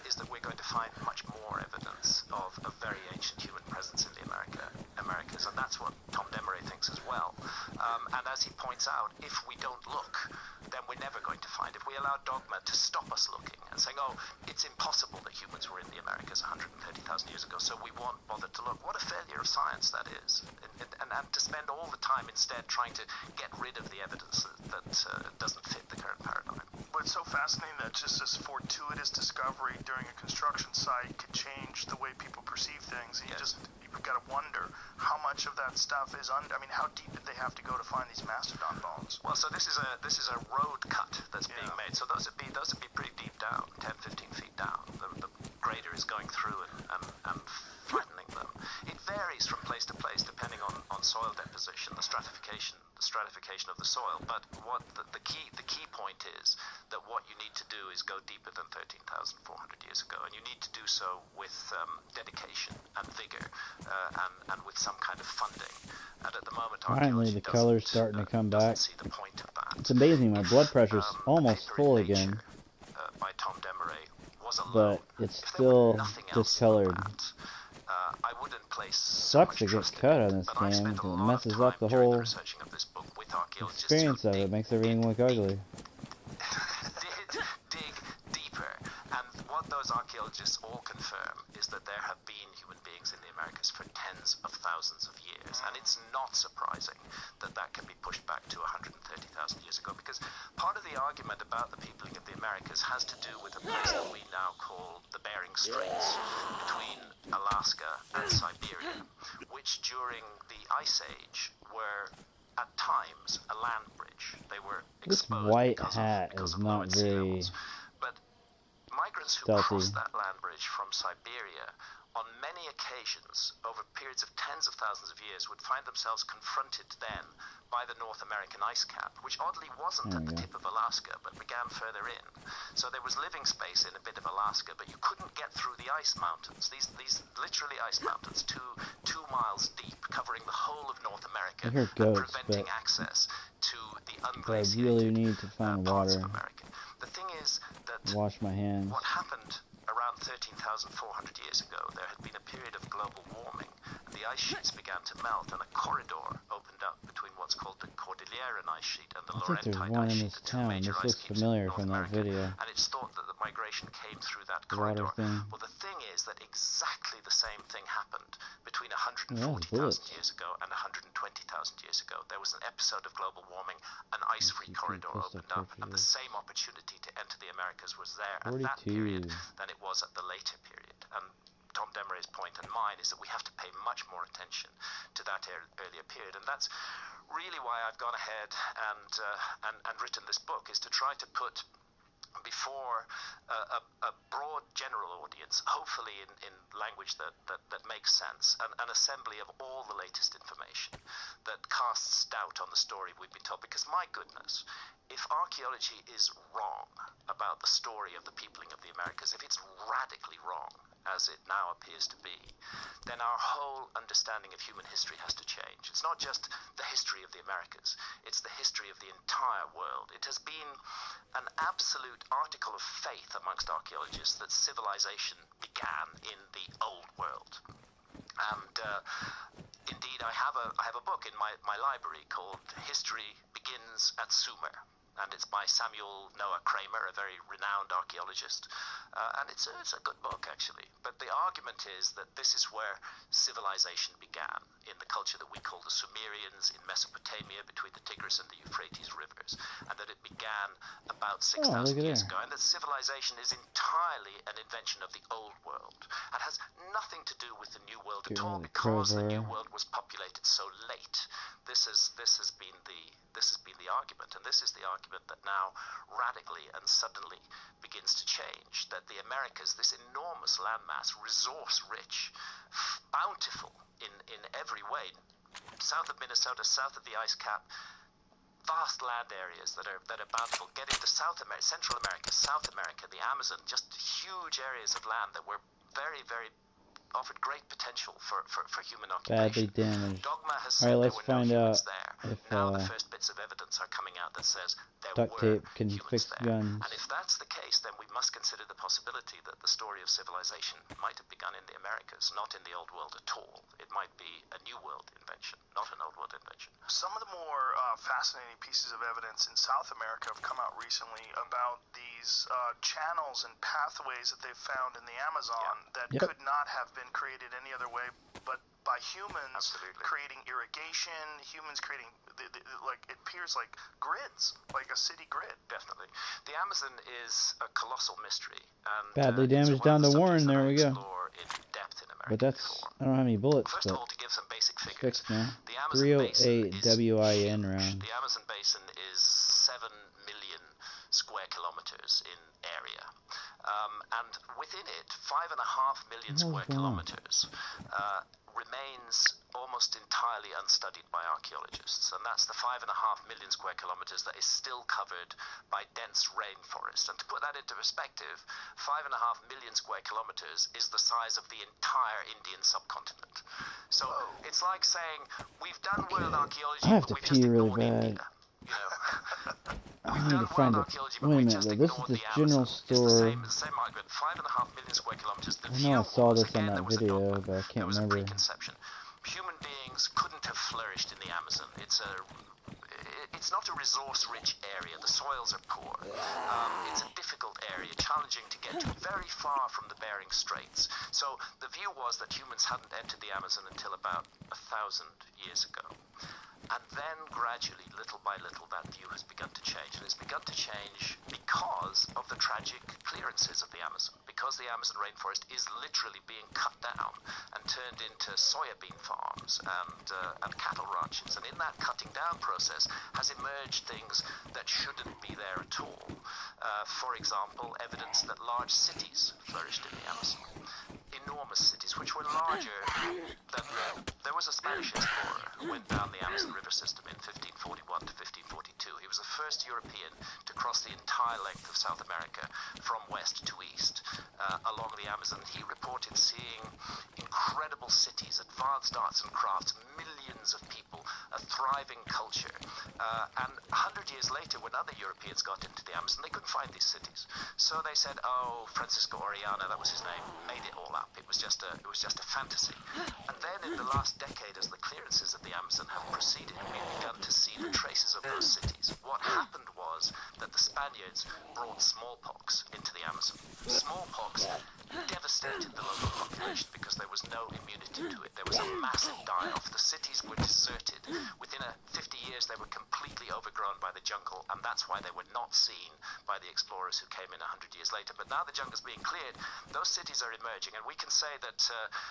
is that we're going to find much more evidence of a very ancient human presence in the Americas, and that's what Tom Demeray thinks as well. And as he points out, if we don't look, then we're never going to find. If we allow dogma to stop us looking and saying, oh, it's impossible that humans were in the Americas 130,000 years ago, so we won't bother to look. What a failure of science that is. And to spend all the time instead trying to get rid of the evidence that doesn't fit the current paradigm. But it's so fascinating that just this fortuitous discovery during a construction site could change the way people perceive things. And you've got to wonder how much of that stuff is I mean, how deep did they have to go to find these mastodon bones? Well, so this is a road cut that's being made. So those would be pretty deep down, 10, 15 feet down. The grader is going through and flattening them. It varies from place to place depending on soil deposition, the stratification of the soil. But what the key point is that what you need to do is go deeper than 13,400 years ago, and you need to do so with dedication and vigor, and with some kind of funding. And at the moment, Finally, the color's starting to come back. See the point of that. It's amazing. My blood pressure's almost full again, by Tom Demeray was but it's still discolored. I wouldn't place Sucks to get cut on this game because it messes up the whole experience of it. Makes everything look ugly. dig deeper, and what those archaeologists all confirm is that there have been human beings in the Americas for tens of thousands of years, and it's not surprising that that can be pushed back to 130,000 years ago, because part of the argument about the peopling of the Americas has to do with a place that we now call the Bering Straits between Alaska and Siberia, which during the Ice Age were at times a land bridge. They were This exposed white because hat of is low not sea very levels. But migrants who Stealthy. crossed that land bridge from Siberia on many occasions over periods of tens of thousands of years would find themselves confronted then by the North American ice cap, which oddly wasn't at the tip of Alaska but began further in. So there was living space in a bit of Alaska, but you couldn't get through the ice mountains. These literally ice mountains, 2 miles deep, covering the whole of North America, I hear and goats, preventing but access to the I unglaciated really need to find parts water. of America. The thing is that Wash my hands. what happened around 13,400 years ago, there had been a period of global warming, and the ice sheets began to melt, and a corridor opened up between what's called the Cordilleran ice sheet and the I think there's Laurentide one ice in sheet, this the two town. major This ice looks caps in familiar North from that America. video. And it's thought that the migration came through that Water corridor. thing. Well, the thing is that exactly the same thing happened between 140,000 bullets. years ago and 120,000 years ago. There was an episode of global warming, an ice-free corridor pistol opened up, and the cartridges. same opportunity to enter the Americas was there at that period 42. than it was at the later period. And Tom Demery's point and mine is that we have to pay much more attention to that earlier period, and that's really why I've gone ahead and written this book, is to try to put before a broad general audience, hopefully in language that makes sense, an assembly of all the latest information that casts doubt on the story we've been told. Because my goodness, if archaeology is wrong about the story of the peopling of the Americas, if it's radically wrong, as it now appears to be, then our whole understanding of human history has to change. It's not just the history of the Americas, it's the history of the entire world. It has been an absolute article of faith amongst archaeologists that civilization began in the old world. And indeed, I have a book in my library called History Begins at Sumer. And it's by Samuel Noah Kramer, a very renowned archaeologist. And it's a good book, actually. But the argument is that this is where civilization began, in the culture that we call the Sumerians in Mesopotamia between the Tigris and the Euphrates rivers, and that it began about 6,000 years ago, and that civilization is entirely an invention of the Old World. It has nothing to do with the New World at all, because the New World was populated so late. This has been the argument, and this is the argument that now radically and suddenly begins to change, that the Americas, this enormous landmass, resource-rich, bountiful in every way, south of Minnesota, south of the ice cap, vast land areas that are bountiful, get into South America, Central America, South America, the Amazon, just huge areas of land that were very, very offered great potential for human occupation. Badly damaged. Dogma has said Alright, there let's were no find humans out there. if Now the first bits of evidence are coming out that says there duct were tape can humans fix there. guns. And if that's the case, then we must consider the possibility that the story of civilization might have begun in the Americas, not in the Old World at all. It might be a New World invention, not an Old World invention. Some of the more fascinating pieces of evidence in South America have come out recently about these channels and pathways that they've found in the Amazon that could not have been created any other way but by humans. Absolutely. Creating irrigation, humans creating, like, it appears like grids, like a city grid. Definitely. The Amazon is a colossal mystery. And, Badly it's damaged one down of to the Warren, subjects that there I we go. explore in depth in American But that's, Reform. I don't have any bullets, First of but all, to give some basic it's figures, fixed now. the Amazon basin 308 is WIN huge. round. The Amazon basin is 7 million square kilometers in area. And within it, 5.5 million square kilometers remains almost entirely unstudied by archaeologists, and that's the 5.5 million square kilometers that is still covered by dense rainforest. And to put that into perspective, 5.5 million square kilometers is the size of the entire Indian subcontinent. So it's like saying we've done world archaeology, I have but to we've just pee really ignored bad. India. You know, I need to find it. archaeology, Wait but a we minute, just though. This is ignored the the general Amazon. store. It's the same argument. 5.5 million square kilometers. The I view know I saw was, this on again, that there was a video, dogma. but I There can't was a remember. preconception. Human beings couldn't have flourished in the Amazon. It's not a resource-rich area. The soils are poor. It's a difficult area, challenging to get to, very far from the Bering Straits. So the view was that humans hadn't entered the Amazon until about 1,000 years ago. And then gradually, little by little, that view has begun to change. And it's begun to change because of the tragic clearances of the Amazon. Because the Amazon rainforest is literally being cut down and turned into soybean farms and cattle ranches. And in that cutting down process has emerged things that shouldn't be there at all. For example, evidence that large cities flourished in the Amazon. Enormous cities, which were larger than there was a Spanish explorer who went down the Amazon River system in 1541 to 1542. He was the first European to cross the entire length of South America from west to east along the Amazon. He reported seeing incredible cities, advanced arts and crafts, millions of people, a thriving culture. And 100 years later, when other Europeans got into the Amazon, they couldn't find these cities. So they said, oh, Francisco Orellana, that was his name, made it all up. It was just a fantasy. And then in the last decade, as the clearances of the Amazon have proceeded, we've begun to see the traces of those cities. What happened was that the Spaniards brought smallpox into the Amazon. Smallpox devastated the local population because there was no immunity to it. There was a massive die-off. The cities were deserted. Within 50 years, they were completely overgrown by the jungle, and that's why they were not seen by the explorers who came in 100 years later. But now the jungle's being cleared, those cities are emerging, and we can say that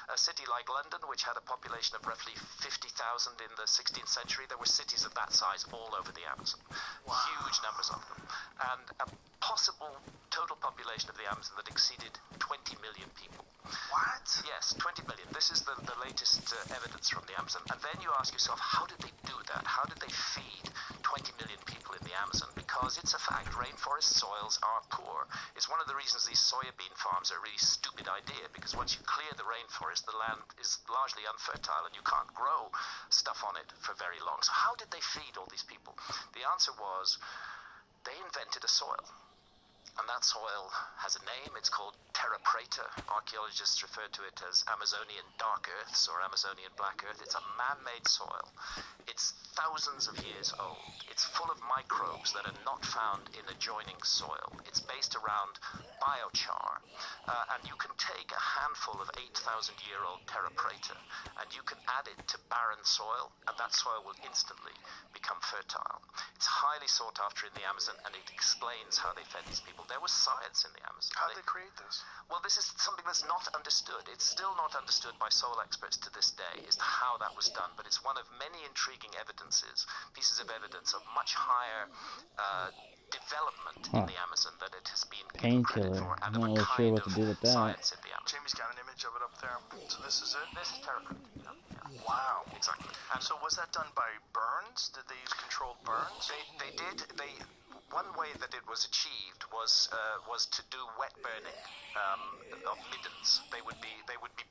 a city like London, which had a population of roughly 50,000 in the 16th century, there were cities of that size all over the Amazon. Wow. Huge numbers of them. And a possible total population of the Amazon that exceeded 20 million people. What? Yes, 20 million. This is the latest evidence from the Amazon. And then you ask yourself, how did they do that? How did they feed 20 million people in the Amazon? Because it's a fact, rainforest soils are poor. It's one of the reasons these soybean farms are a really stupid idea, because once you clear the rainforest, the land is largely unfertile and you can't grow stuff on it for very long. So how did they feed all these people? The answer was they invented a soil. And that soil has a name. It's called terra preta. Archaeologists refer to it as Amazonian dark earths or Amazonian black earth. It's a man-made soil. It's thousands of years old. It's full of microbes that are not found in adjoining soil. It's based around biochar. And you can take a handful of 8,000-year-old terra preta and you can add it to barren soil, and that soil will instantly become fertile. It's highly sought after in the Amazon, and it explains how they fed these people. There was science in the Amazon. How did they create this? Well, this is something that's not understood. It's still not understood by soil experts to this day as to how that was done, but it's one of many intriguing pieces of evidence of much higher development in the Amazon that it has been given credit for, and of a kind of science in the Amazon. Jamie's got an image of it up there. So this is it? This is terra preta. Yeah. Wow. Exactly. And so was that done by burns? Did they use controlled burns? They did. One way that it was achieved was to do wet burning of middens. They would be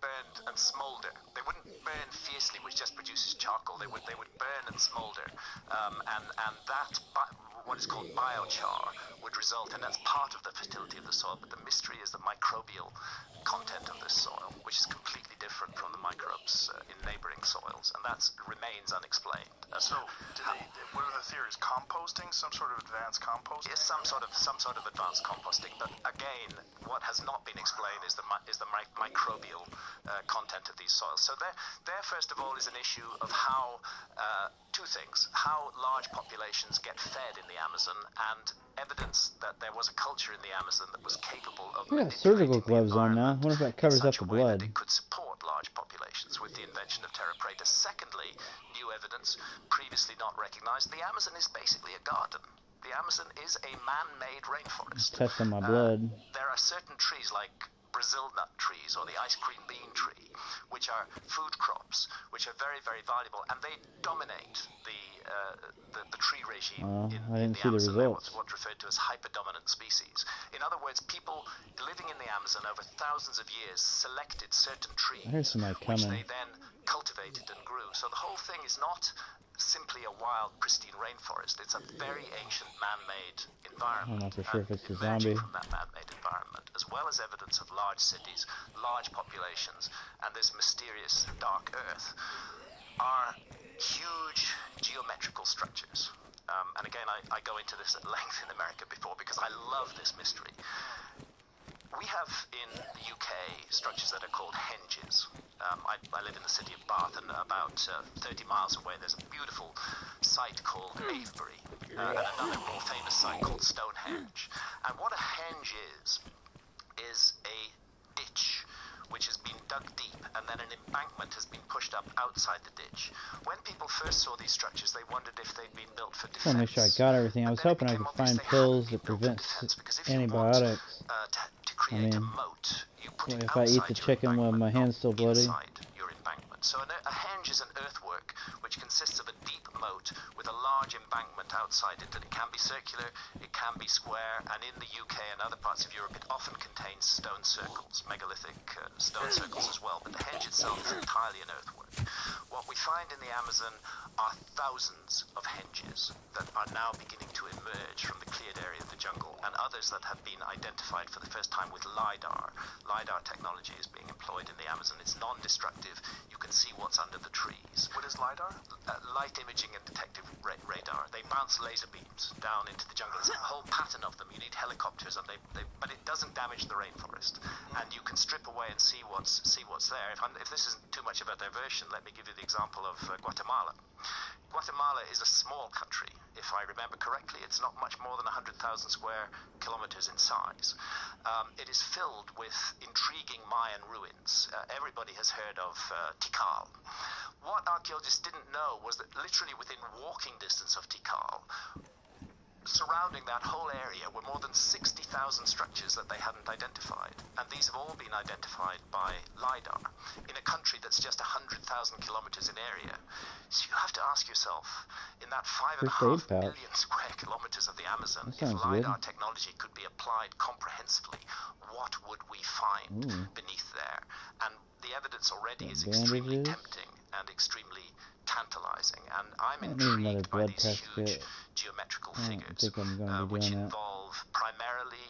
burned and smolder. They wouldn't burn fiercely, which just produces charcoal. They would burn and smolder, and that what is called biochar would result, and that's part of the fertility of the soil. But the mystery is the microbial content of this soil, which is completely different from the microbes in neighboring soils, and that remains unexplained. So, what are the theories? Composting, some sort of advanced composting? Yes, some sort of advanced composting. But again, what has not been explained is the microbial content of these soils. So there first of all is an issue of how two things: how large populations get fed in the Amazon, and evidence that there was a culture in the Amazon that was capable of surgical gloves on now. I wonder if that covers up the blood. That it could support large populations with the invention of terra preta. Secondly, new evidence previously not recognized. The Amazon is basically a garden. The Amazon is a man-made rainforest. Testing my blood. There are certain trees like Brazil nut trees or the ice cream bean tree, which are food crops, which are very, very valuable, and they dominate the tree regime in the Amazon. They're what's referred to as hyperdominant species. In other words, people living in the Amazon over thousands of years selected certain trees, which they then cultivated and grew. So the whole thing is not simply a wild, pristine rainforest. It's a very ancient man-made environment. I'm not so sure if it's a zombie. From that man-made environment, as well as evidence of large cities, large populations, and this mysterious dark earth, are huge geometrical structures. And again, I go into this at length in America before because I love this mystery. We have in the UK structures that are called henges. I live in the city of Bath, and about 30 miles away there's a beautiful site called Avebury, and another more famous site called Stonehenge. And what a henge is a ditch which has been dug deep, and then an embankment has been pushed up outside the ditch. When people first saw these structures, they wondered if they'd been built for defense. I want to make sure I got everything. I was But then it hoping I became could obvious find they pills hadn't that been built for prevent defense, because if you antibiotics. want to create a mean, moat, you put it if I eat the outside your chicken with embankment, my not hand's still bloody. inside your embankment. So a henge is an earthwork which consists of a deep moat with a large embankment outside it, and it can be circular, it can be square, and in the UK and other parts of Europe it often contains stone circles, megalithic stone circles as well, but the henge itself is entirely an earthwork. What we find in the Amazon are thousands of henges that are now beginning to emerge from the cleared area of the jungle, and others that have been identified for the first time with LiDAR. LiDAR technology is being employed in the Amazon. It's non-destructive. You can see what's under the trees. What is LiDAR? Light imaging and detective radar. They bounce laser beams down into the jungle. There's a whole pattern of them. You need helicopters, and but it doesn't damage the rainforest. And you can strip away and see what's there. If this isn't too much of a diversion, let me give you the example of Guatemala. Guatemala is a small country, if I remember correctly. It's not much more than 100,000 square kilometers in size. It is filled with intriguing Mayan ruins. Everybody has heard of Tikal. What archaeologists didn't know was that literally within walking distance of Tikal, surrounding that whole area were more than 60,000 structures that they hadn't identified. And these have all been identified by LiDAR in a country that's just 100,000 kilometers in area. So you have to ask yourself, in that 5.5 million square kilometers of the Amazon, if LiDAR technology could be applied comprehensively, what would we find beneath there? And the evidence already is extremely tempting and extremely tantalizing, and I'm intrigued by these huge geometrical figures, which involve primarily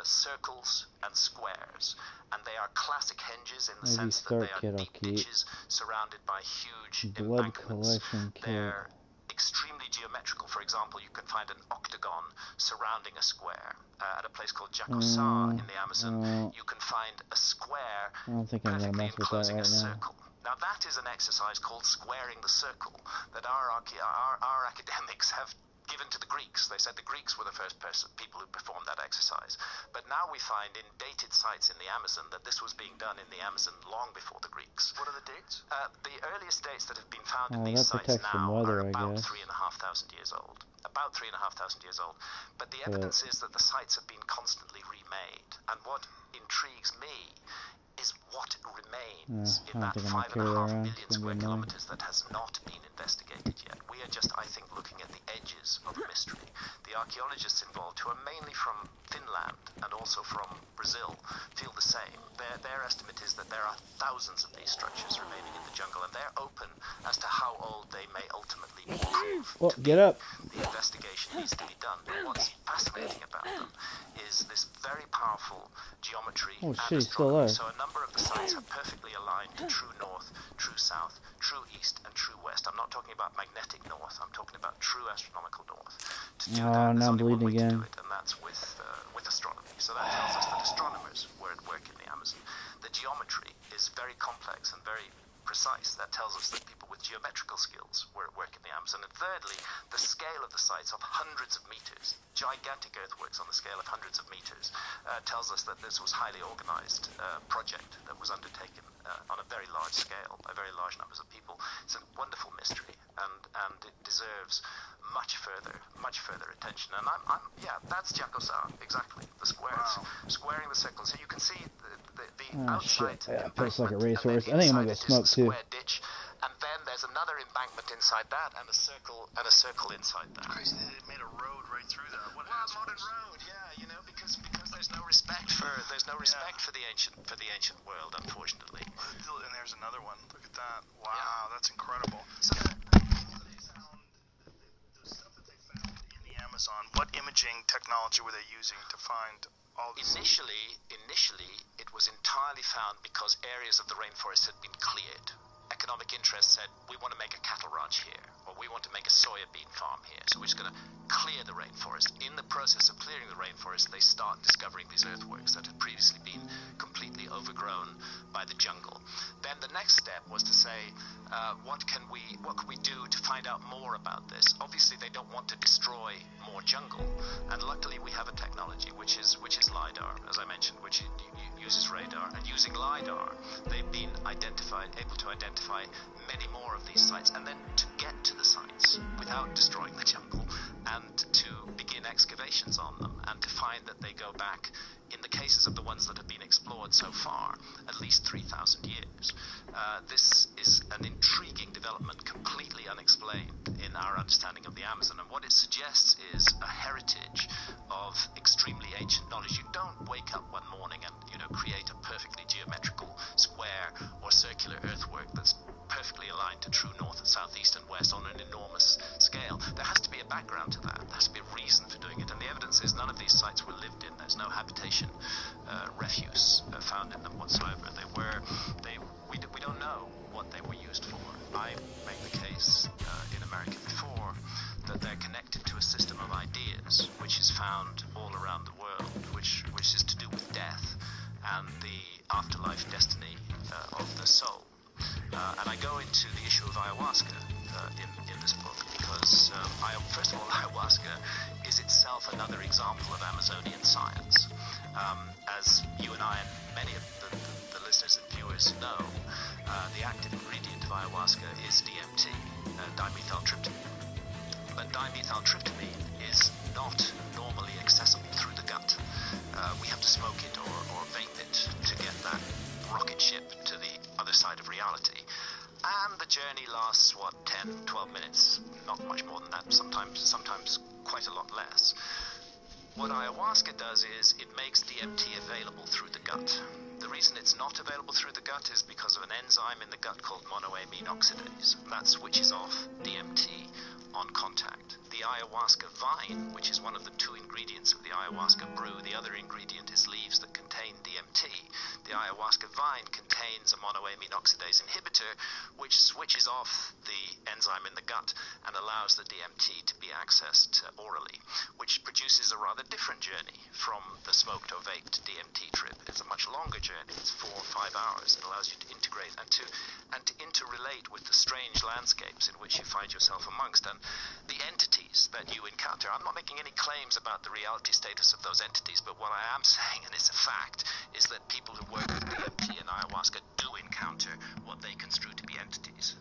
circles and squares, and they are classic henges in the sense that they are deep ditches surrounded by huge embankments. They're extremely geometrical. For example, you can find an octagon surrounding a square. At a place called Jacosá in the Amazon, you can find a square perfectly enclosing a circle. Now that is an exercise called squaring the circle that our academics have given to the Greeks. They said the Greeks were the first people who performed that exercise. But now we find in dated sites in the Amazon that this was being done in the Amazon long before the Greeks. What are the dates? The earliest dates that have been found in these sites now are about 3,500 years old. About 3,500 years old. But the evidence is that the sites have been constantly remade. And what intrigues me is what remains in that 5.5 million square kilometers that has not been investigated yet. We are just, I think, looking at the edges of mystery. The archaeologists involved, who are mainly from Finland and also from Brazil, feel the same. Their estimate is that there are thousands of these structures remaining in the jungle, and they're open as to how old they may ultimately be proved. Well, get up. The investigation needs to be done. But what's fascinating about them is this very powerful geometry and astronomy. So a number of the sites are perfectly aligned to true north, true south, true east, and true west. I'm not talking about magnetic north. I'm talking about true astronomical north. To do that, there's only one way to do it, and that's with astronomy. So that tells us that astronomers were at work in the Amazon. The geometry is very complex and very precise. That tells us that people with geometrical skills were at work in the Amazon. And thirdly, the scale of the sites of hundreds of meters, gigantic earthworks on the scale of hundreds of meters, tells us that this was highly organized project that was undertaken on a very large scale by very large numbers of people. It's a wonderful mystery, and it deserves much further attention. And that's Jacosá, exactly. The squares, squaring the circles. So you can see the outside. Yeah, it feels like a racehorse. I think I'm gonna go smoke too. Ditch, and then there's another embankment inside that, and a circle inside that. It's crazy that they made a road right through that. What a modern road, yeah, because there's no respect for the ancient world, unfortunately. And there's another one. Look at that. Wow, that's incredible. So the stuff that they found in the Amazon, what imaging technology were they using to find all these? Initially, it was entirely found because areas of the rainforest had been cleared. Economic interests said, we want to make a cattle ranch here, or we want to make a soya bean farm here, so we're just going to clear the rainforest. In the process of clearing the rainforest, they start discovering these earthworks that had previously been completely overgrown by the jungle. Then the next step was to say, what can we do to find out more about this? Obviously, they don't want to destroy more jungle, and luckily we have a technology which is LiDAR, as I mentioned, which uses radar. And using LiDAR, they've been able to identify many more of these sites. And then to get to without destroying the jungle, and to begin excavations on them, and to find that they go back, in the cases of the ones that have been explored so far, at least 3,000 years. This is an intriguing development, completely unexplained in our understanding of the Amazon, and what it suggests is a heritage of extremely ancient knowledge. You don't wake up one morning and, create a perfectly geometrical square or circular earthwork that's perfectly aligned to true north and south, east and west on an enormous scale. There has to be a background to that. There has to be a reason for doing it, and the evidence is none of these sites were lived in. There's no habitation refuse found in them whatsoever. We don't know what they were used for. I make the case in America before that they're connected to a system of ideas which is found all around the world, which is to do with death and the afterlife destiny of the soul. And I go into the issue of ayahuasca in this book because, first of all, ayahuasca is itself another example of Amazonian science. As you and I and many of the listeners and viewers know, the active ingredient of ayahuasca is DMT, dimethyltryptamine. But dimethyltryptamine is not normally accessible through the gut. We have to smoke it or vape it to get that rocket ship to the other side of reality. And the journey lasts, 10, 12 minutes, not much more than that, sometimes quite a lot less. What ayahuasca does is it makes DMT available through the gut. The reason it's not available through the gut is because of an enzyme in the gut called monoamine oxidase. That switches off DMT on contact. The ayahuasca vine, which is one of the two ingredients of the ayahuasca brew, the other ingredient is leaves that contain DMT. The ayahuasca vine contains a monoamine oxidase inhibitor, which switches off the enzyme in the gut and allows the DMT to be accessed orally, which produces a rather different journey from the smoked or vaped DMT trip. It's a much longer journey. It's 4 or 5 hours. It allows you to integrate and to interrelate with the strange landscapes in which you find yourself amongst and the entities that you encounter. I'm not making any claims about the reality status of those entities, but what I am saying, and it's a fact, is that people who work with DMT and ayahuasca do encounter what they construe to be entities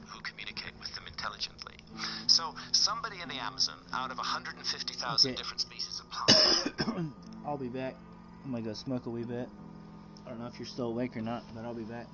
who communicate with them intelligently. So somebody in the Amazon, out of 150,000 different species of plants. I'll be back. I'm gonna go smoke a wee bit. I don't know if you're still awake or not, but I'll be back.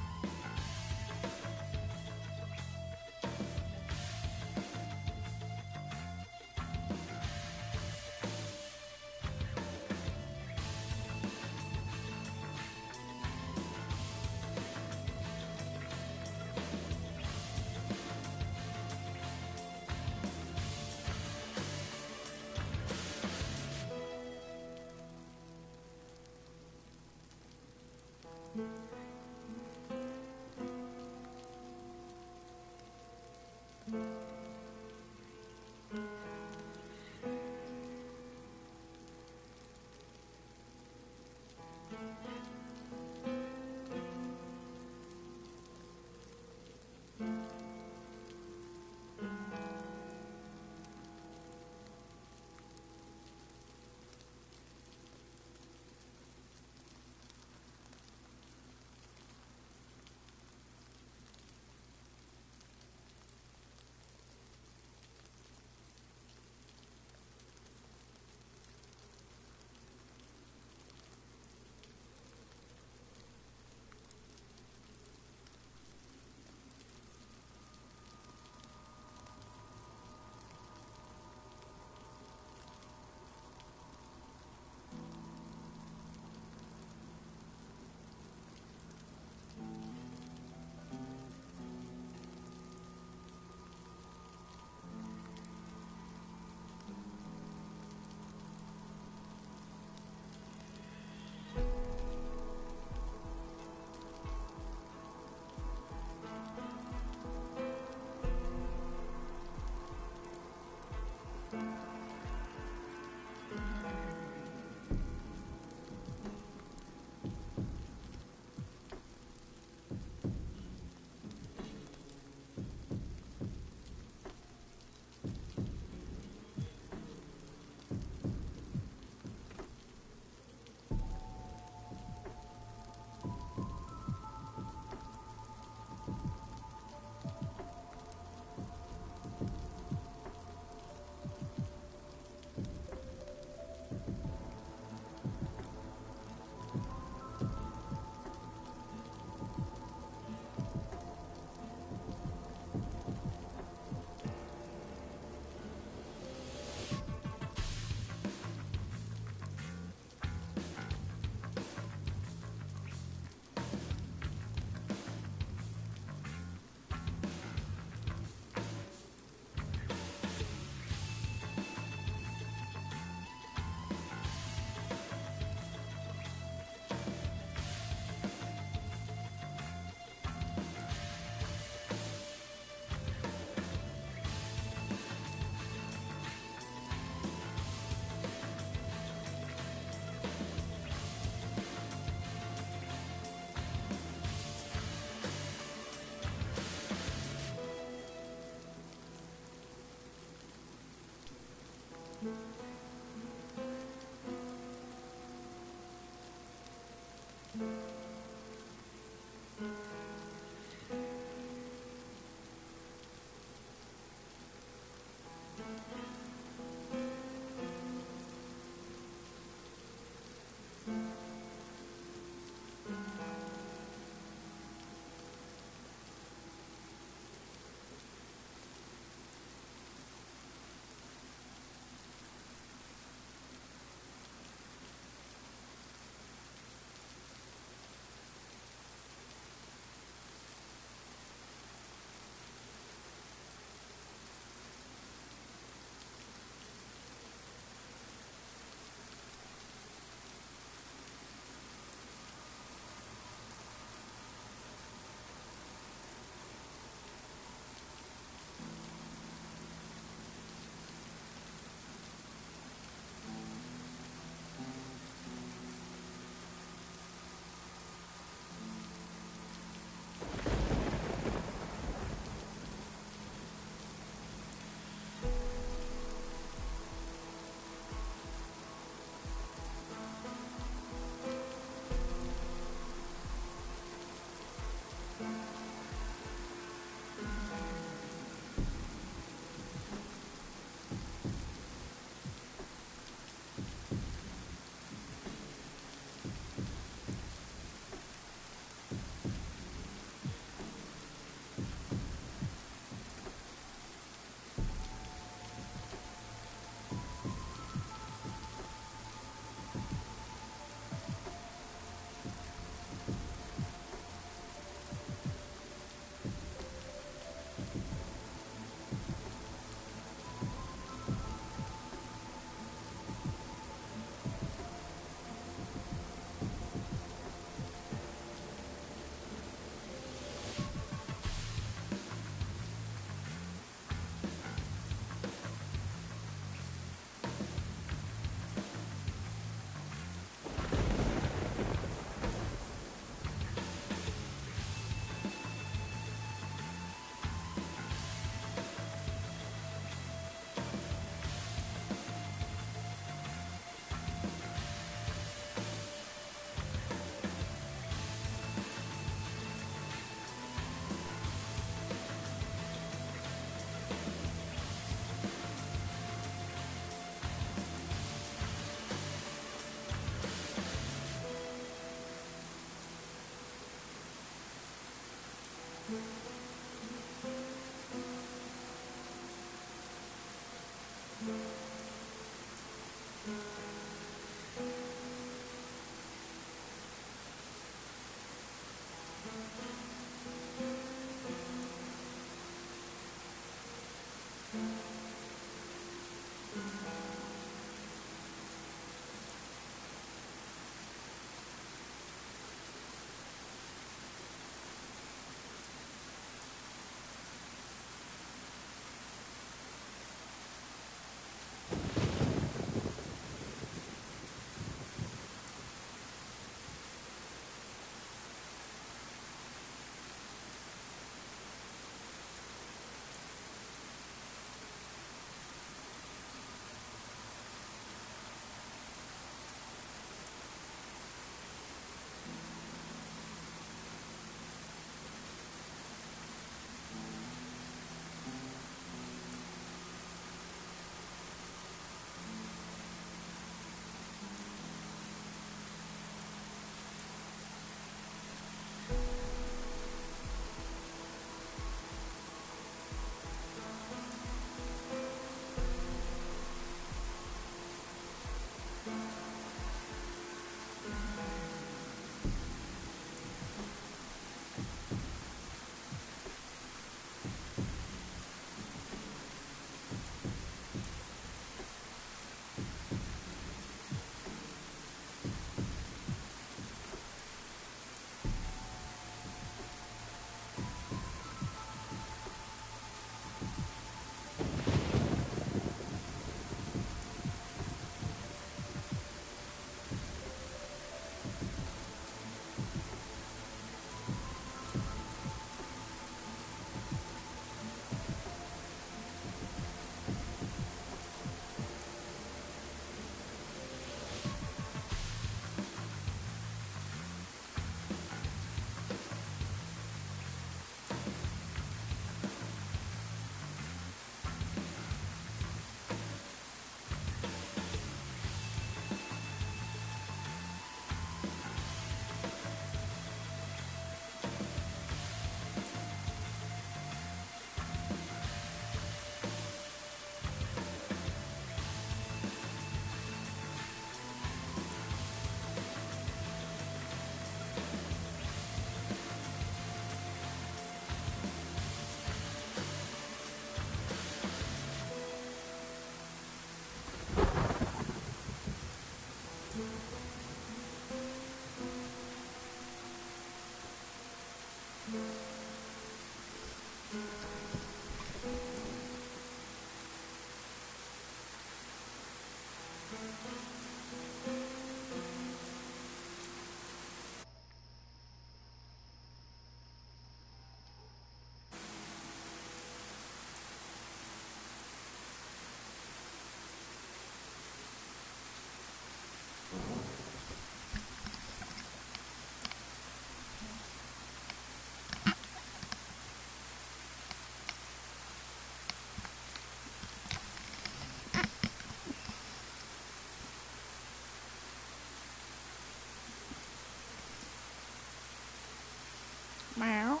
Meow.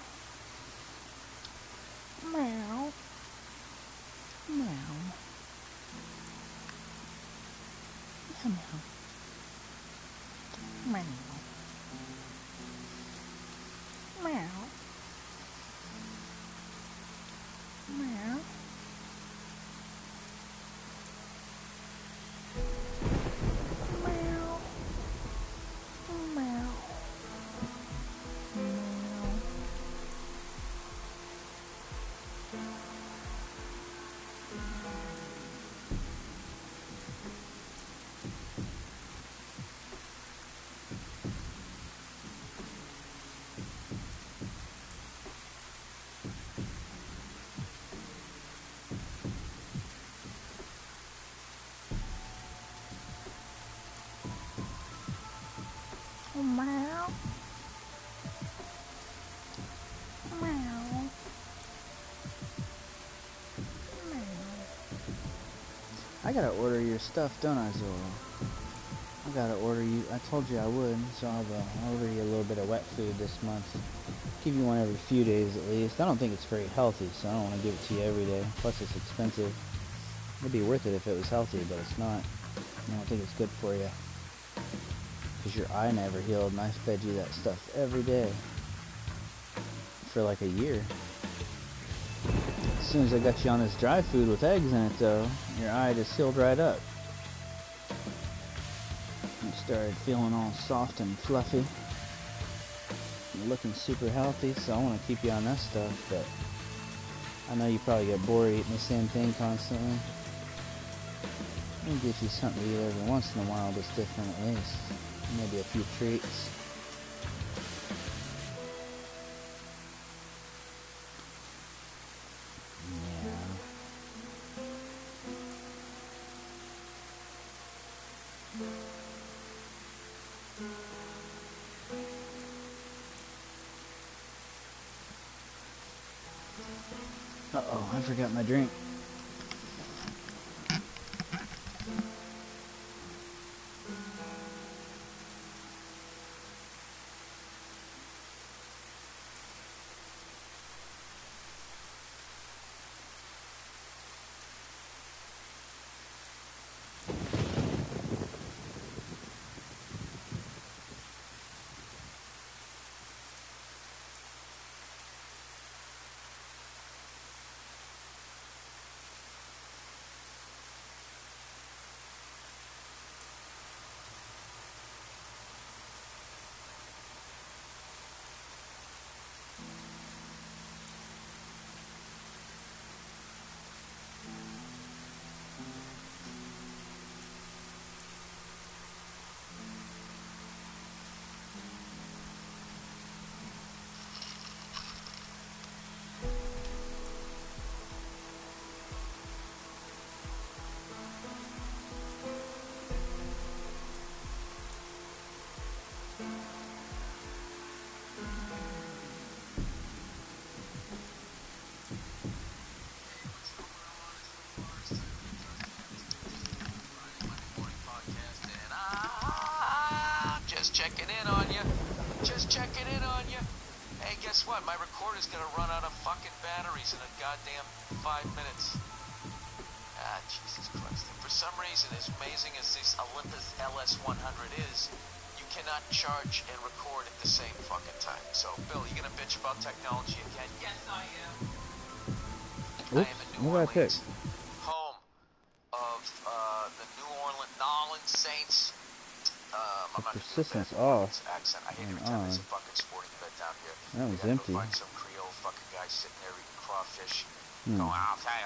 Meow. Meow. Meow. Meow. Meow. Meow. Meow. Meow. Meow. Meow. Meow. I gotta order your stuff, don't I, Zoro? I gotta order you. I told you I would, so I'll order you a little bit of wet food this month. Give you one every few days at least. I don't think it's very healthy, so I don't want to give it to you every day. Plus, it's expensive. It'd be worth it if it was healthy, but it's not. I don't think it's good for you. Because your eye never healed, and I fed you that stuff every day. For like a year. As soon as I got you on this dry food with eggs in it, though, your eye just healed right up. You started feeling all soft and fluffy. You're looking super healthy, so I want to keep you on that stuff, but I know you probably get bored eating the same thing constantly. I'll get you something to eat every once in a while that's different at least. Maybe a few treats. Uh-oh, I forgot my drink. Checking in on you. Just checking in on you. Hey, guess what? My recorder's gonna run out of fucking batteries in a goddamn 5 minutes. Ah, Jesus Christ. And for some reason, as amazing as this Olympus LS100 is, you cannot charge and record at the same fucking time. So, Bill, you gonna bitch about technology again? Yes, I am. Oops, I am in New Orleans, home of the New Orleans Saints. I'm not persistence off. off. Accent. I hate every time there's a fucking sporting event down here. That was I gotta empty. go find some Creole fucking guy sitting there eating crawfish, Hmm. going, I'll tell you,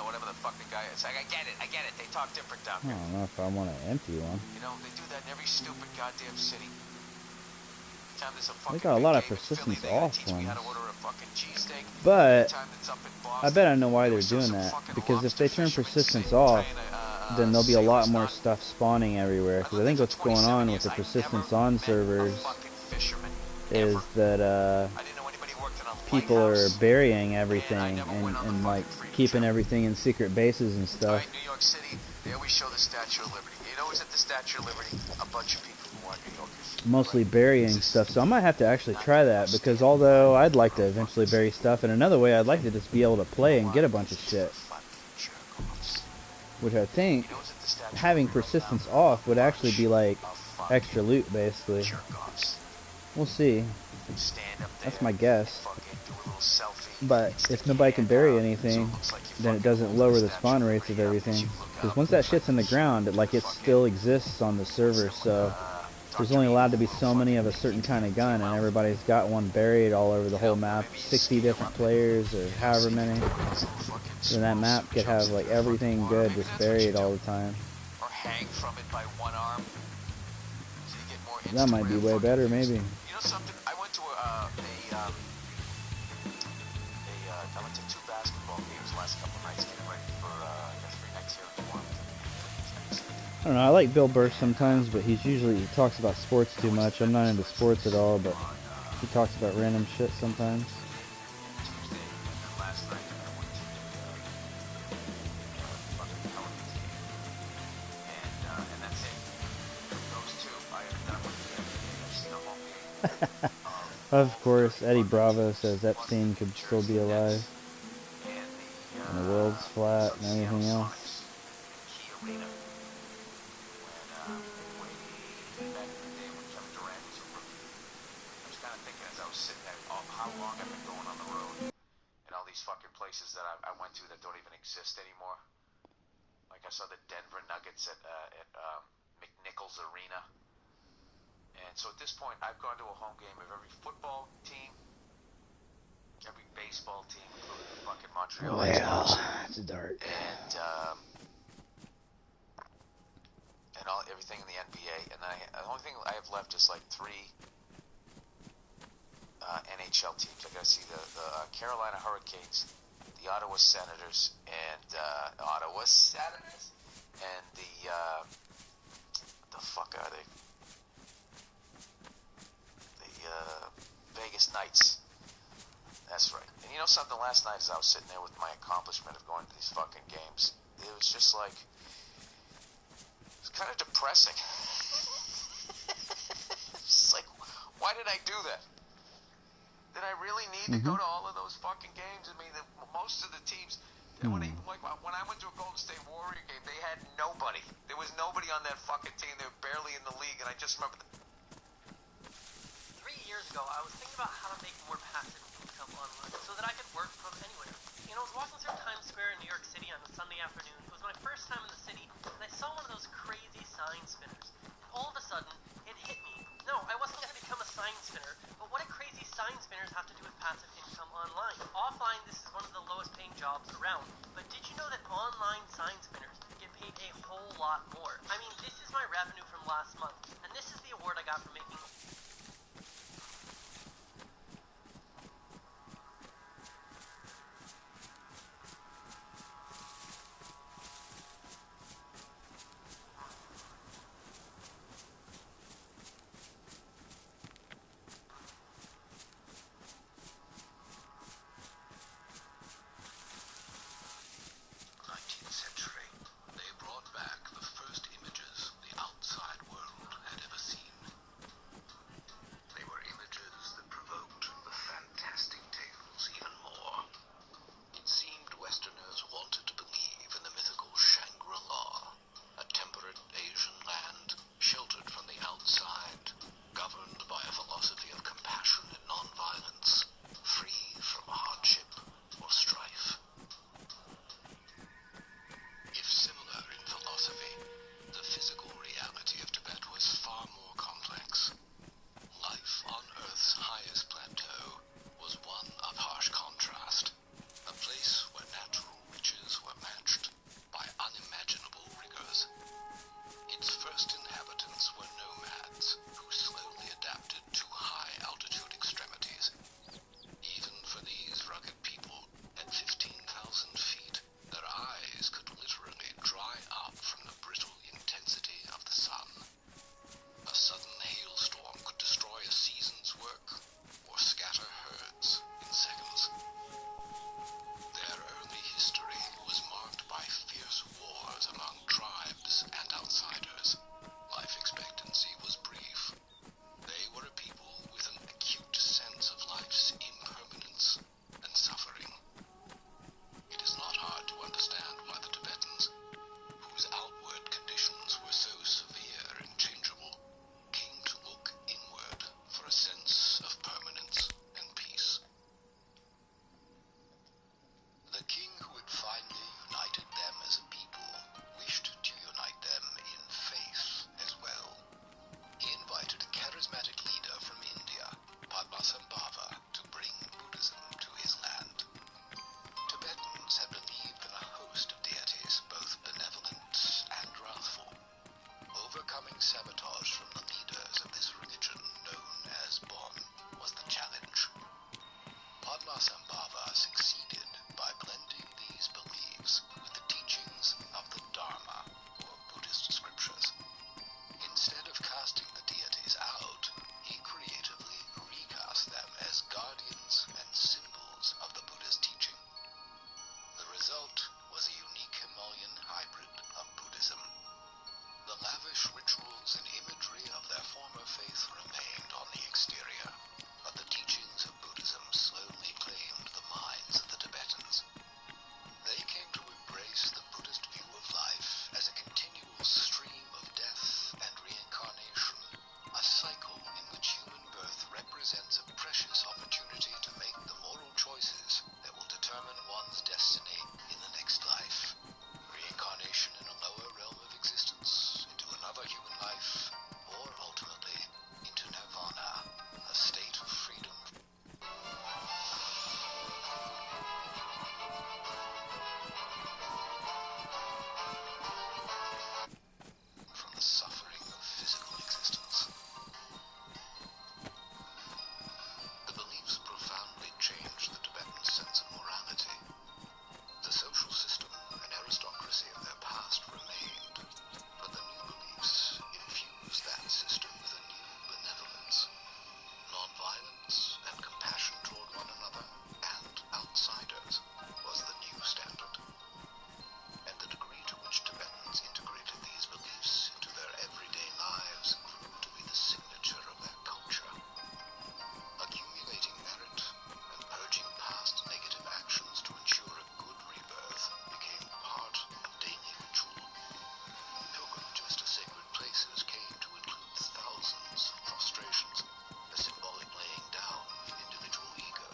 or whatever the fuck the guy is. Like, I get it. They talk different down I here. don't know if I want to empty one. You know, they do that in every stupid goddamn city. Anytime there's a They fucking got a big lot of game in Philly, persistence they gotta off teach me how to ones. order a fucking cheesesteak. But Anytime it's up in I Boston, bet I know why they they're always show doing some that. fucking Because if lobster they turn fisherman persistence trying off, to, then there'll be a lot sailor's more knot. stuff spawning everywhere. I Because I lived think there for what's going 27 on with years. the I persistence never on met servers a fucking fisherman, is ever. that I didn't know anybody who worked in a people are lighthouse, burying and I everything never went on the and like fucking freedom keeping trail. everything in secret bases and All stuff. right, New York City, they always show the Statue of Liberty. You know who's at the Statue of Liberty? A bunch of people who aren't New Yorkers. Mostly Right? burying This is stuff, so I might have to actually not try gonna that, because stand although I'd like to for eventually fucking bury stuff, in another way I'd like to just be able to play and get a bunch of shit, fucking jerk-offs. which I think You know who's at the Statue of having Liberty right persistence now? off would actually be like Bunch of fucking extra loot basically. jerk-offs. We'll see. Stand up That's there my and guess. fucking do a little selfie. But Stick if your nobody can hand bury out so anything, it looks like you then it fucking doesn't hold lower the Statue spawn of rates of Liberty up as everything. you look Because up. once that shit's in the Like, ground, it still exists on the server, so there's only allowed to be so many of a certain kind of gun, and everybody's got one buried all over the whole map, 60 different players or however many. Then that map could have like everything good just buried all the time. Or hang from it by one arm. So you get more That might be Instagram way fucking better, views. maybe. You know something? I went to I went to 2 basketball games last couple nights, getting ready for I got 3 nights here in Toronto. I don't know, I like Bill Burr sometimes, but he talks about sports too much. I'm not into sports at all, but he talks about random shit sometimes. Tuesday, and then last night I went to the fucking Pelicans game, and that's it. Those 2, I have done with the NBA. I've seen a home game. Of course, Eddie Bravo says Epstein could still be alive, and the world's flat and everything else. Key Arena. When way back in the day when Kevin Durant was a rookie, I was kind of thinking as I was sitting there, how long I've been going on the road, and all these fucking places that I went to that don't even exist anymore. Like I saw the Denver Nuggets at McNichols Arena. And so at this point, I've gone to a home game of every football team, every baseball team, including the fucking Montreal Expos. It's dark. And everything in the NBA. And the only thing I have left is like 3 NHL teams. I gotta see the Carolina Hurricanes, the Ottawa Senators, and the fuck are they? Vegas Knights. That's right. And you know something? Last night as I was sitting there with my accomplishment of going to these fucking games, it was just like, it was kind of depressing. It's just like, why did I do that? Did I really need to go to all of those fucking games? I mean, most of the teams, when I went to a Golden State Warrior game, they had nobody. There was nobody on that fucking team. They were barely in the league, and I just remember 3 years ago, I was thinking about how to make more passive income online so that I could work from anywhere. You know, I was walking through Times Square in New York City on a Sunday afternoon. It was my first time in the city, and I saw one of those crazy sign spinners. And all of a sudden, it hit me. No, I wasn't going to become a sign spinner, but what do crazy sign spinners have to do with passive income online? Offline, this is one of the lowest paying jobs around, but did you know that online sign spinners get paid a whole lot more? I mean, this is my revenue from last month, and this is the award I got for making Vajrasambhava succeeded by blending these beliefs with the teachings of the Dharma, or Buddhist scriptures. Instead of casting the deities out, he creatively recast them as guardians and symbols of the Buddha's teaching. The result was a unique Himalayan hybrid of Buddhism. The lavish rituals and imagery of their former faith remained on the exterior, but the teachings of Buddhism slowly claimed the minds of the Tibetans. They came to embrace the Buddhist view of life as a continual stream of death and reincarnation, a cycle in which human birth represents a precious opportunity to make the moral choices that will determine one's destiny in the next life. Reincarnation in a lower realm of existence, into another human life, or ultimately into nirvana, a state of freedom. From the suffering of physical existence. The beliefs profoundly changed the Tibetan sense of morality. The social system and aristocracy of their past remained, but the new beliefs infused that system with a new benevolence. Nonviolence and compassion toward one another and outsiders was the new standard. And the degree to which Tibetans integrated these beliefs into their everyday lives grew to be the signature of their culture. Accumulating merit and purging past negative actions to ensure a good rebirth became part of daily ritual. Pilgrimages to sacred places came to include thousands of prostrations, a symbolic laying down of individual ego.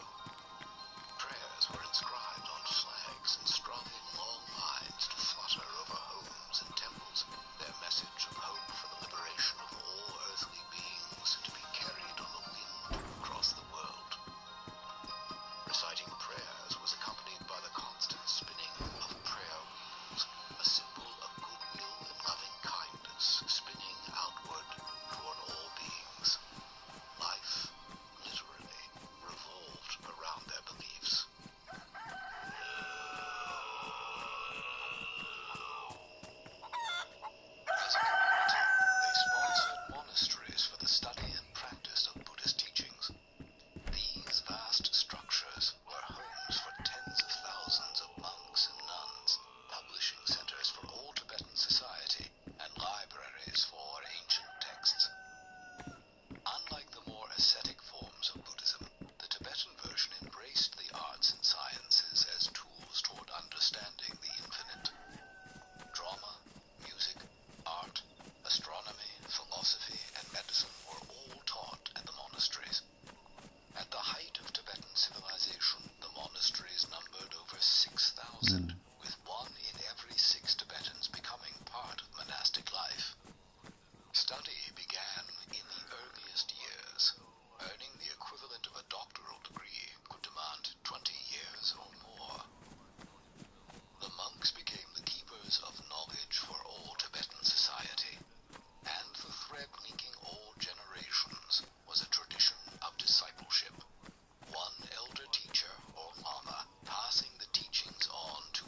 Prayers were inscribed on flags and strung in long lines to flutter over homes and temples, their message of hope for the liberation of all earthly beings to be carried on the wind across the world. Reciting prayers was accompanied by the constant spinning of prayer wheels, a symbol of goodwill and loving kindness spinning outward toward all beings. Life, literally, revolved around their beliefs. As a community, they sponsored monasteries for the study and practice of Buddhist teachings. These vast structures were homes for tens of thousands of monks and nuns, publishing centers for all Tibetan society, and libraries for ancient texts. Unlike the more ascetic forms of Buddhism, the Tibetan version embraced the arts and sciences as tools toward understanding the infinite. Drama, music, art, astronomy, philosophy, and medicine were all taught at the monasteries. At the height of Tibetan civilization, the monasteries numbered over 6,000, with 1 in every 6 Tibetans becoming part of monastic life. Study began in the earliest years. Earning the equivalent of a doctoral degree could demand 20 years or more. The monks became the keepers of knowledge for all Tibetan society, and the thread linking all generations was a tradition of discipleship. One elder teacher or lama passing the teachings on to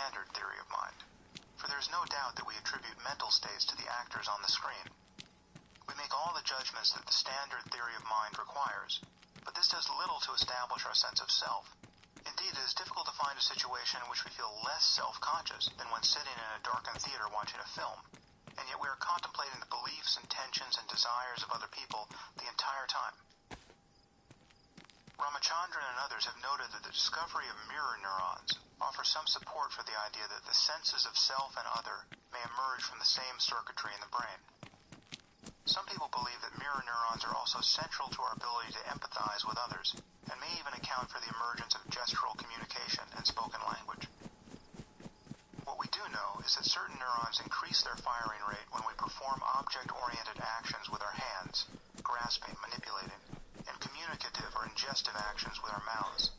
standard theory of mind, for there is no doubt that we attribute mental states to the actors on the screen. We make all the judgments that the standard theory of mind requires, but this does little to establish our sense of self. Indeed, it is difficult to find a situation in which we feel less self-conscious than when sitting in a darkened theater watching a film, and yet we are contemplating the beliefs, intentions, and desires of other people the entire time. Ramachandran and others have noted that the discovery of mirror neurons offers some support for the idea that the senses of self and other may emerge from the same circuitry in the brain. Some people believe that mirror neurons are also central to our ability to empathize with others, and may even account for the emergence of gestural communication and spoken language. What we do know is that certain neurons increase their firing rate when we perform object-oriented actions with our hands, grasping, manipulating, and communicative or ingestive actions with our mouths.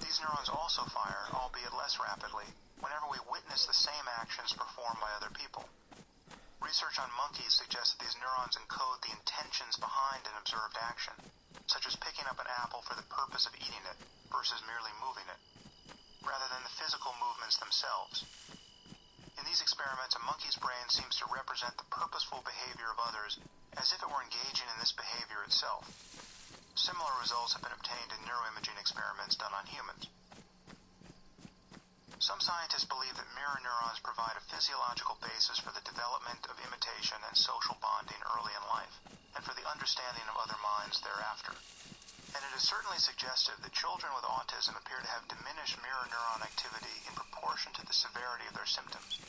These neurons also fire, albeit less rapidly, whenever we witness the same actions performed by other people. Research on monkeys suggests that these neurons encode the intentions behind an observed action, such as picking up an apple for the purpose of eating it versus merely moving it, rather than the physical movements themselves. In these experiments, a monkey's brain seems to represent the purposeful behavior of others as if it were engaging in this behavior itself. Similar results have been obtained in neuroimaging experiments done on humans. Some scientists believe that mirror neurons provide a physiological basis for the development of imitation and social bonding early in life, and for the understanding of other minds thereafter. And it is certainly suggestive that children with autism appear to have diminished mirror neuron activity in proportion to the severity of their symptoms.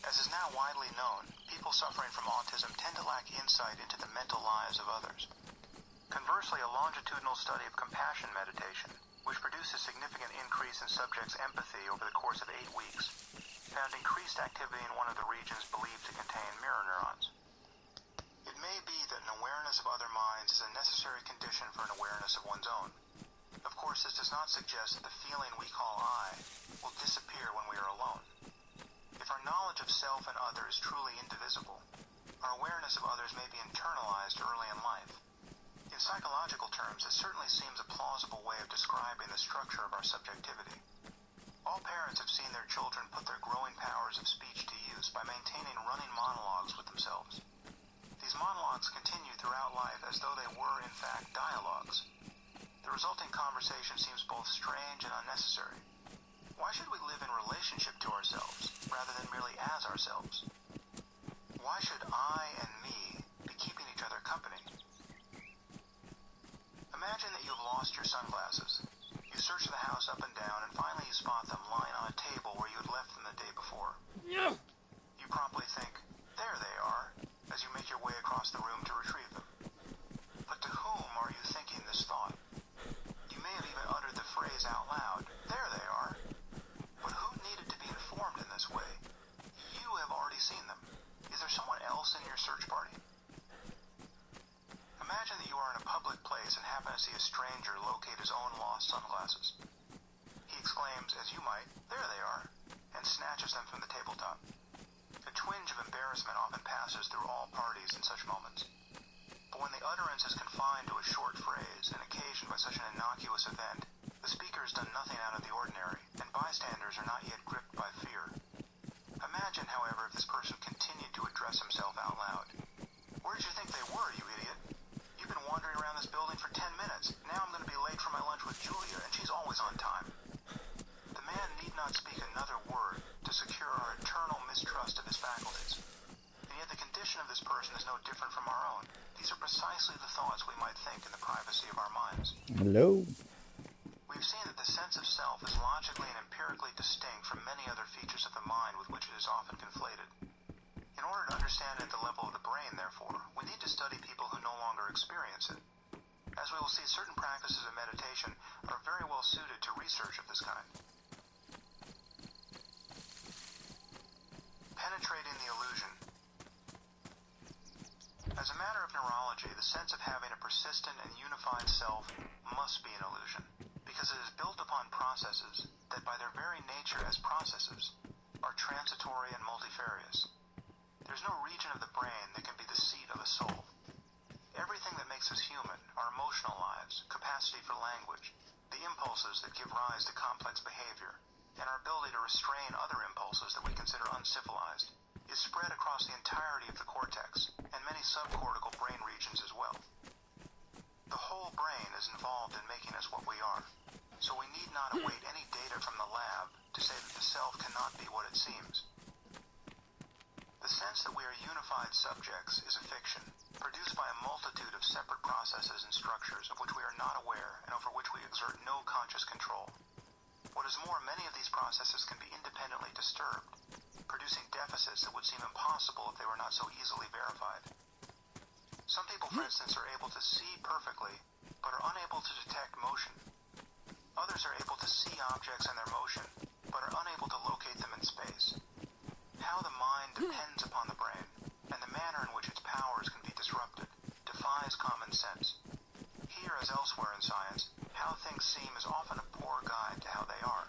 As is now widely known, people suffering from autism tend to lack insight into the mental lives of others. Conversely, a longitudinal study of compassion meditation, which produced a significant increase in subjects' empathy over the course of 8 weeks, found increased activity in one of the regions believed to contain mirror neurons. It may be that an awareness of other minds is a necessary condition for an awareness of one's own. Of course, this does not suggest that the feeling we call I will disappear when we are alone. If our knowledge of self and other is truly indivisible, our awareness of others may be internalized early in life. In psychological terms, this certainly seems a plausible way of describing the structure of our subjectivity. All parents have seen their children put their growing powers of speech to use by maintaining running monologues with themselves. These monologues continue throughout life as though they were, in fact, dialogues. The resulting conversation seems both strange and unnecessary. Why should we live in relationship to ourselves, rather than merely as ourselves? Why should I and me be keeping each other company? Imagine that you have lost your sunglasses. You search the house up and down, and finally you spot them lying on a table where you had left them the day before. No. You promptly think, there they are, as you make your way across the room to retrieve them. But to whom are you thinking this thought? You may have even uttered the phrase out loud, there they are. But who needed to be informed in this way? You have already seen them. Is there someone else in your search party? Imagine that you are in a public place and happen to see a stranger locate his own lost sunglasses. He exclaims, as you might, there they are, and snatches them from the tabletop. A twinge of embarrassment often passes through all parties in such moments. But when the utterance is confined to a short phrase and occasioned by such an innocuous event, the speaker has done nothing out of the ordinary, and bystanders are not yet gripped by fear. Imagine, however, if this person continued to address himself out loud. Where did you think they were, you idiot? You've been wandering around this building for 10 minutes. Now I'm going to be late for my lunch with Julia, and she's always on time. The man need not speak another word to secure our eternal mistrust of his faculties. And yet the condition of this person is no different from our own. These are precisely the thoughts we might think in the privacy of our minds. Hello? We've seen that the sense of self is logically and empirically distinct from many other features of the mind with which it is often conflated. In order to understand it at the level of the brain, therefore, we need to study people who no longer experience it. As we will see, certain practices of meditation are very well suited to research of this kind. Penetrating the illusion. As a matter of neurology, the sense of having a persistent and unified self must be an illusion, because it is built upon processes that by their very nature as processes are transitory and multifarious. There's no region of the brain that can be the seat of a soul. Everything that makes us human, our emotional lives, capacity for language, the impulses that give rise to complex behavior, and our ability to restrain other impulses that we consider uncivilized, is spread across the entirety of the cortex and many subcortical brain regions as well. The whole brain is involved in making us what we are, so we need not await any data from the lab to say that the self cannot be what it seems. The sense that we are unified subjects is a fiction, produced by a multitude of separate processes and structures of which we are not aware and over which we exert no conscious control. What is more, many of these processes can be independently disturbed, producing deficits that would seem impossible if they were not so easily verified. Some people, for instance, are able to see perfectly, but are unable to detect motion. Others are able to see objects and their motion, but are unable to locate them in space. How the mind depends upon the brain, and the manner in which its powers can be disrupted, defies common sense. Here, as elsewhere in science, how things seem is often a poor guide to how they are.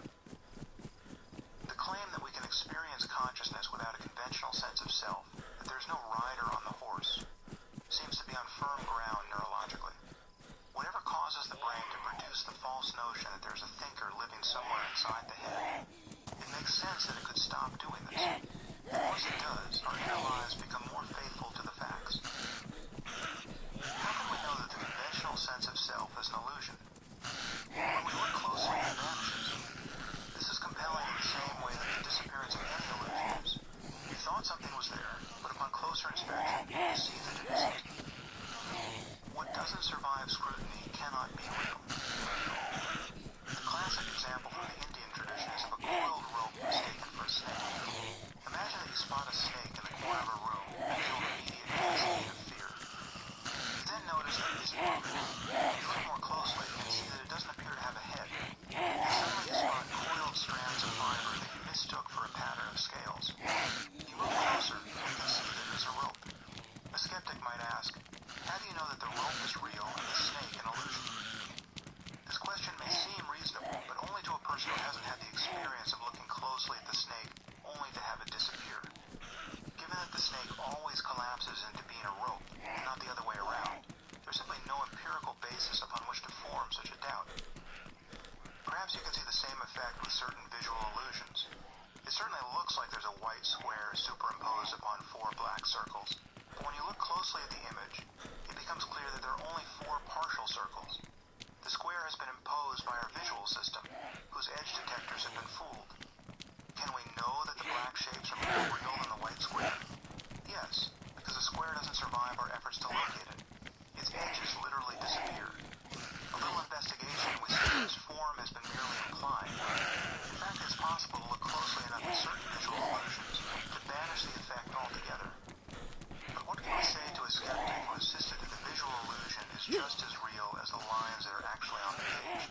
The claim that we can experience consciousness without a conventional sense of self, that there's no rider on the horse, seems to be on firm ground neurologically. Whatever causes the brain to produce the false notion that there's a thinker living somewhere inside the head, it makes sense that it could stop doing this. And once it does, our inner lives become more faithful to the facts. How can we know that the conventional sense of self is an illusion? When we look closely, it vanishes. This is compelling in the same way that the disappearance of any illusion is. You thought something was there, but upon closer inspection, you see that it isn't. What doesn't survive scrutiny cannot be real. The classic example from the Indian tradition is of a coiled rope mistaken for a snake. Imagine that you spot a snake in the corner of a room and feel an immediate cascade of fear. You then notice that it isn't moving. You look more closely and see that it doesn't appear to have a head. Suddenly you spot coiled strands of fiber that you mistook for a pattern of scales. You move closer and you can see that it's a rope. A skeptic might ask, how do you know that the rope is real and the snake an illusion? This question may seem reasonable, but only to a person who hasn't had the experience of looking closely at the snake only to have it disappear. Given that the snake always collapses into being a rope, and not the other way around, there's simply no empirical basis upon which to form such a doubt. Perhaps you can see the same effect with certain visual illusions. It certainly looks like there's a white square superimposed upon 4 black circles, but when you look closely at the image, it becomes clear that there are only 4 partial circles. The square has been imposed by our visual system, whose edge detectors have been fooled. Can we know that the black shapes are more real than the white square? Yes, because the square doesn't survive our efforts to locate it. Its edges literally disappear. A little investigation, we see that its form has been merely implied. In fact, it's possible to look closely enough at certain visual illusions to banish the effect altogether. But what can we say to a skeptic who insisted that the visual illusion is just as real as the lines that are actually on the page?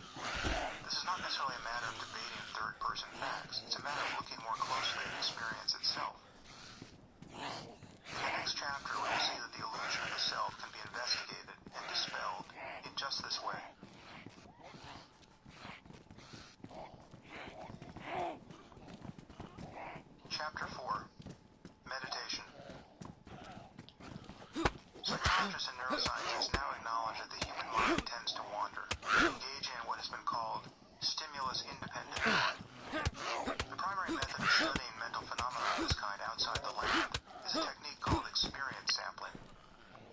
This is not necessarily a matter of debating third-person facts. It's a matter of looking more closely at experience itself. In the next chapter, we will see that the illusion of the self can be investigated and dispelled in just this way. Chapter 4. Meditation. Psychologists and neuroscientists now acknowledge that the human mind tends to wander, engaging in what has been called stimulus-independent thought. The primary method of studying mental phenomena of this kind outside the lab is a technique called experience sampling.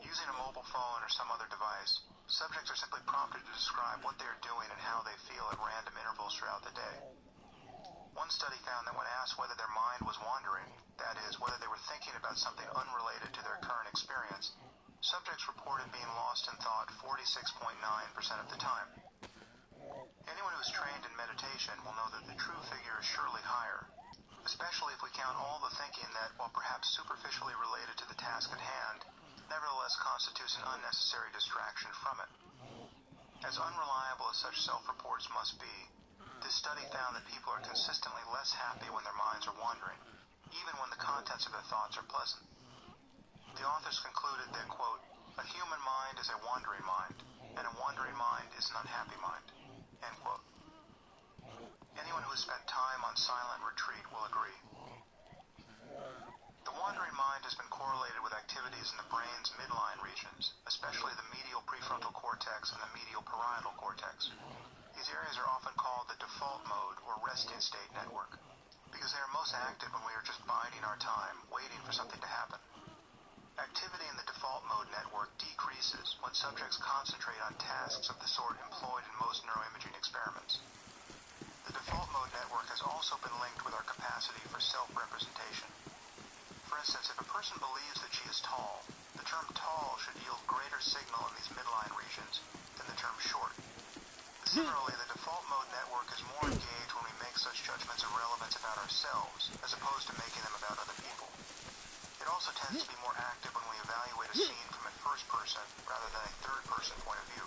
Using a mobile phone or some other device, subjects are simply prompted to describe what they are doing and how they feel at random intervals throughout the day. One study found that when asked whether their mind was wandering, that is, whether they were thinking about something unrelated to their current experience, subjects reported being lost in thought 46.9% of the time. Anyone who is trained in meditation will know that the true figure is surely higher, especially if we count all the thinking that, while perhaps superficially related to the task at hand, nevertheless constitutes an unnecessary distraction from it. As unreliable as such self-reports must be, this study found that people are consistently less happy when their minds are wandering, even when the contents of their thoughts are pleasant. The authors concluded that, quote, a human mind is a wandering mind, and a wandering mind is an unhappy mind, end quote. Anyone who has spent time on silent retreat will agree. The wandering mind has been correlated with activities in the brain's midline regions, especially the medial prefrontal cortex and the medial parietal cortex. These areas are often called the default mode or resting state network because they are most active when we are just biding our time, waiting for something to happen. Activity in the default mode network decreases when subjects concentrate on tasks of the sort employed in most neuroimaging experiments. The default mode network has also been linked with our capacity for self-representation. For instance, if a person believes that she is tall, the term tall should yield greater signal in these midline regions than the term short. Similarly, the default mode network is more engaged when we make such judgments of relevance about ourselves, as opposed to making them about other people. It also tends to be more active when we evaluate a scene from a first person rather than a third person point of view.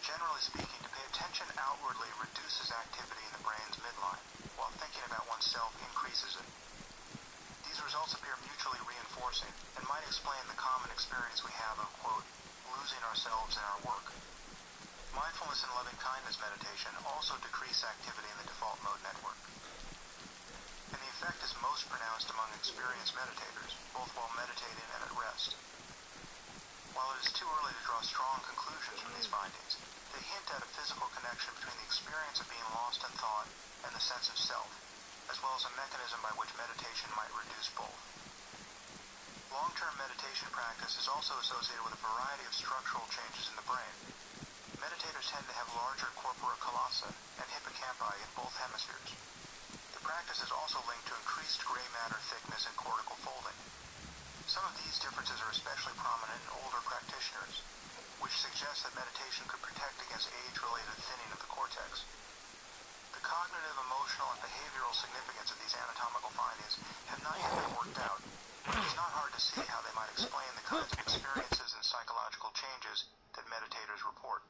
Generally speaking, to pay attention outwardly reduces activity in the brain's midline, while thinking about oneself increases it. These results appear mutually reinforcing and might explain the common experience we have of, quote, losing ourselves in our work. Mindfulness and loving-kindness meditation also decrease activity in the default mode network. And the effect is most pronounced among experienced meditators, both while meditating and at rest. While it is too early to draw strong conclusions from these findings, they hint at a physical connection between the experience of being lost in thought and the sense of self, as well as a mechanism by which meditation might reduce both. Long-term meditation practice is also associated with a variety of structural changes in the brain. Meditators tend to have larger corpora callosum and hippocampi in both hemispheres. The practice is also linked to increased gray matter thickness and cortical folding. Some of these differences are especially prominent in older practitioners, which suggests that meditation could protect against age-related thinning of the cortex. The cognitive, emotional, and behavioral significance of these anatomical findings have not yet been worked out, but it is not hard to see how they might explain the kinds of experiences and psychological changes that meditators report.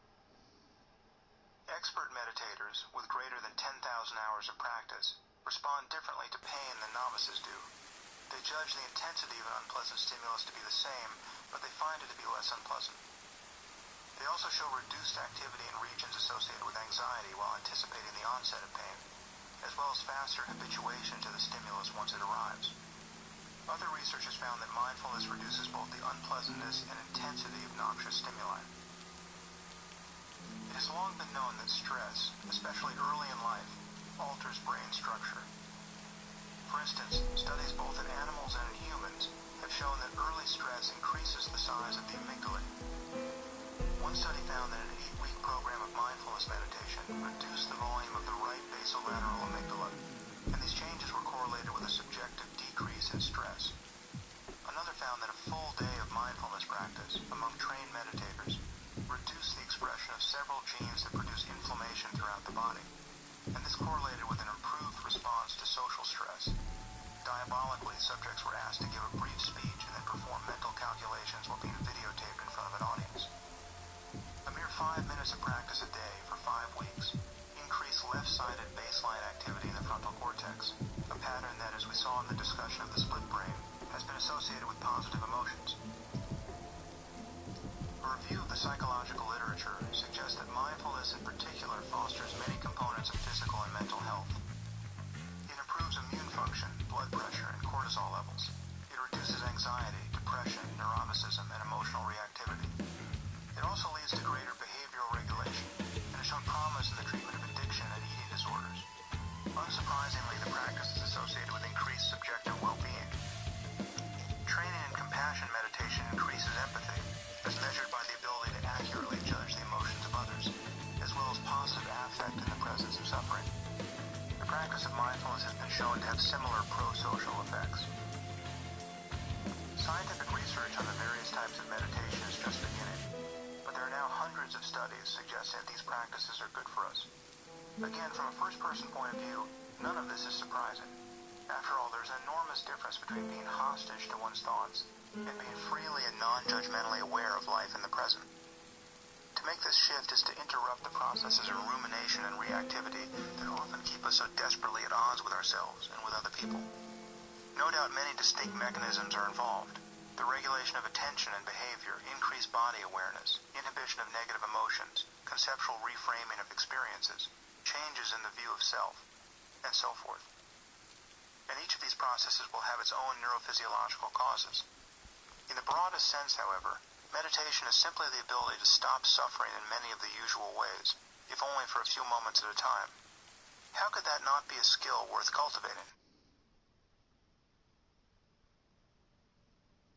Expert meditators, with greater than 10,000 hours of practice, respond differently to pain than novices do. They judge the intensity of an unpleasant stimulus to be the same, but they find it to be less unpleasant. They also show reduced activity in regions associated with anxiety while anticipating the onset of pain, as well as faster habituation to the stimulus once it arrives. Other research has found that mindfulness reduces both the unpleasantness and intensity of noxious stimuli. It has long been known that stress, especially early in life, alters brain structure. For instance, studies both in animals and in humans have shown that early stress increases the size of the amygdala. One study found that an 8-week program of mindfulness meditation reduced the volume of the right basolateral amygdala, and these changes were correlated with a subjective decrease in stress. Another found that a full day of mindfulness practice among trained meditators reduced the expression of several genes that produce inflammation throughout the body, and this correlated with an improved response to social stress. Diabolically, subjects were asked to give a brief speech and then perform mental calculations while being videotaped in front of an audience. A mere 5 minutes of practice a day for 5 weeks increased left-sided baseline activity in the frontal cortex, a pattern that, as we saw in the discussion of the split brain, has been associated with positive emotions. A review of the psychological literature suggests that mindfulness in particular fosters many components of physical and mental health. It improves immune function, blood pressure, and cortisol levels. It reduces anxiety, depression, neuroticism, and emotional reactivity. It also leads to greater behavioral regulation and has shown promise in the treatment of addiction and eating disorders. Unsurprisingly, the practice is associated with increased subjective well-being. Training in compassion meditation increases empathy, as measured by the ability to accurately judge the emotions of others, as well as positive affect in the presence of suffering. The practice of mindfulness has been shown to have similar pro-social effects. Scientific research on the various types of meditation is just beginning, but there are now hundreds of studies suggesting that these practices are good for us. Again, from a first-person point of view, none of this is surprising. After all, there's an enormous difference between being hostage to one's thoughts and being freely and non-judgmentally aware of life in the present. To make this shift is to interrupt the processes of rumination and reactivity that often keep us so desperately at odds with ourselves and with other people. No doubt many distinct mechanisms are involved. The regulation of attention and behavior, increased body awareness, inhibition of negative emotions, conceptual reframing of experiences, changes in the view of self, and so forth. And each of these processes will have its own neurophysiological causes. In the broadest sense, however, Meditation is simply the ability to stop suffering in many of the usual ways, if only for a few moments at a time. How could that not be a skill worth cultivating?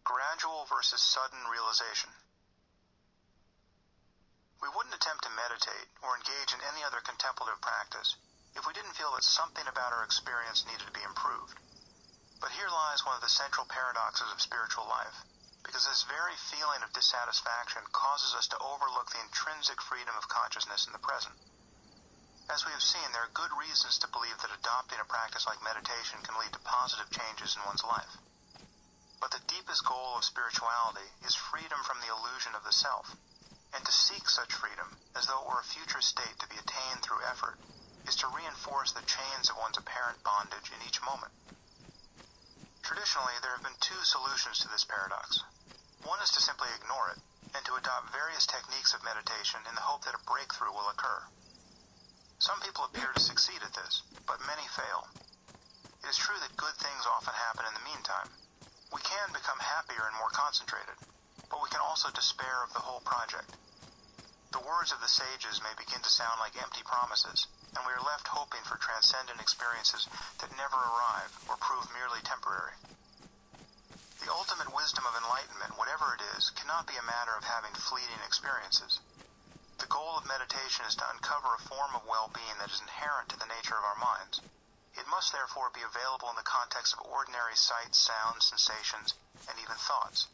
Gradual versus sudden realization. We wouldn't attempt to meditate or engage in any other contemplative practice if we didn't feel that something about our experience needed to be improved. But here lies one of the central paradoxes of spiritual life, because this very feeling of dissatisfaction causes us to overlook the intrinsic freedom of consciousness in the present. As we have seen, there are good reasons to believe that adopting a practice like meditation can lead to positive changes in one's life. But the deepest goal of spirituality is freedom from the illusion of the self, and to seek such freedom, as though it were a future state to be attained through effort, is to reinforce the chains of one's apparent bondage in each moment. Traditionally, there have been two solutions to this paradox. One is to simply ignore it, and to adopt various techniques of meditation in the hope that a breakthrough will occur. Some people appear to succeed at this, but many fail. It is true that good things often happen in the meantime. We can become happier and more concentrated, but we can also despair of the whole project. The words of the sages may begin to sound like empty promises, and we are left hoping for transcendent experiences that never arrive or prove merely temporary. The ultimate wisdom of enlightenment, whatever it is, cannot be a matter of having fleeting experiences. The goal of meditation is to uncover a form of well-being that is inherent to the nature of our minds. It must therefore be available in the context of ordinary sights, sounds, sensations, and even thoughts.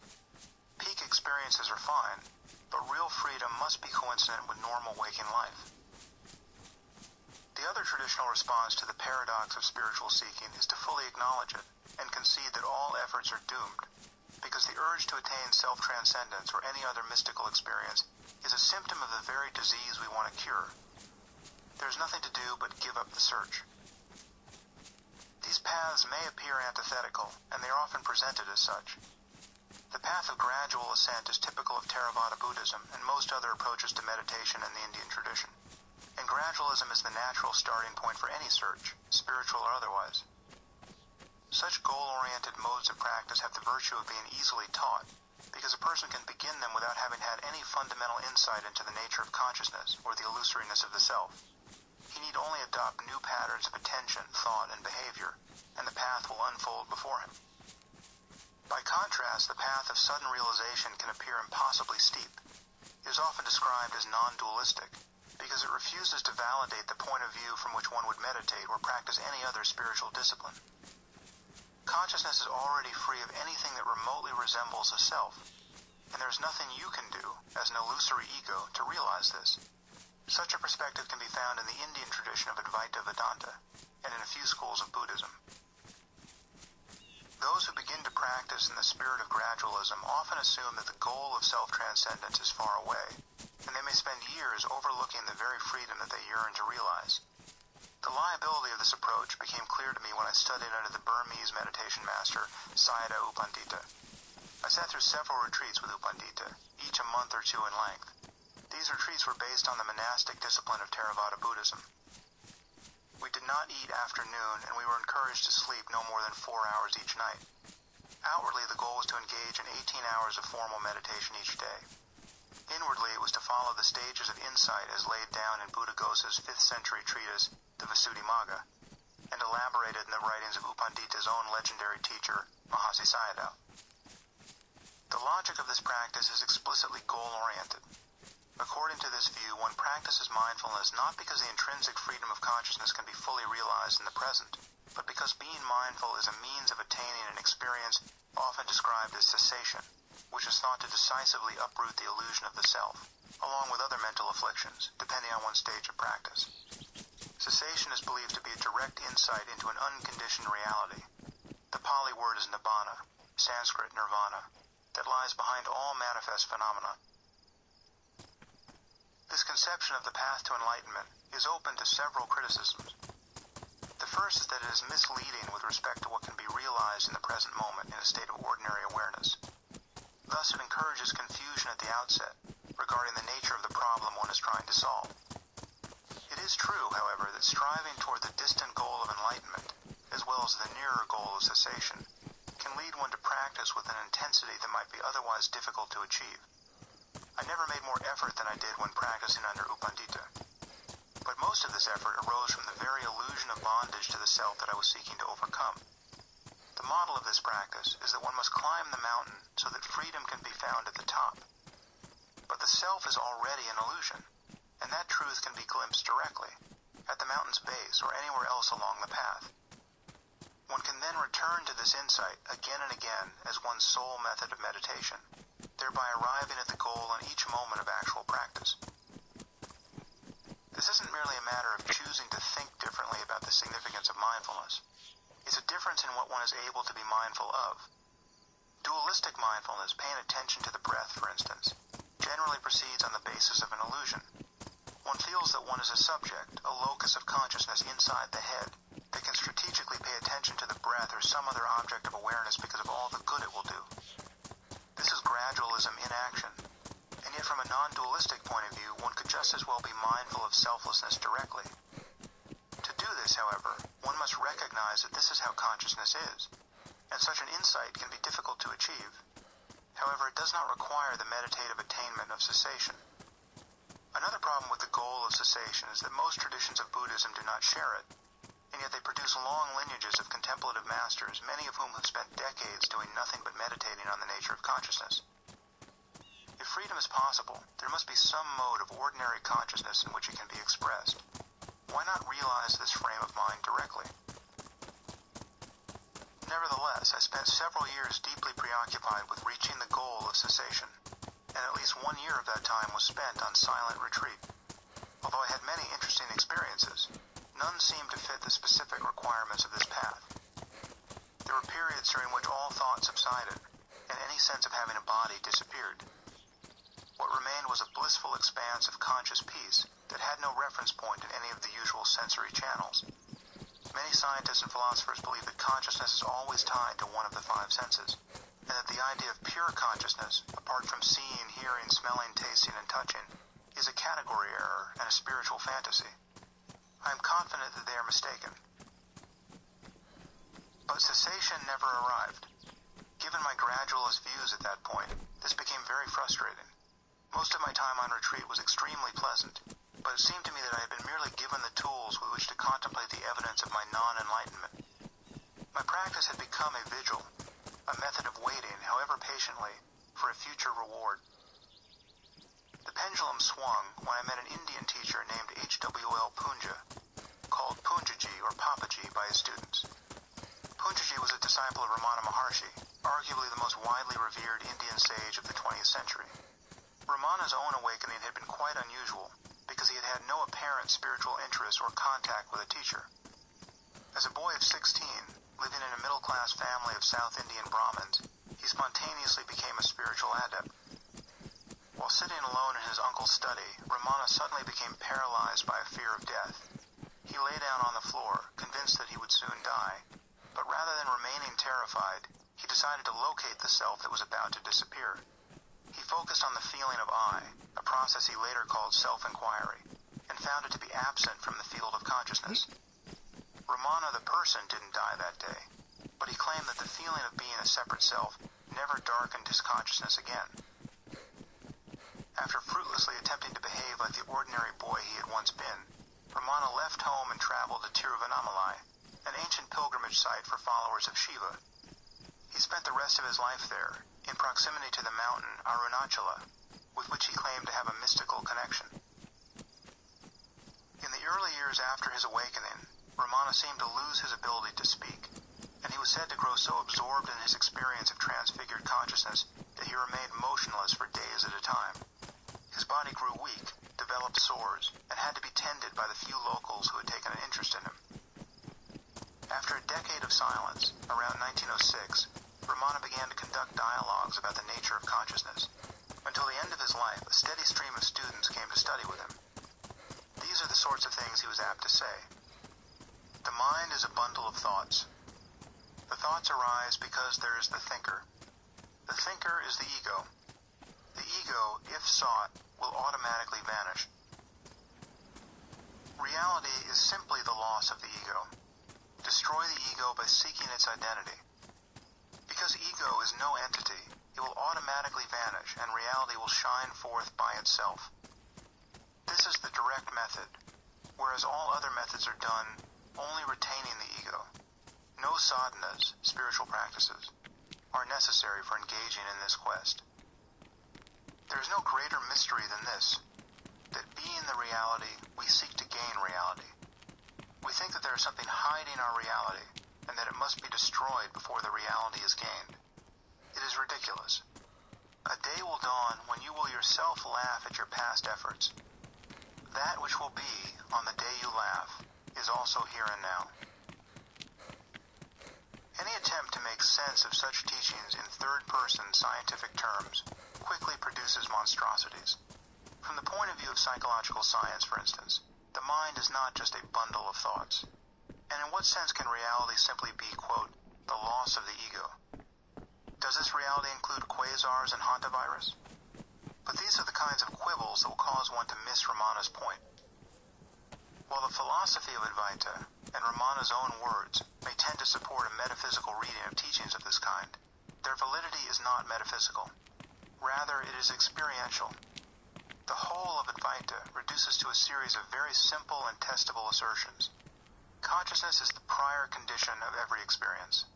Peak experiences are fine, but real freedom must be coincident with normal waking life. The other traditional response to the paradox of spiritual seeking is to fully acknowledge it and concede that all efforts are doomed, because the urge to attain self-transcendence or any other mystical experience is a symptom of the very disease we want to cure. There is nothing to do but give up the search. These paths may appear antithetical, and they are often presented as such. The path of gradual ascent is typical of Theravada Buddhism and most other approaches to meditation in the Indian tradition. And gradualism is the natural starting point for any search, spiritual or otherwise. Such goal-oriented modes of practice have the virtue of being easily taught, because a person can begin them without having had any fundamental insight into the nature of consciousness or the illusoriness of the self. He need only adopt new patterns of attention, thought, and behavior, and the path will unfold before him. By contrast, the path of sudden realization can appear impossibly steep. It is often described as non-dualistic, because it refuses to validate the point of view from which one would meditate or practice any other spiritual discipline. Consciousness is already free of anything that remotely resembles a self, and there is nothing you can do, as an illusory ego, to realize this. Such a perspective can be found in the Indian tradition of Advaita Vedanta, and in a few schools of Buddhism. Those who begin to practice in the spirit of gradualism often assume that the goal of self-transcendence is far away, and they may spend years overlooking the very freedom that they yearn to realize. The liability of this approach became clear to me when I studied under the Burmese meditation master, Sayadaw U Pandita. I sat through several retreats with U Pandita, each a month or two in length. These retreats were based on the monastic discipline of Theravada Buddhism. We did not eat after noon, and we were encouraged to sleep no more than 4 hours each night. Outwardly, the goal was to engage in 18 hours of formal meditation each day. Inwardly, it was to follow the stages of insight as laid down in Buddhaghosa's 5th century treatise, the Visuddhimagga, and elaborated in the writings of U Pandita's own legendary teacher, Mahasi Sayadaw. The logic of this practice is explicitly goal-oriented. According to this view, one practices mindfulness not because the intrinsic freedom of consciousness can be fully realized in the present, but because being mindful is a means of attaining an experience often described as cessation, which is thought to decisively uproot the illusion of the self, along with other mental afflictions, depending on one's stage of practice. Cessation is believed to be a direct insight into an unconditioned reality. The Pali word is nibbana, Sanskrit nirvana, that lies behind all manifest phenomena. This conception of the path to enlightenment is open to several criticisms. The first is that it is misleading with respect to what can be realized in the present moment in a state of ordinary awareness. Thus, it encourages confusion at the outset regarding the nature of the problem one is trying to solve. It is true, however, that striving toward the distant goal of enlightenment, as well as the nearer goal of cessation, can lead one to practice with an intensity that might be otherwise difficult to achieve. I never made more effort than I did when practicing under U Pandita. But most of this effort arose from the very illusion of bondage to the self that I was seeking to overcome. The model of this practice is that one must climb the mountain so that freedom can be found at the top. But the self is already an illusion, and that truth can be glimpsed directly, at the mountain's base or anywhere else along the path. One can then return to this insight again and again as one's sole method of meditation, thereby arriving at the goal in each moment of actual practice. This isn't merely a matter of choosing to think differently about the significance of mindfulness. It's a difference in what one is able to be mindful of. Dualistic mindfulness, paying attention to the breath, for instance, generally proceeds on the basis of an illusion. One feels that one is a subject, a locus of consciousness inside the head, that can strategically pay attention to the breath or some other object of awareness because of all the good it will do. This is gradualism in action. And yet from a non-dualistic point of view, one could just as well be mindful of selflessness directly. To do this, however, one must recognize that this is how consciousness is, and such an insight can be difficult to achieve. However, it does not require the meditative attainment of cessation. Another problem with the goal of cessation is that most traditions of Buddhism do not share it, and yet they produce long lineages of contemplative masters, many of whom have spent decades doing nothing but meditating on the nature of consciousness. If freedom is possible, there must be some mode of ordinary consciousness in which it can be expressed. Why not realize this frame of mind directly? Nevertheless, I spent several years deeply preoccupied with reaching the goal of cessation, and at least 1 year of that time was spent on silent retreat. Although I had many interesting experiences, none seemed to fit the specific requirements of this path. There were periods during which all thought subsided, and any sense of having a body disappeared. What remained was a blissful expanse of conscious peace that had no reference point in any of the usual sensory channels. Many scientists and philosophers believe that consciousness is always tied to one of the five senses, and that the idea of pure consciousness, apart from seeing, hearing, smelling, tasting, and touching, is a category error and a spiritual fantasy. I am confident that they are mistaken. But cessation never arrived. Given my gradualist views at that point, this became very frustrating. Most of my time on retreat was extremely pleasant, but it seemed to me that I had been merely given the tools with which to contemplate the evidence of my non-enlightenment. My practice had become a vigil, a method of waiting, however patiently, for a future reward. The pendulum swung when I met an Indian teacher named H.W.L. Punja, called Punjaji or Papaji by his students. Punjaji was a disciple of Ramana Maharshi, arguably the most widely revered Indian sage of the 20th century. Ramana's own awakening had been quite unusual, because he had had no apparent spiritual interest or contact with a teacher. As a boy of 16, living in a middle-class family of South Indian Brahmins, he spontaneously became a spiritual adept. While sitting alone in his uncle's study, Ramana suddenly became paralyzed by a fear of death. He lay down on the floor, convinced that he would soon die, but rather than remaining terrified, he decided to locate the self that was about to disappear. He focused on the feeling of I, a process he later called self-inquiry, and found it to be absent from the field of consciousness. Ramana the person didn't die that day, but he claimed that the feeling of being a separate self never darkened his consciousness again. After fruitlessly attempting to behave like the ordinary boy he had once been, Ramana left home and traveled to Tiruvannamalai, an ancient pilgrimage site for followers of Shiva. He spent the rest of his life there, in proximity to the mountain Arunachala, with which he claimed to have a mystical connection. In the early years after his awakening, Ramana seemed to lose his ability to speak, and he was said to grow so absorbed in his experience of transfigured consciousness that he remained motionless for days at a time. His body grew weak, developed sores, and had to be tended by the few locals who had taken an interest in him. After a decade of silence, around 1906, Ramana began to conduct dialogues about the nature of consciousness. Until the end of his life, a steady stream of students came to study with him. These are the sorts of things he was apt to say. The mind is a bundle of thoughts. The thoughts arise because there is the thinker. The thinker is the ego. The ego, if sought, will automatically vanish. Reality is simply the loss of the ego. Destroy the ego by seeking its identity. Because Because ego is no entity, it will automatically vanish and reality will shine forth by itself. This is the direct method, whereas all other methods are done only retaining the ego. No sadhanas, spiritual practices, are necessary for engaging in this quest. There is no greater mystery than this, that being the reality, we seek to gain reality. We think that there is something hiding our reality, and that it must be destroyed before the reality is gained. It is ridiculous. A day will dawn when you will yourself laugh at your past efforts. That which will be on the day you laugh is also here and now. Any attempt to make sense of such teachings in third-person scientific terms quickly produces monstrosities. From the point of view of psychological science, for instance, the mind is not just a bundle of thoughts. And in what sense can reality simply be, quote, the loss of the ego? Does this reality include quasars and hantavirus? But these are the kinds of quibbles that will cause one to miss Ramana's point. While the philosophy of Advaita and Ramana's own words may tend to support a metaphysical reading of teachings of this kind, their validity is not metaphysical. Rather, it is experiential. The whole of Advaita reduces to a series of very simple and testable assertions. Consciousness is the prior condition of every experience.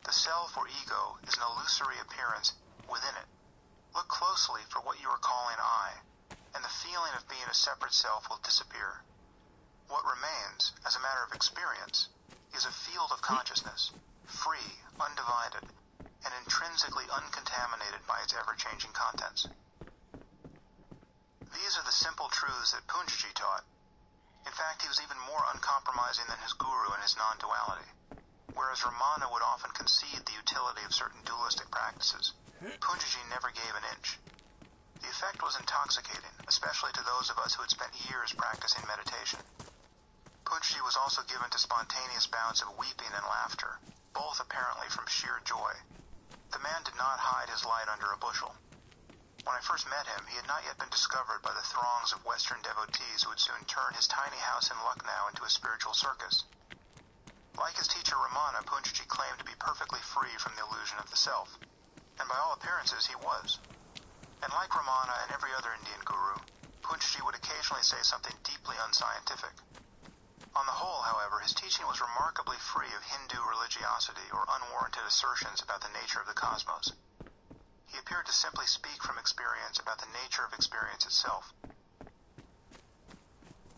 The self or ego is an illusory appearance within it. Look closely for what you are calling I, and the feeling of being a separate self will disappear. What remains, as a matter of experience, is a field of consciousness, free, undivided, and intrinsically uncontaminated by its ever-changing contents. These are the simple truths that Punjaji taught. In fact, he was even more uncompromising than his guru in his non-duality. Whereas Ramana would often concede the utility of certain dualistic practices, Punjaji never gave an inch. The effect was intoxicating, especially to those of us who had spent years practicing meditation. Punjaji was also given to spontaneous bouts of weeping and laughter, both apparently from sheer joy. The man did not hide his light under a bushel. When I first met him, he had not yet been discovered by the throngs of Western devotees who would soon turn his tiny house in Lucknow into a spiritual circus. Like his teacher Ramana, Punjaji claimed to be perfectly free from the illusion of the self, and by all appearances he was. And like Ramana and every other Indian guru, Punjaji would occasionally say something deeply unscientific. On the whole, however, his teaching was remarkably free of Hindu religiosity or unwarranted assertions about the nature of the cosmos. He appeared to simply speak from experience about the nature of experience itself.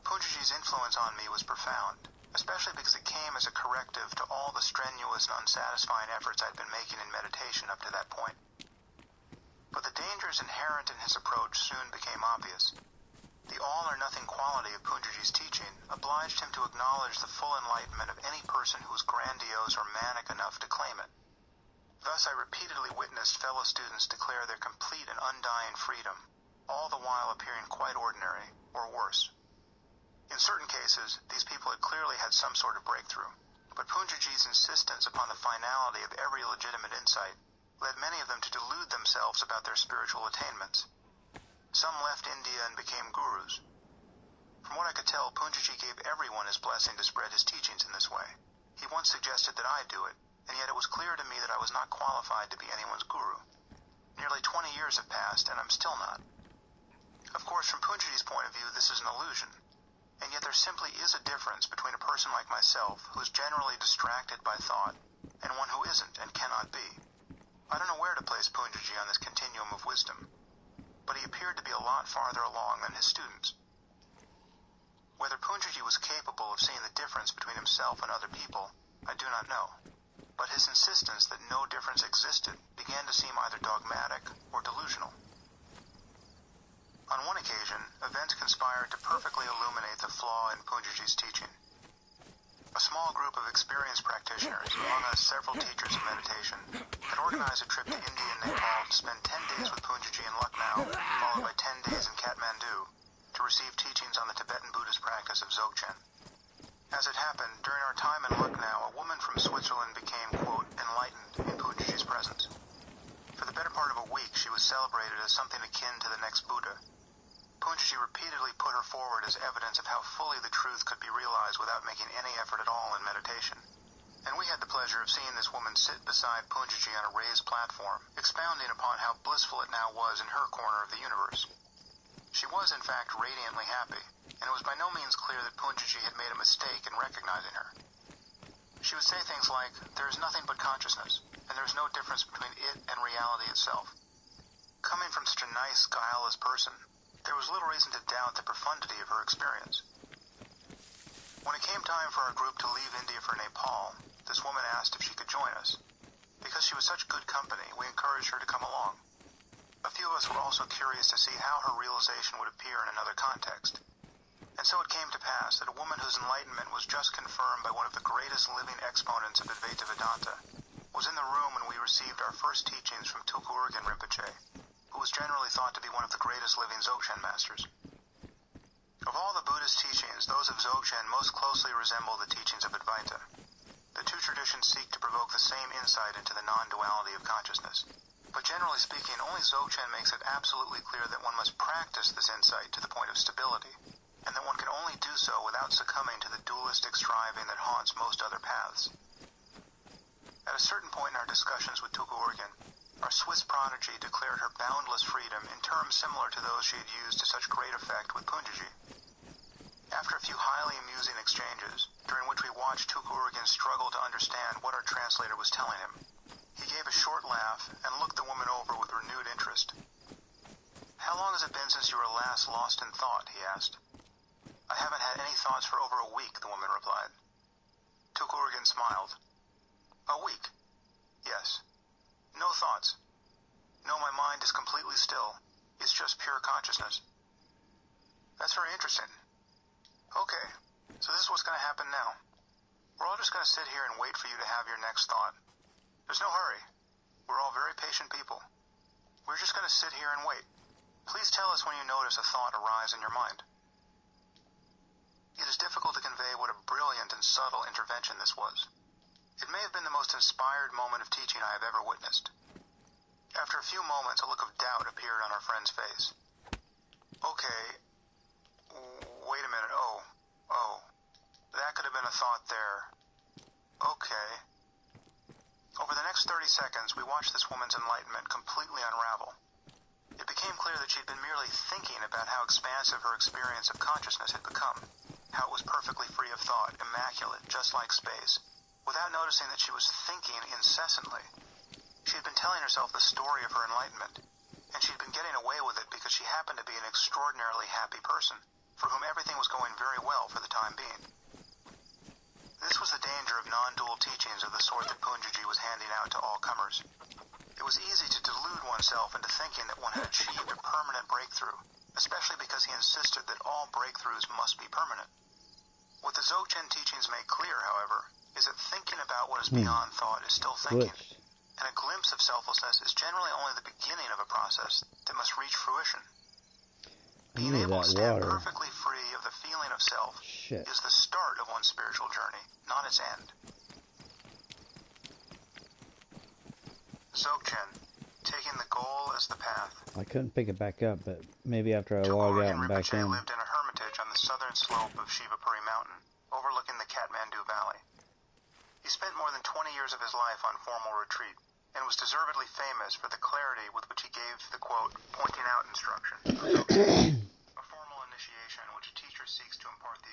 Punjaji's influence on me was profound, especially because it came as a corrective to all the strenuous and unsatisfying efforts I'd been making in meditation up to that point. But the dangers inherent in his approach soon became obvious. The all-or-nothing quality of Punjaji's teaching obliged him to acknowledge the full enlightenment of any person who was grandiose or manic enough to claim it. Thus I repeatedly witnessed fellow students declare their complete and undying freedom, all the while appearing quite ordinary, or worse. In certain cases, these people had clearly had some sort of breakthrough, but Punjaji's insistence upon the finality of every legitimate insight led many of them to delude themselves about their spiritual attainments. Some left India and became gurus. From what I could tell, Punjaji gave everyone his blessing to spread his teachings in this way. He once suggested that I do it, and yet it was clear to me that I was not qualified to be anyone's guru. Nearly 20 years have passed, and I'm still not. Of course, from Punjaji's point of view, this is an illusion, and yet there simply is a difference between a person like myself, who is generally distracted by thought, and one who isn't and cannot be. I don't know where to place Punjaji on this continuum of wisdom, but he appeared to be a lot farther along than his students. Whether Punjaji was capable of seeing the difference between himself and other people, I do not know. But his insistence that no difference existed began to seem either dogmatic or delusional. On one occasion, events conspired to perfectly illuminate the flaw in Punjaji's teaching. A small group of experienced practitioners, among us several teachers of meditation, had organized a trip to India and Nepal to spend 10 days with Punjaji in Lucknow, followed by 10 days in Kathmandu, to receive teachings on the Tibetan Buddhist practice of Dzogchen. As it happened, during our time in Lucknow, a woman from Switzerland became, quote, enlightened in Punjaji's presence. For the better part of a week, she was celebrated as something akin to the next Buddha. Punjaji repeatedly put her forward as evidence of how fully the truth could be realized without making any effort at all in meditation. And we had the pleasure pleasure of seeing this woman sit beside Punjaji on a raised platform, expounding upon how blissful it now was in her corner of the universe. She was, in fact, radiantly happy, and it was by no means clear that Punjaji had made a mistake in recognizing her. She would say things like, "There is nothing but consciousness, and there is no difference between it and reality itself." Coming from such a nice, guileless person, there was little reason to doubt the profundity of her experience. When it came time for our group to leave India for Nepal, this woman asked if she could join us. Because she was such good company, we encouraged her to come along. A few of us were also curious to see how her realization would appear in another context. And so it came to pass that a woman whose enlightenment was just confirmed by one of the greatest living exponents of Advaita Vedanta was in the room when we received our first teachings from Tulku Urgyen Rinpoche, who was generally thought to be one of the greatest living Dzogchen masters. Of all the Buddhist teachings, those of Dzogchen most closely resemble the teachings of Advaita. The two traditions seek to provoke the same insight into the non-duality of consciousness. But generally speaking, only Dzogchen makes it absolutely clear that one must practice this insight to the point of stability, and that one can only do so without succumbing to the dualistic striving that haunts most other paths. At a certain point in our discussions with Tulku Urgyen, our Swiss prodigy declared her boundless freedom in terms similar to those she had used to such great effect with Punjaji. After a few highly amusing exchanges, during which we watched Tulku Urgyen struggle to understand what our translator was telling him, he gave a short laugh and looked the woman over with renewed interest. "How long has it been since you were last lost in thought?" he asked. "I haven't had any thoughts for over a week," the woman replied. Tulku Urgyen smiled. "A week? Yes. No thoughts. No, my mind is completely still. It's just pure consciousness." "That's very interesting. Okay, so this is what's going to happen now. We're all just going to sit here and wait for you to have your next thought. There's no hurry. We're all very patient people. We're just going to sit here and wait. Please tell us when you notice a thought arise in your mind." It is difficult to convey what a brilliant and subtle intervention this was. It may have been the most inspired moment of teaching I have ever witnessed. After a few moments, a look of doubt appeared on our friend's face. "Okay, wait a minute, oh, that could have been a thought there. Okay." Over the next 30 seconds, we watched this woman's enlightenment completely unravel. It became clear that she'd been merely thinking about how expansive her experience of consciousness had become, how it was perfectly free of thought, immaculate, just like space, without noticing that she was thinking incessantly. She had been telling herself the story of her enlightenment, and she'd been getting away with it because she happened to be an extraordinarily happy person, for whom everything was going very well for the time being. This was the danger of non-dual teachings of the sort that Punjaji was handing out to all comers. It was easy to delude oneself into thinking that one had achieved a permanent breakthrough, especially because he insisted that all breakthroughs must be permanent. What the Dzogchen teachings make clear, however, is that thinking about what is beyond thought is still thinking, and a glimpse of selflessness is generally only the beginning of a process that must reach fruition. Being able to stand perfectly free of the feeling of self is the start of one's spiritual journey, not its end. Dzogchen, taking the goal as the path. I couldn't pick it back up, but maybe after I log out and back in. Lived in a hermitage on the southern slope of Shivapuri Mountain, overlooking the Kathmandu Valley. He spent more than 20 years of his life on formal retreat, and was deservedly famous for the clarity with which he gave the, quote, pointing out instruction. A formal initiation in which a teacher seeks to impart the